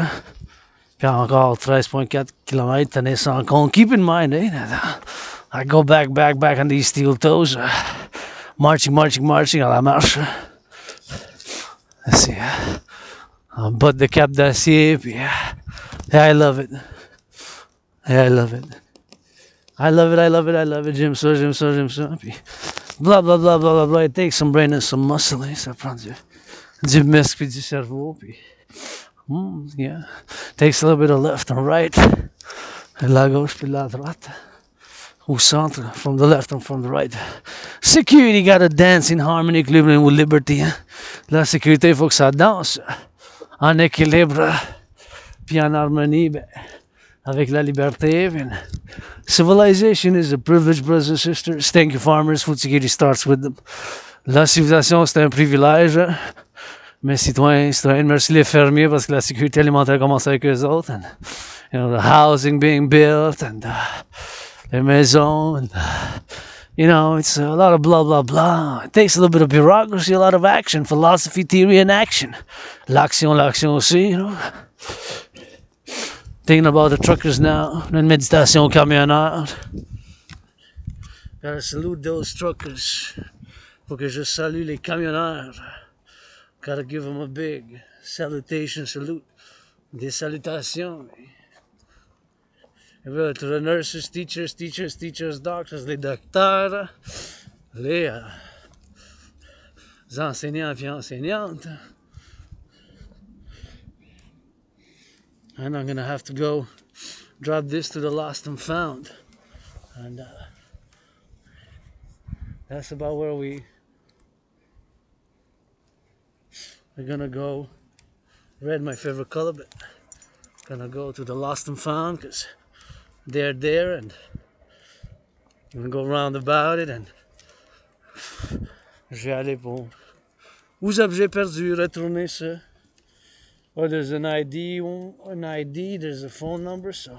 puis encore 13.4 km, tenez ça en compte. Keep in mind, I go back on these steel toes, marching à la marche. Let's see, but the cap d'acier, puis yeah, I love it. I love it. J'aime ça. Puis blah blah blah blah blah blah. It takes some brain and some muscle. Ça prend du muscle puis du cerveau. Puis yeah. Takes a little bit of left and right. La gauche puis la droite. Au centre, from the left and from the right. Security gotta dance in harmony, equilibrium with liberty. La sécurité, il faut que ça danse en équilibre puis en harmonie, ben, avec la liberté. Civilization is a privilege, brothers and sisters. Thank you, farmers. Food security starts with them. La civilisation, c'est un privilège. Mais citoyens, merci les fermiers parce que la sécurité alimentaire commence avec eux autres. And, you know, the housing being built and les maisons. And, you know, it's a lot of blah, blah, blah. It takes a little bit of bureaucracy, a lot of action, philosophy, theory, and action. L'action aussi, you know. Thinking about the truckers now, une méditation camionneur. Gotta salute those truckers. Faut que je salue les camionneurs. Gotta give them a big salutation, salute. Des salutations. To the nurses, teachers, doctors, les docteurs, les enseignants et enseignantes. And I'm gonna have to go drop this to the lost and found. And that's about where we're gonna go. Red, my favorite color, but gonna go to the lost and found because they're there, and I'm gonna go round about it, and je vais aller pour aux objets perdus, retourner ça. Or there's an ID, there's a phone number, so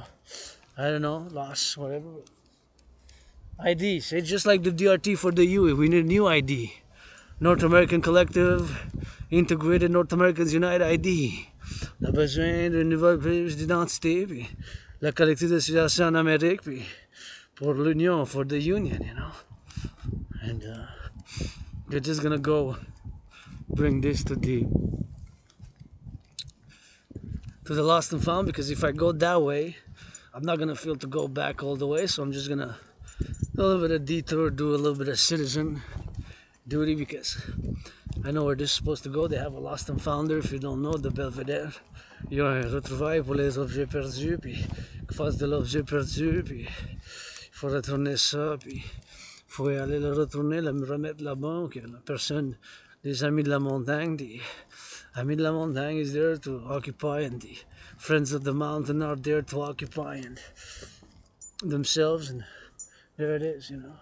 I don't know, lost, whatever. IDs, it's just like the DRT for the U. We need a new ID. North American Collective, Integrated North Americans United ID. On a besoin d'une nouvelle prise d'identité, puis le collectif de civilisation en Amérique, puis pour l'union, for the union, you know. And they're just gonna go bring this to the lost and found, because if I go that way, I'm not gonna feel to go back all the way, so I'm just gonna do a little bit of detour, do a little bit of citizen duty, because I know where this is supposed to go. They have a lost and founder, if you don't know, de Belvedere. Il y a un retrouvaille pour les objets perdus, puis qu'il fasse de l'objet perdu, puis il faut retourner ça, puis il faut aller le retourner, le remettre là-bas, que la personne, les amis de la montagne, the amis de la montagne is there to occupy, and the friends of the mountain are there to occupy and themselves, and there it is, you know.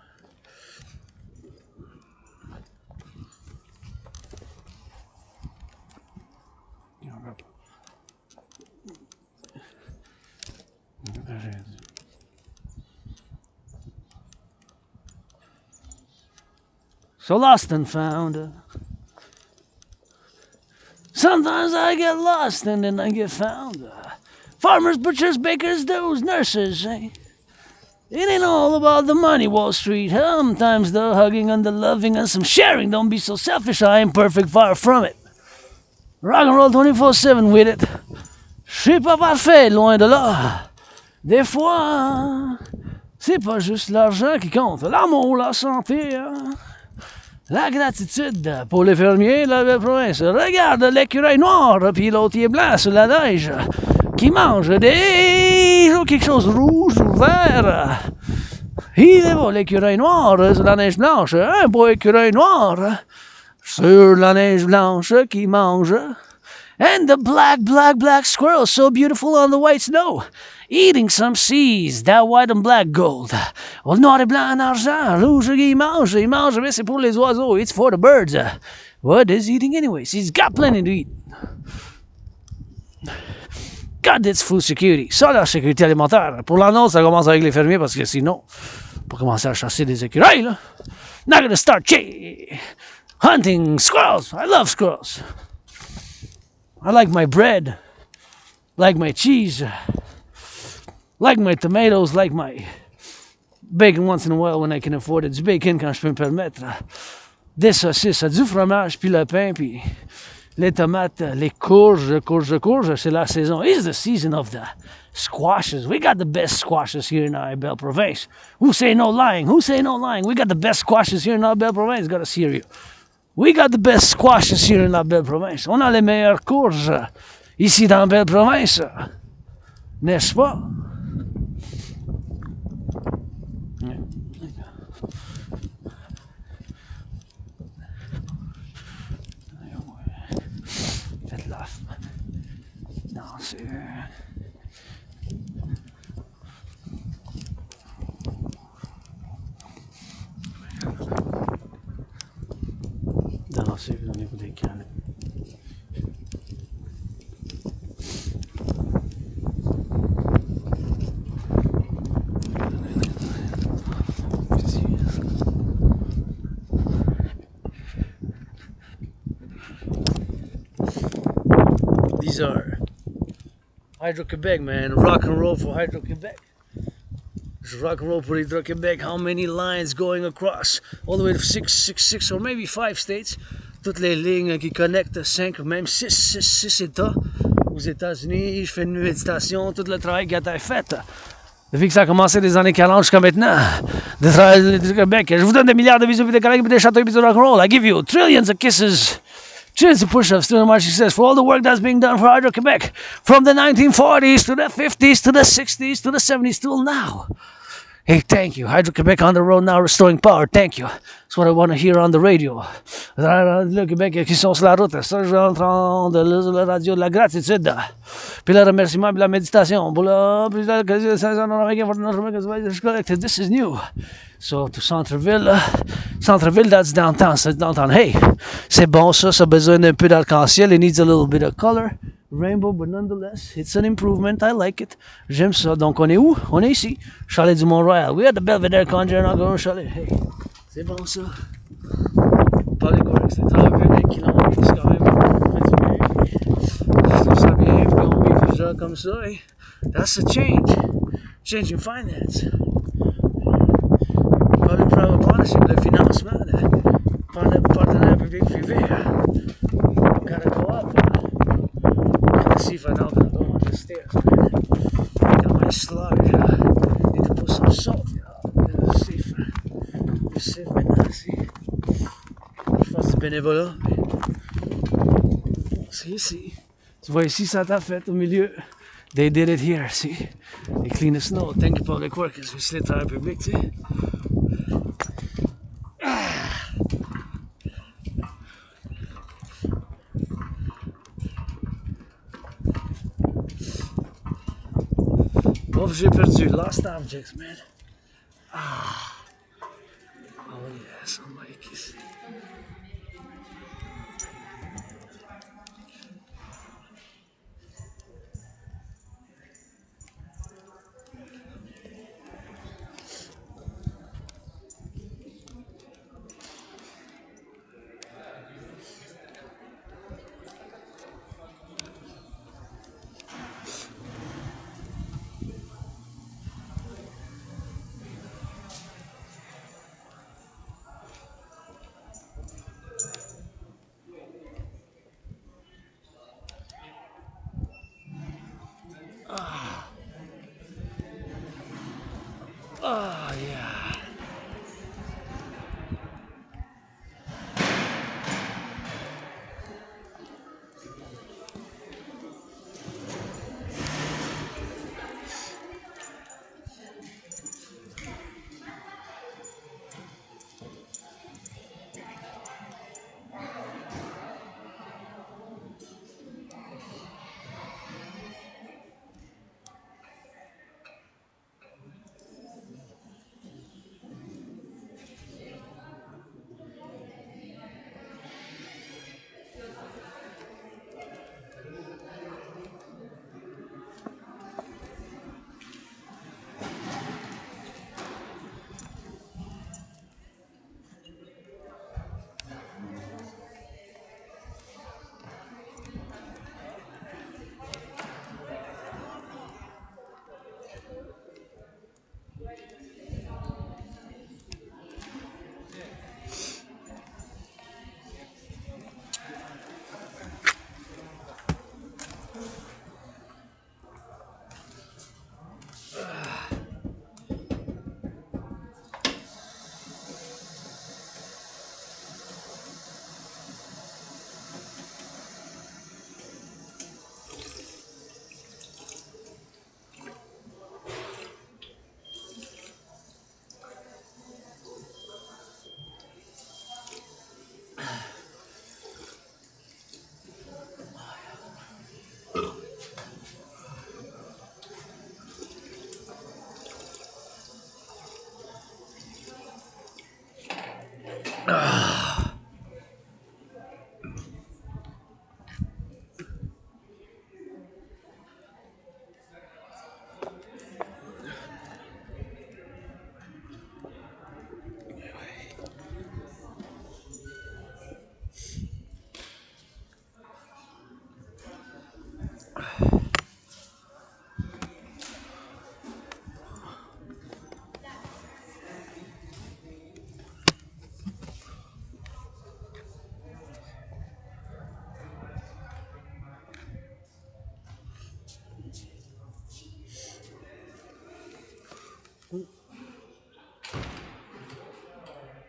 So lost and found. Sometimes I get lost and then I get found. Farmers, butchers, bakers, those nurses, eh? It ain't all about the money, Wall Street. Sometimes the hugging and the loving and some sharing. Don't be so selfish, I ain't perfect, far from it. Rock and roll 24/7 with it. Je suis pas parfait, loin de là. Des fois, c'est pas juste l'argent qui compte. L'amour, la santé, hein? La gratitude pour les fermiers de la belle province. Regarde l'écureuil noir, puis l'autre est blanc sur la neige, qui mange des quelque chose de rouge ou vert. Il est beau l'écureuil noir sur la neige blanche, un beau écureuil noir sur la neige blanche qui mange. And the black squirrel, so beautiful on the white snow, eating some seeds, that white and black gold. Le noir et blanc en argent, rouge, il mange, mais c'est pour les oiseaux, it's for the birds. What is he eating anyways? He's got plenty to eat. God, it's food security. Ça, la sécurité alimentaire. Pour l'annonce, ça commence avec les fermiers, parce que sinon, pour commencer à chasser des écureuils, là, not gonna start hunting squirrels. I love squirrels. I like my bread, like my cheese, like my tomatoes, like my bacon once in a while when I can afford it. Du bacon quand je peux me permettre. Des saucisses, du fromage, puis le pain, puis les tomates, les courges, c'est la saison. It's the season of the squashes. We got the best squashes here in our belle province. Who say no lying? We got the best squashes here in our belle province. Gotta hear you. We got the best squashes here in la belle province. On a les meilleures courges ici dans la belle province. N'est-ce pas? Faites la... Non, c'est... danser au niveau des cannes. These are Hydro-Québec, man. Rock and roll for Hydro-Québec. Rock and roll for Hydro-Québec. How many lines going across? All the way to six or maybe 5 states. Toutes les lignes qui connectent 5 ou même 6 États aux États-Unis. Je fais une méditation, tout le travail qui a été fait. Depuis que ça a commencé des années 40 jusqu'à maintenant, de travailler du Québec, je vous donne des milliards de bisous, des collègues, des châteaux, des rock'n'roll. I give you trillions of kisses, trillions of push-ups, trillions of march success for all the work that's being done for Hydro-Quebec. From the 1940s to the 50s to the 60s to the 70s till now. Hey, thank you. Hydro-Quebec on the road now, restoring power. Thank you. That's what I want to hear on the radio. Le Québec qui sont sur la route. Ça, je rentre en de la radio de la gratitude. Puis le remerciement, puis la méditation. This is new. So, to Centreville, Centreville, that's downtown. So, downtown. Hey, c'est bon ça. Ça a besoin d'un peu d'arc-en-ciel. It needs a little bit of color. Rainbow, but nonetheless, it's an improvement. I like it. J'aime ça. Donc, on est où? On est ici. Chalet du Mont-Royal. We at the Belvedere Conjure, encore un chalet. Hey, c'est bon ça. Pas les corrects, c'est 20 km, c'est quand même je trouve ça bien, puis on vit déjà comme ça. Hey, that's a change. Change in finance. Pas le private partnership, le financement. Partenariat public-privé. Gotta go up. See if I know that I don't want the stairs, man. Got my slug. Need to put some salt, you know. C'est safe maintenant, see. Je pense que c'est bénévolat. C'est ici. Tu vois ici, ça t'a fait au milieu. They did it here, see. They clean the snow. Thank you, public workers. We slid travail public, tu sais. Oh, j'ai perdu. Lost objects, man. Ah. Oh, yes. Oh, my kiss.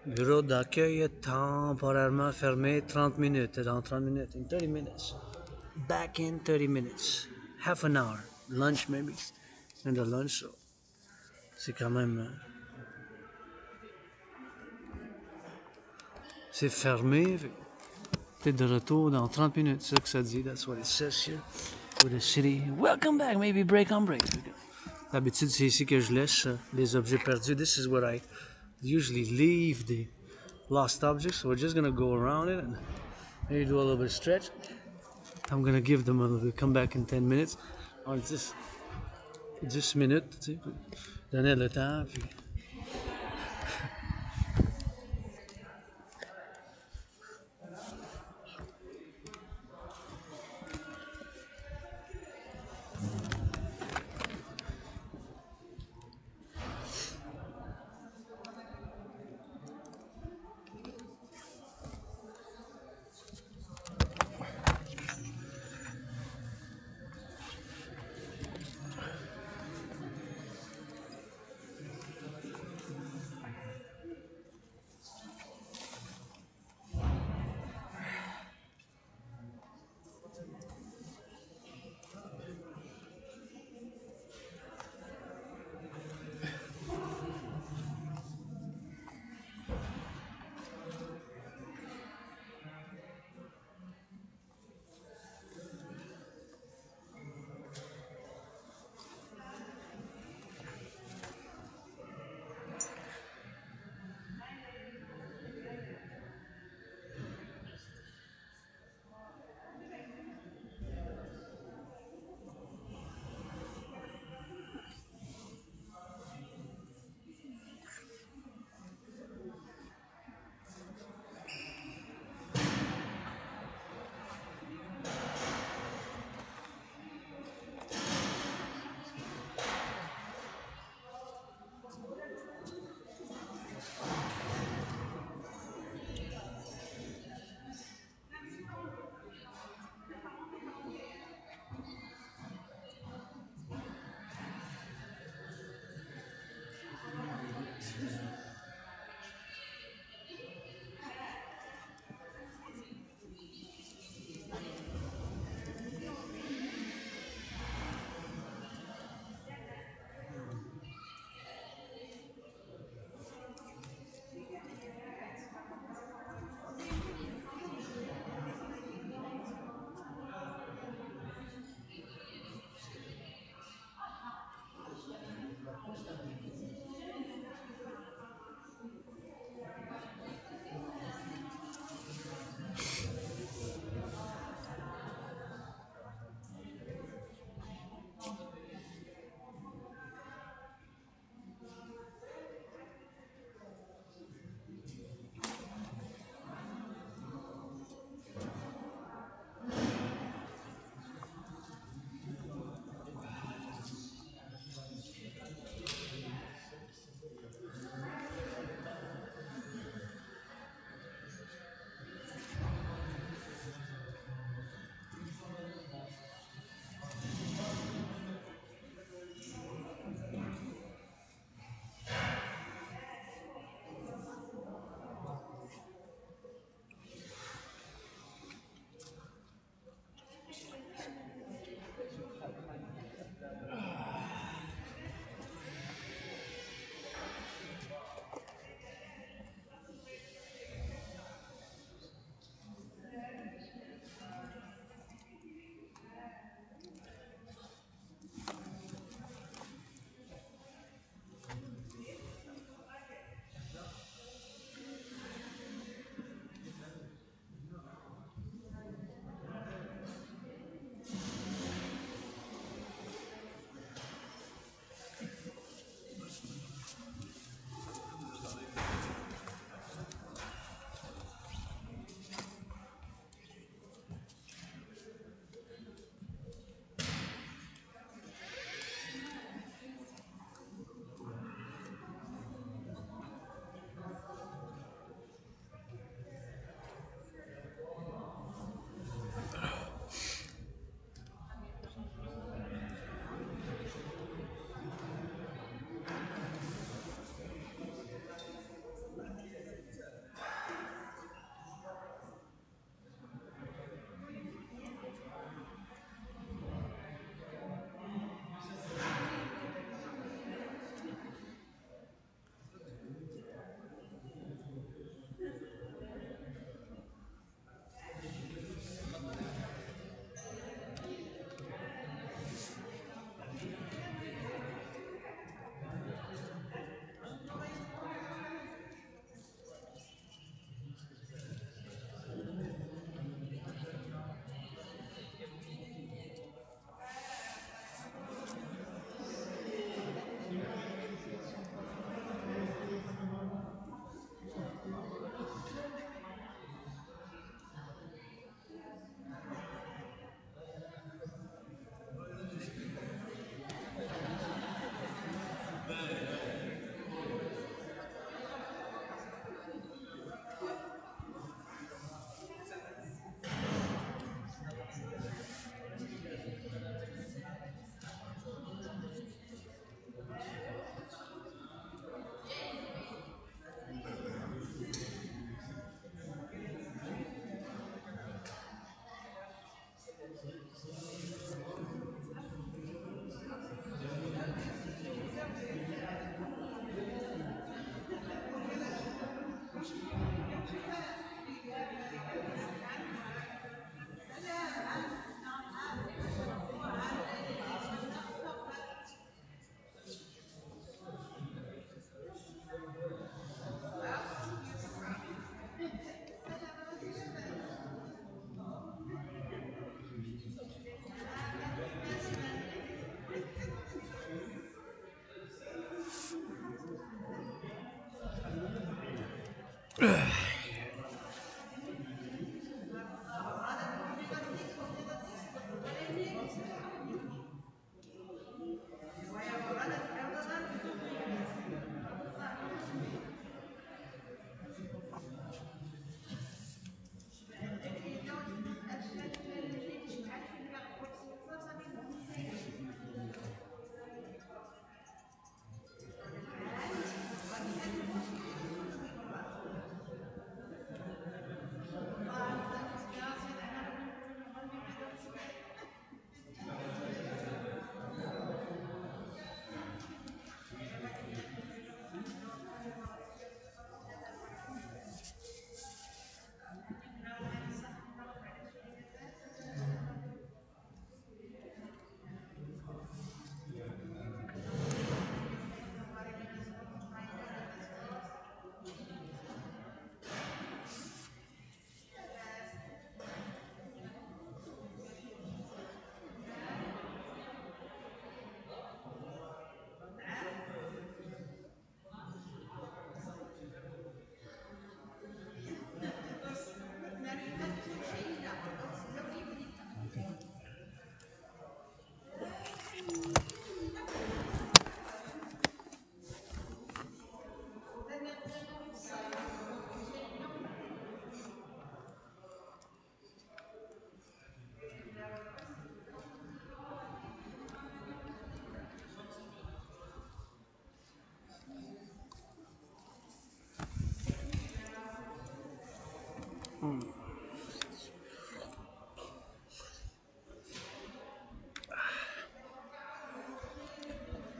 Bureau d'accueil temporairement fermé 30 minutes. Dans 30 minutes. In 30 minutes. Back in 30 minutes. Half an hour. Lunch maybe. And the lunch. So. C'est quand même. C'est fermé. T'es de retour dans 30 minutes. C'est ça que ça dit. That's what it says here. For the city. Welcome back. Maybe break on break. D'habitude, c'est ici que je laisse les objets perdus. This is where I usually leave the lost objects. So we're just gonna go around it and maybe do a little bit of stretch. I'm gonna give them a little bit. Come back in 10 minutes. En 10 minutes, tu sais. Donner le temps. Puis...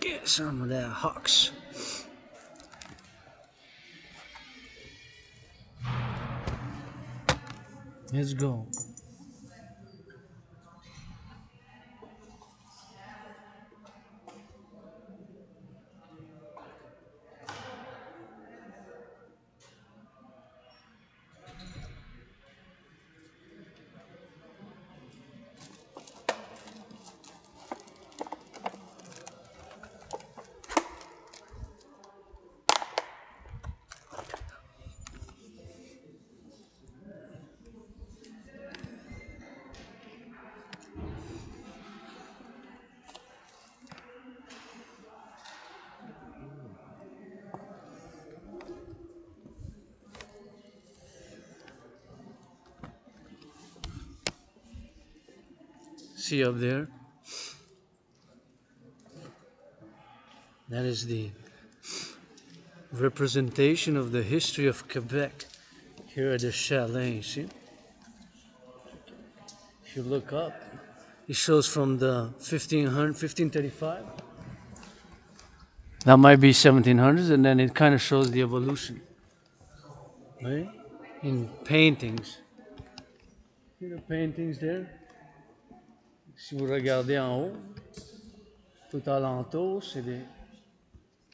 Get some of that Hawks. Let's go. See up there? That is the representation of the history of Quebec here at the chalet, see? If you look up, it shows from the 1535. That might be 1700s, and then it kind of shows the evolution, right? In paintings. See the paintings there? Si vous regardez en haut, tout alentour, c'est des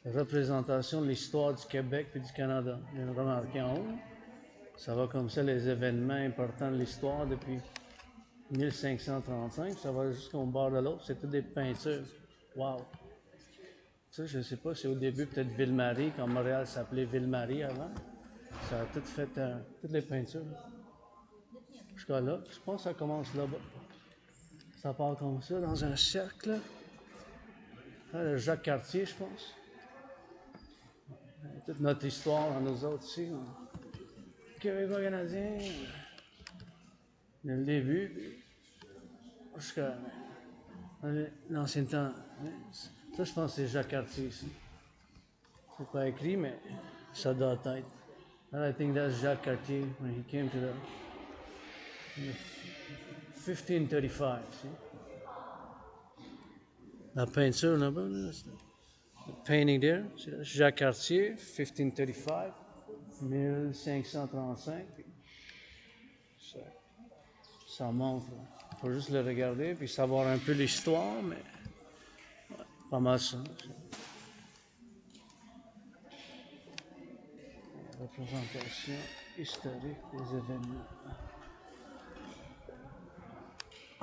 représentations de l'histoire du Québec et du Canada. Vous remarquez en haut? Ça va comme ça, les événements importants de l'histoire depuis 1535, ça va jusqu'au bord de l'autre, c'est toutes des peintures. Wow! Ça, je ne sais pas, c'est au début peut-être Ville-Marie, quand Montréal s'appelait Ville-Marie avant. Ça a tout fait, toutes les peintures. Jusqu'à là, je pense que ça commence là-bas. Ça part comme ça, dans un cercle. Là, le Jacques Cartier, je pense. Toute notre histoire, nous autres ici. Québécois canadiens. Dès le début, jusqu'à l'ancien temps. Ça, je pense que c'est Jacques Cartier ici. C'est pas écrit, mais ça doit être. And I think that's Jacques Cartier when he came to the 1535. See? La peinture là-bas, the painting there, c'est Jacques Cartier, 1535, 1535. Ça montre. Il faut juste le regarder puis savoir un peu l'histoire, mais pas mal ça. Représentation historique des événements.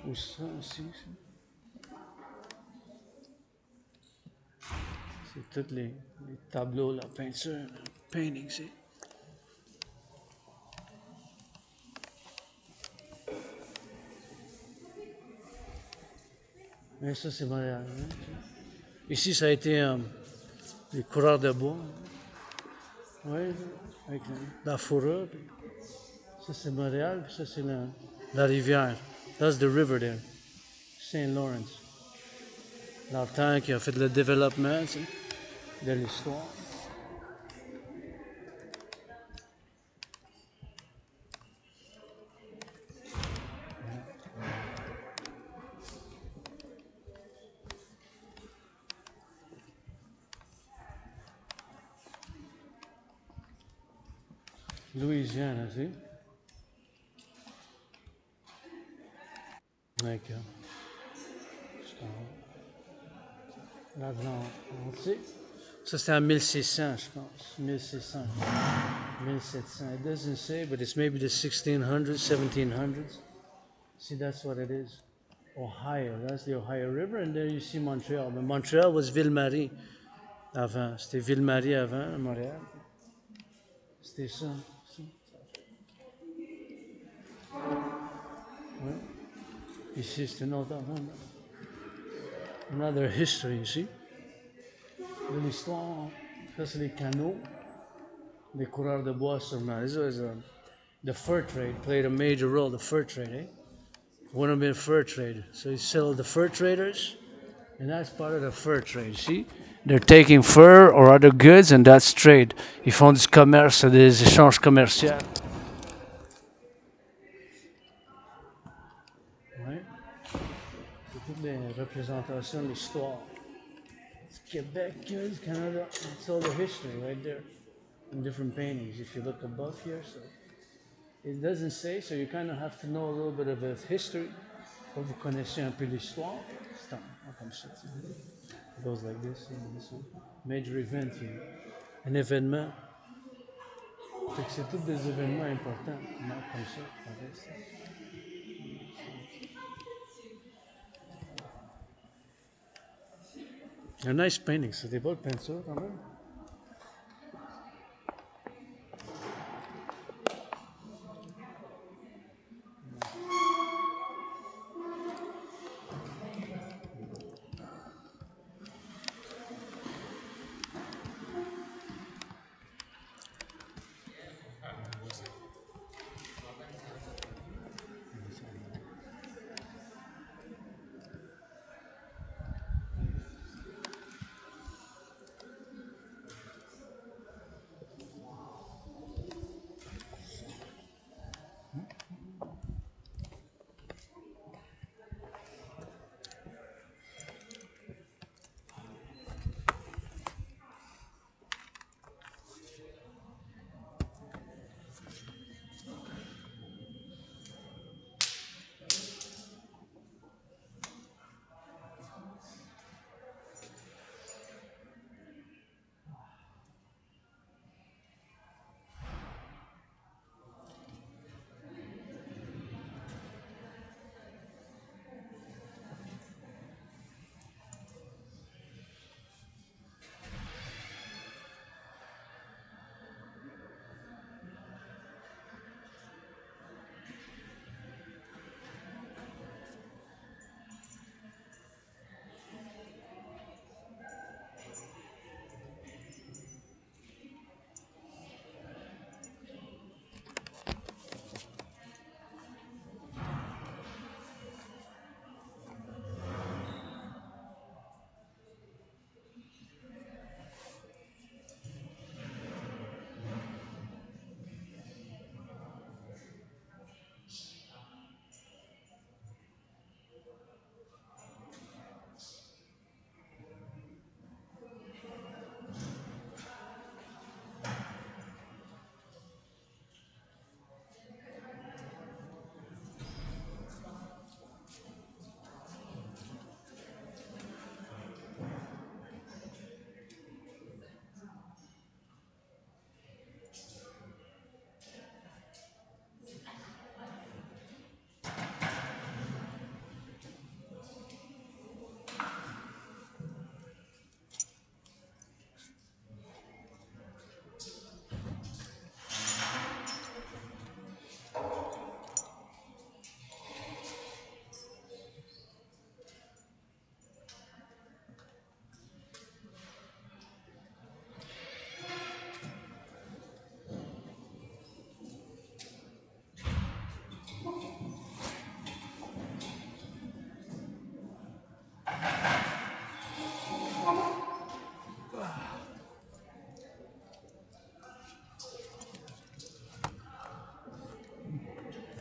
Ou ça aussi. C'est tous les tableaux, la peinture, painting, c'est. Mais ça, c'est Montréal. Hein? Ici, ça a été les coureurs de bois. Oui, avec la fourrure. Ça, c'est Montréal, puis ça, c'est la rivière. That's the river there. Saint Lawrence. L'entente qui a fait le développement, tu sais, de l'histoire. Louisiane, tu sais. D'accord. Là-dedans, tu sais. Ça, c'était en 1600, je pense. 1600. 1700. It doesn't say, but it's maybe the 1600s, 1700s. See, that's what it is. Ohio, that's the Ohio River, and there you see Montreal. But Montreal was Ville-Marie avant. C'était Ville-Marie avant, Montréal. C'était ça. Ouais. Ici, c'est une autre avant. Another history, ici. De l'histoire. Ça, c'est les canaux. Les coureurs de bois sûrement. This was, the fur trade played a major role. The fur trade, eh? Would have been fur trade. So you sell the fur traders, and that's part of the fur trade. See, they're taking fur or other goods, and that's trade. Ils font du commerce, des échanges commerciaux. Ouais. C'est toutes les représentations de l'histoire. Quebec, du Canada. It's all the history right there in different paintings. If you look above here, so it doesn't say, so you kind of have to know a little bit of its history. Quand vous connaissez un peu l'histoire, c'est comme ça. It goes like this, this one. Major event here. Un événement. Fait que c'est tous des événements importants, comme ça. Un nice painting, c'était pas de peinture quand même.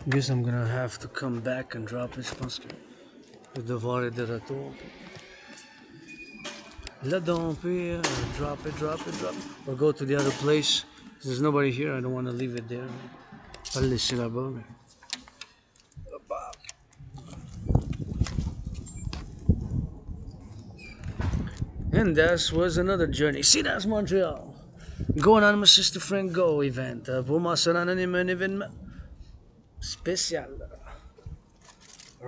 Guess I'm gonna have to come back and drop it parce que je vais devoir être de retour. Là domper, drop it. Or go to the other place. There's nobody here, I don't want to leave it there. Pas le laisser là-bas. Mais... And that was another journey. See, that's Montreal. Going on my sister friend Go event. Pour moi, c'est anonyme, un événement spécial.